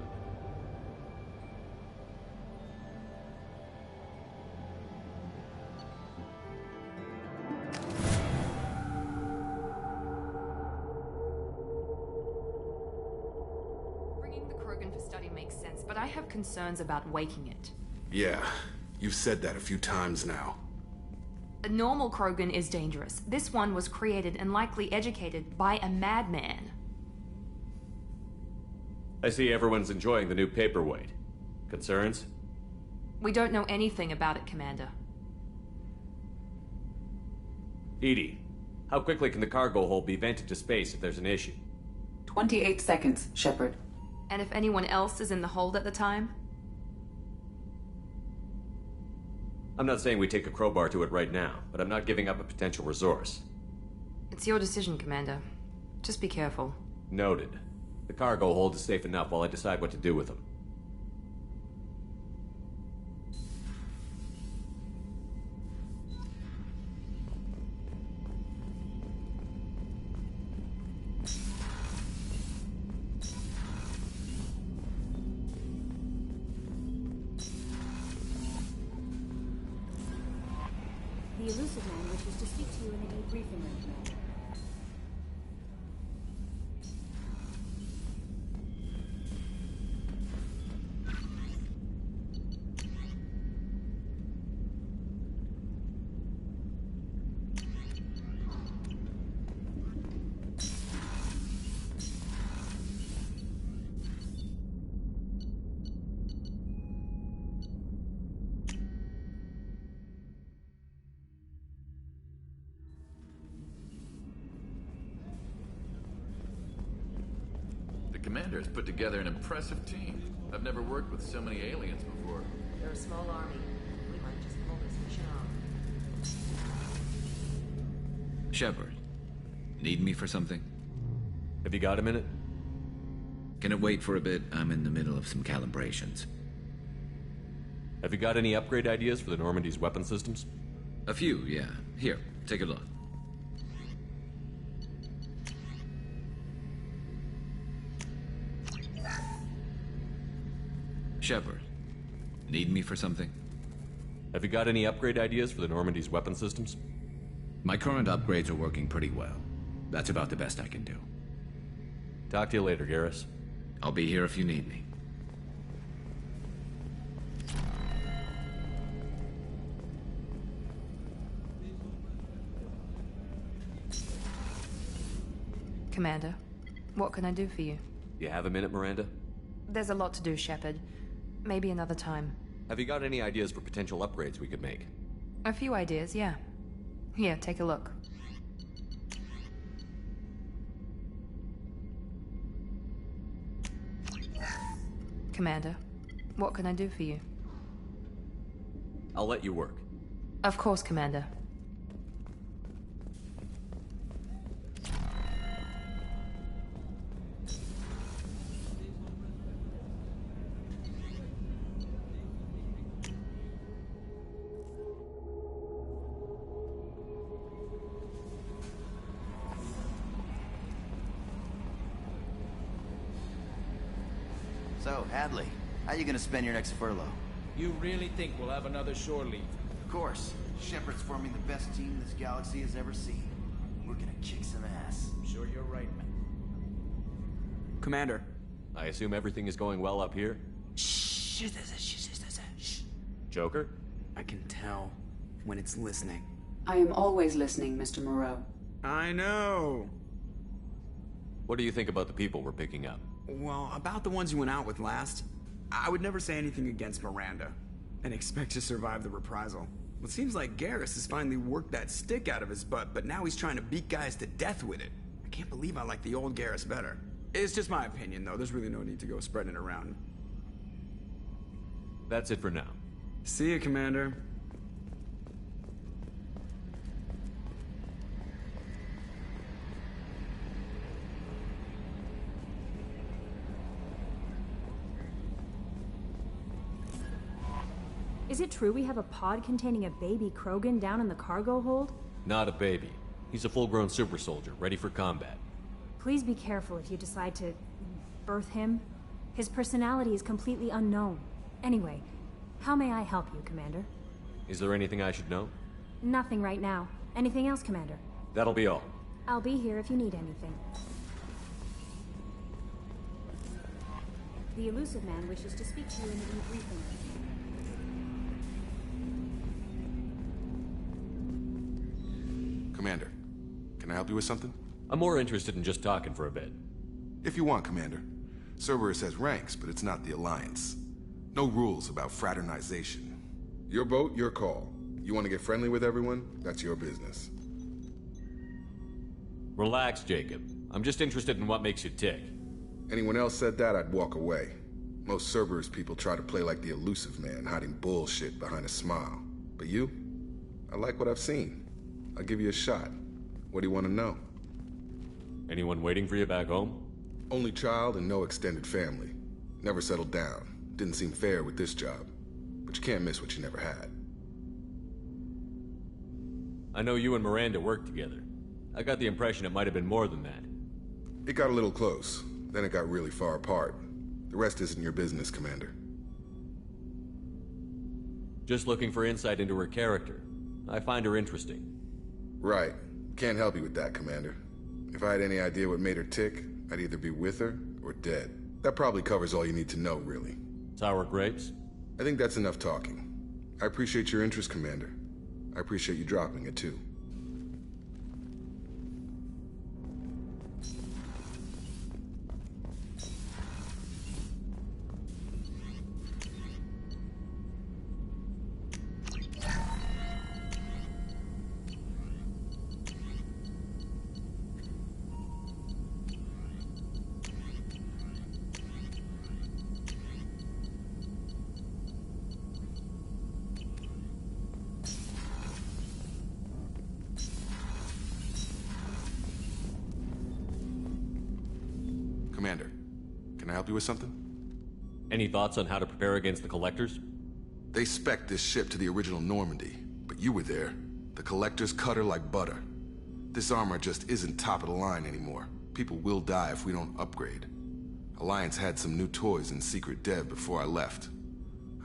Bringing the Krogan for study makes sense, but I have concerns about waking it. Yeah, you've said that a few times now. A normal Krogan is dangerous. This one was created and likely educated by a madman. I see everyone's enjoying the new paperweight. Concerns? We don't know anything about it, Commander. EDI, how quickly can the cargo hold be vented to space if there's an issue? 28 seconds, Shepard. And if anyone else is in the hold at the time? I'm not saying we take a crowbar to it right now, but I'm not giving up a potential resource. It's your decision, Commander. Just be careful. Noted. The cargo hold is safe enough while I decide what to do with them. The Illusive Man wishes to speak to you in a debriefing room, Commander. Commander has put together an impressive team. I've never worked with so many aliens before. They're a small army. We might just pull this mission off. Shepard, need me for something? Have you got a minute? Can it wait for a bit? I'm in the middle of some calibrations. Have you got any upgrade ideas for the Normandy's weapon systems? A few, yeah. Here, take a look. Shepard, need me for something? Have you got any upgrade ideas for the Normandy's weapon systems? My current upgrades are working pretty well. That's about the best I can do. Talk to you later, Garrus. I'll be here if you need me. Commander, what can I do for you? You have a minute, Miranda? There's a lot to do, Shepard. Maybe another time. Have you got any ideas for potential upgrades we could make? A few ideas, yeah. Here, take a look. Commander, what can I do for you? I'll let you work. Of course, Commander. So, Hadley, how you gonna spend your next furlough? You really think we'll have another shore leave? Of course. Shepard's forming the best team this galaxy has ever seen. We're gonna kick some ass. I'm sure you're right, man. Commander. I assume everything is going well up here? Shh. Joker? I can tell when it's listening. I am always listening, Mr. Moreau. I know. What do you think about the people we're picking up? Well, about the ones you went out with last, I would never say anything against Miranda and expect to survive the reprisal. It seems like Garrus has finally worked that stick out of his butt, but now he's trying to beat guys to death with it. I can't believe I like the old Garrus better. It's just my opinion, though. There's really no need to go spreading it around. That's it for now. See you, Commander. Is it true we have a pod containing a baby Krogan down in the cargo hold? Not a baby. He's a full-grown super soldier, ready for combat. Please be careful if you decide to birth him. His personality is completely unknown. Anyway, how may I help you, Commander? Is there anything I should know? Nothing right now. Anything else, Commander? That'll be all. I'll be here if you need anything. The Illusive Man wishes to speak to you in the debriefing. Commander, can I help you with something? I'm more interested in just talking for a bit. If you want, Commander. Cerberus has ranks, but it's not the Alliance. No rules about fraternization. Your boat, your call. You want to get friendly with everyone? That's your business. Relax, Jacob. I'm just interested in what makes you tick. Anyone else said that, I'd walk away. Most Cerberus people try to play like the Illusive Man, hiding bullshit behind a smile. But you? I like what I've seen. I'll give you a shot. What do you want to know? Anyone waiting for you back home? Only child and no extended family. Never settled down. Didn't seem fair with this job. But you can't miss what you never had. I know you and Miranda worked together. I got the impression it might have been more than that. It got a little close. Then it got really far apart. The rest isn't your business, Commander. Just looking for insight into her character. I find her interesting. Right. Can't help you with that, Commander. If I had any idea what made her tick, I'd either be with her or dead. That probably covers all you need to know, really. Sour grapes? I think that's enough talking. I appreciate your interest, Commander. I appreciate you dropping it, too. Commander, can I help you with something? Any thoughts on how to prepare against the Collectors? They spec'd this ship to the original Normandy, but you were there. The Collectors cut her like butter. This armor just isn't top of the line anymore. People will die if we don't upgrade. Alliance had some new toys in secret dev before I left.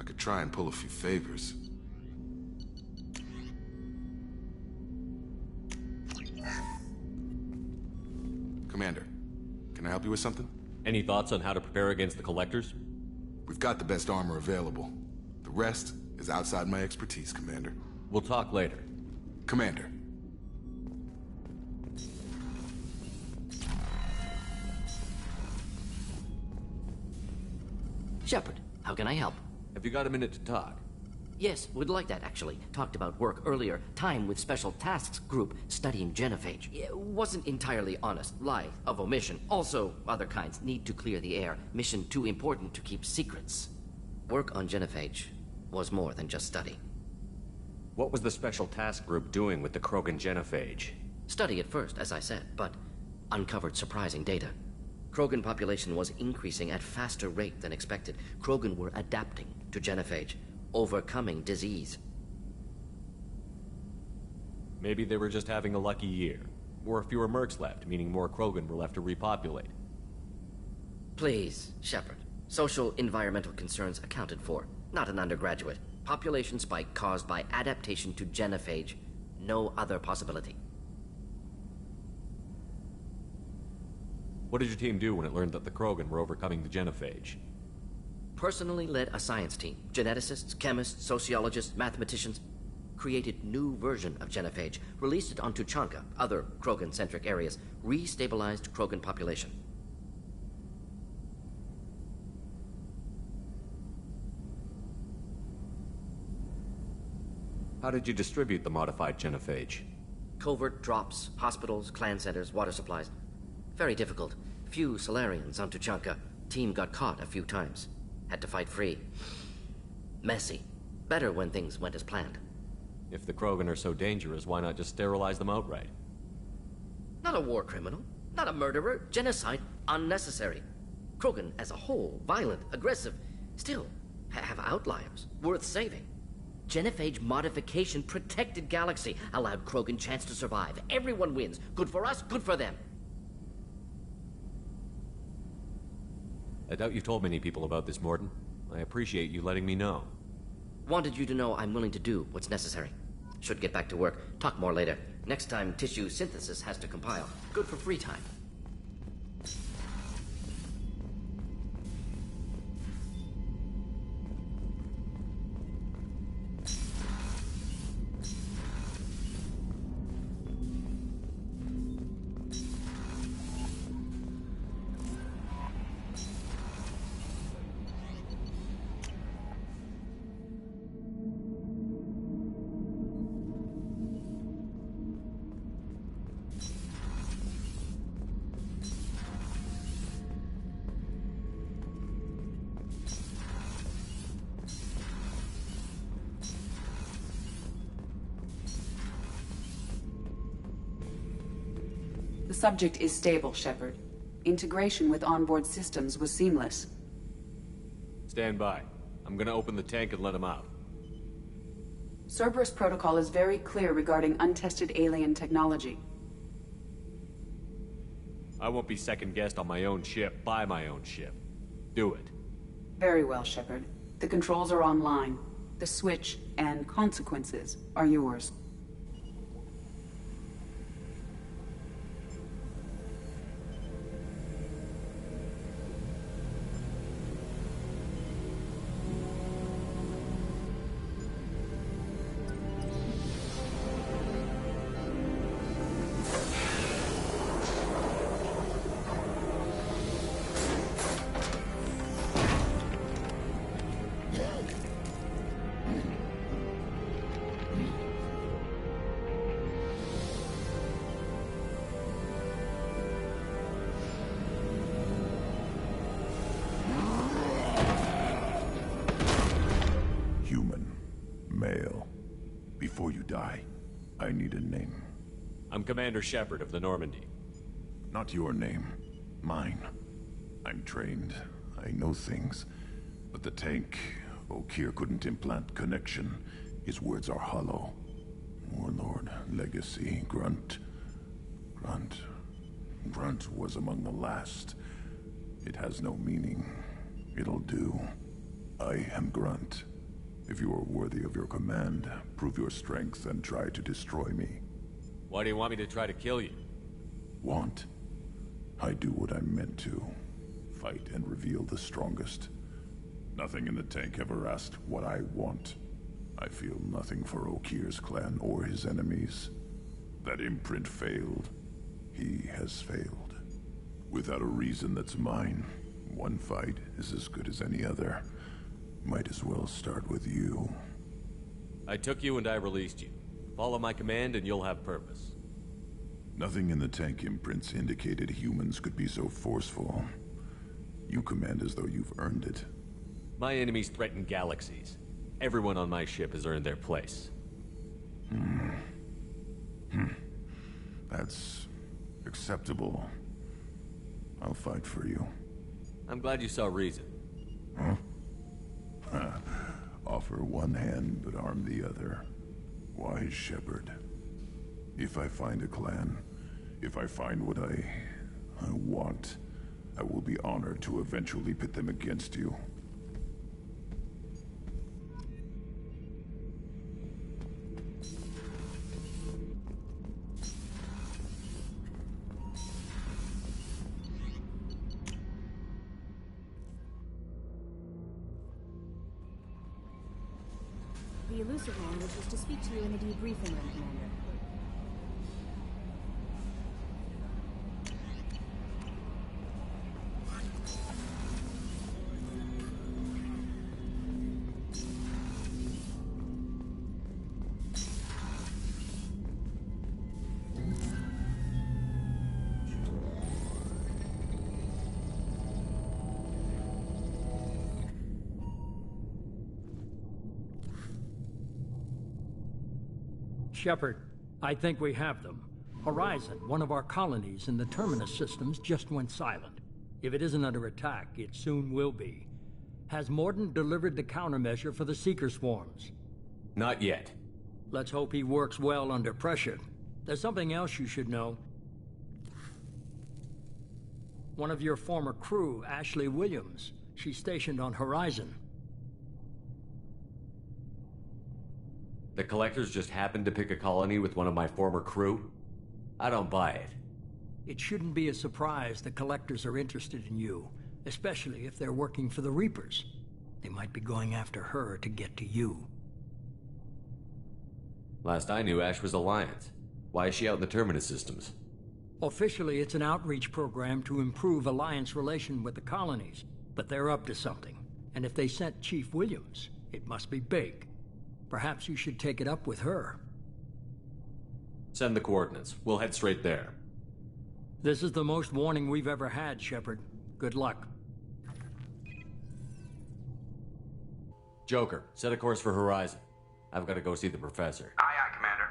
I could try and pull a few favors. Commander, can I help you with something? Any thoughts on how to prepare against the Collectors? We've got the best armor available. The rest is outside my expertise, Commander. We'll talk later. Commander. Shepard, how can I help? Have you got a minute to talk? Yes, would like that, actually. Talked about work earlier. Time with Special Tasks Group studying genophage. Wasn't entirely honest. Lie of omission. Also, other kinds. Need to clear the air. Mission too important to keep secrets. Work on genophage was more than just study. What was the Special Task Group doing with the Krogan genophage? Study at first, as I said, but uncovered surprising data. Krogan population was increasing at faster rate than expected. Krogan were adapting to genophage, overcoming disease. Maybe they were just having a lucky year. Or fewer mercs left, meaning more Krogan were left to repopulate. Please, Shepard. Social environmental concerns accounted for. Not an undergraduate. Population spike caused by adaptation to genophage. No other possibility. What did your team do when it learned that the Krogan were overcoming the genophage? Personally led a science team. Geneticists, chemists, sociologists, mathematicians. Created new version of genophage. Released it on Tuchanka, other Krogan-centric areas. Restabilized Krogan population. How did you distribute the modified genophage? Covert drops, hospitals, clan centers, water supplies. Very difficult. Few Solarians on Tuchanka. Team got caught a few times. Had to fight free. Messy. better when things went as planned. If the Krogan are so dangerous, why not just sterilize them outright? Not a war criminal, not a murderer, genocide, unnecessary. Krogan as a whole, violent, aggressive, still have outliers, worth saving. Genophage modification protected Galaxy, allowed Krogan chance to survive. Everyone wins. Good for us, good for them. I doubt you've told many people about this, Mordin. I appreciate you letting me know. Wanted you to know I'm willing to do what's necessary. Should get back to work. Talk more later. Next time, tissue synthesis has to compile. Good for free time. The subject is stable, Shepard. Integration with onboard systems was seamless. Stand by. I'm gonna open the tank and let him out. Cerberus protocol is very clear regarding untested alien technology. I won't be second-guessed on my own ship, by my own ship. Do it. Very well, Shepard. The controls are online. The switch and consequences are yours. Male. Before you die, I need a name. I'm Commander Shepard of the Normandy. Not your name. Mine. I'm trained. I know things. But the tank, Okeer couldn't implant connection. His words are hollow. Warlord, Legacy, Grunt. Grunt was among the last. It has no meaning. It'll do. I am Grunt. If you are worthy of your command, prove your strength and try to destroy me. Why do you want me to try to kill you? Want? I do what I'm meant to. Fight and reveal the strongest. Nothing in the tank ever asked what I want. I feel nothing for Okeer's clan or his enemies. That imprint failed. He has failed. Without a reason that's mine, one fight is as good as any other. Might as well start with you. I took you and I released you. Follow my command and you'll have purpose. Nothing in the tank imprints indicated humans could be so forceful. You command as though you've earned it. My enemies threaten galaxies. Everyone on my ship has earned their place. That's acceptable. I'll fight for you. I'm glad you saw reason. Huh? Offer one hand, but arm the other. Wise Shepard. If I find a clan, if I find what I want, I will be honored to eventually pit them against you. The elusive one wishes to speak to you in the debriefing room, Commander. Shepard, I think we have them. Horizon, one of our colonies in the Terminus systems, just went silent. If it isn't under attack, it soon will be. Has Mordin delivered the countermeasure for the Seeker swarms? Not yet. Let's hope he works well under pressure. There's something else you should know. One of your former crew, Ashley Williams, she's stationed on Horizon. The Collectors just happened to pick a colony with one of my former crew? I don't buy it. It shouldn't be a surprise the Collectors are interested in you, especially if they're working for the Reapers. They might be going after her to get to you. Last I knew, Ash was Alliance. Why is she out in the Terminus systems? Officially, it's an outreach program to improve Alliance relation with the colonies, but they're up to something. And if they sent Chief Williams, it must be big. Perhaps you should take it up with her. Send the coordinates. We'll head straight there. This is the most warning we've ever had, Shepard. Good luck. Joker, set a course for Horizon. I've got to go see the Professor. Aye, aye, Commander.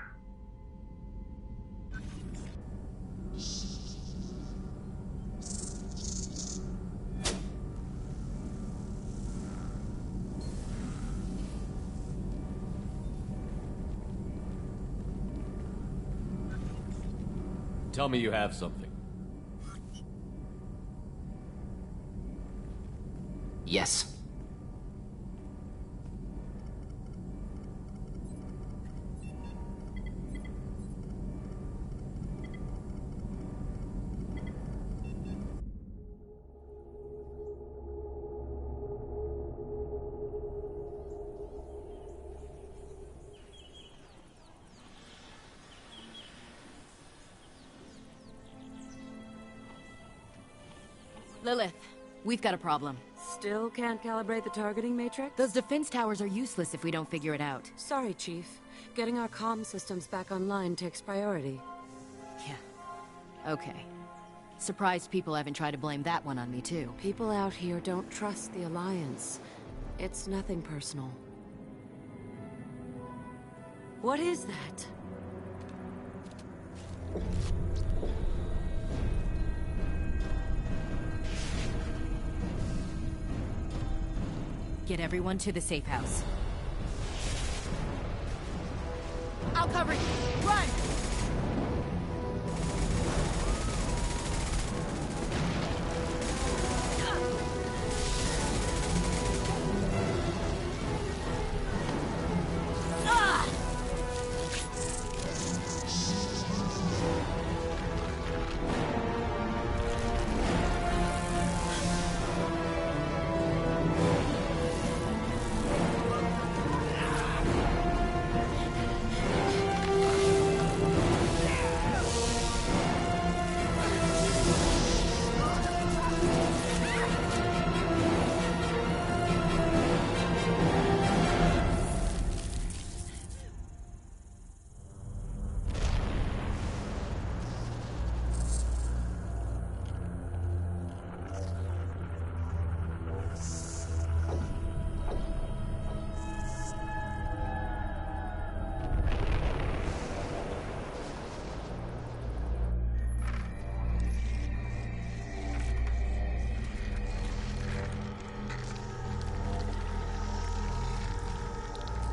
Tell me you have something. Yes. Lilith, we've got a problem. Still can't calibrate the targeting matrix? Those defense towers are useless if we don't figure it out. Sorry, Chief. Getting our comm systems back online takes priority. Yeah. Okay. Surprised people haven't tried to blame that one on me, too. People out here don't trust the Alliance. It's nothing personal. What is that? Get everyone to the safe house. I'll cover you. Run!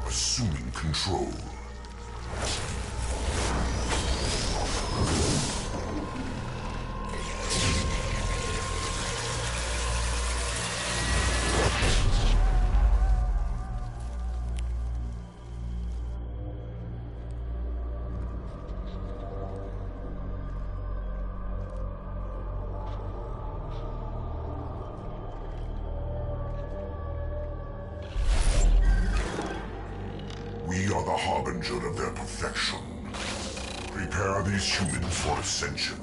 Assuming control. We are the harbinger of their perfection. Prepare these humans for ascension.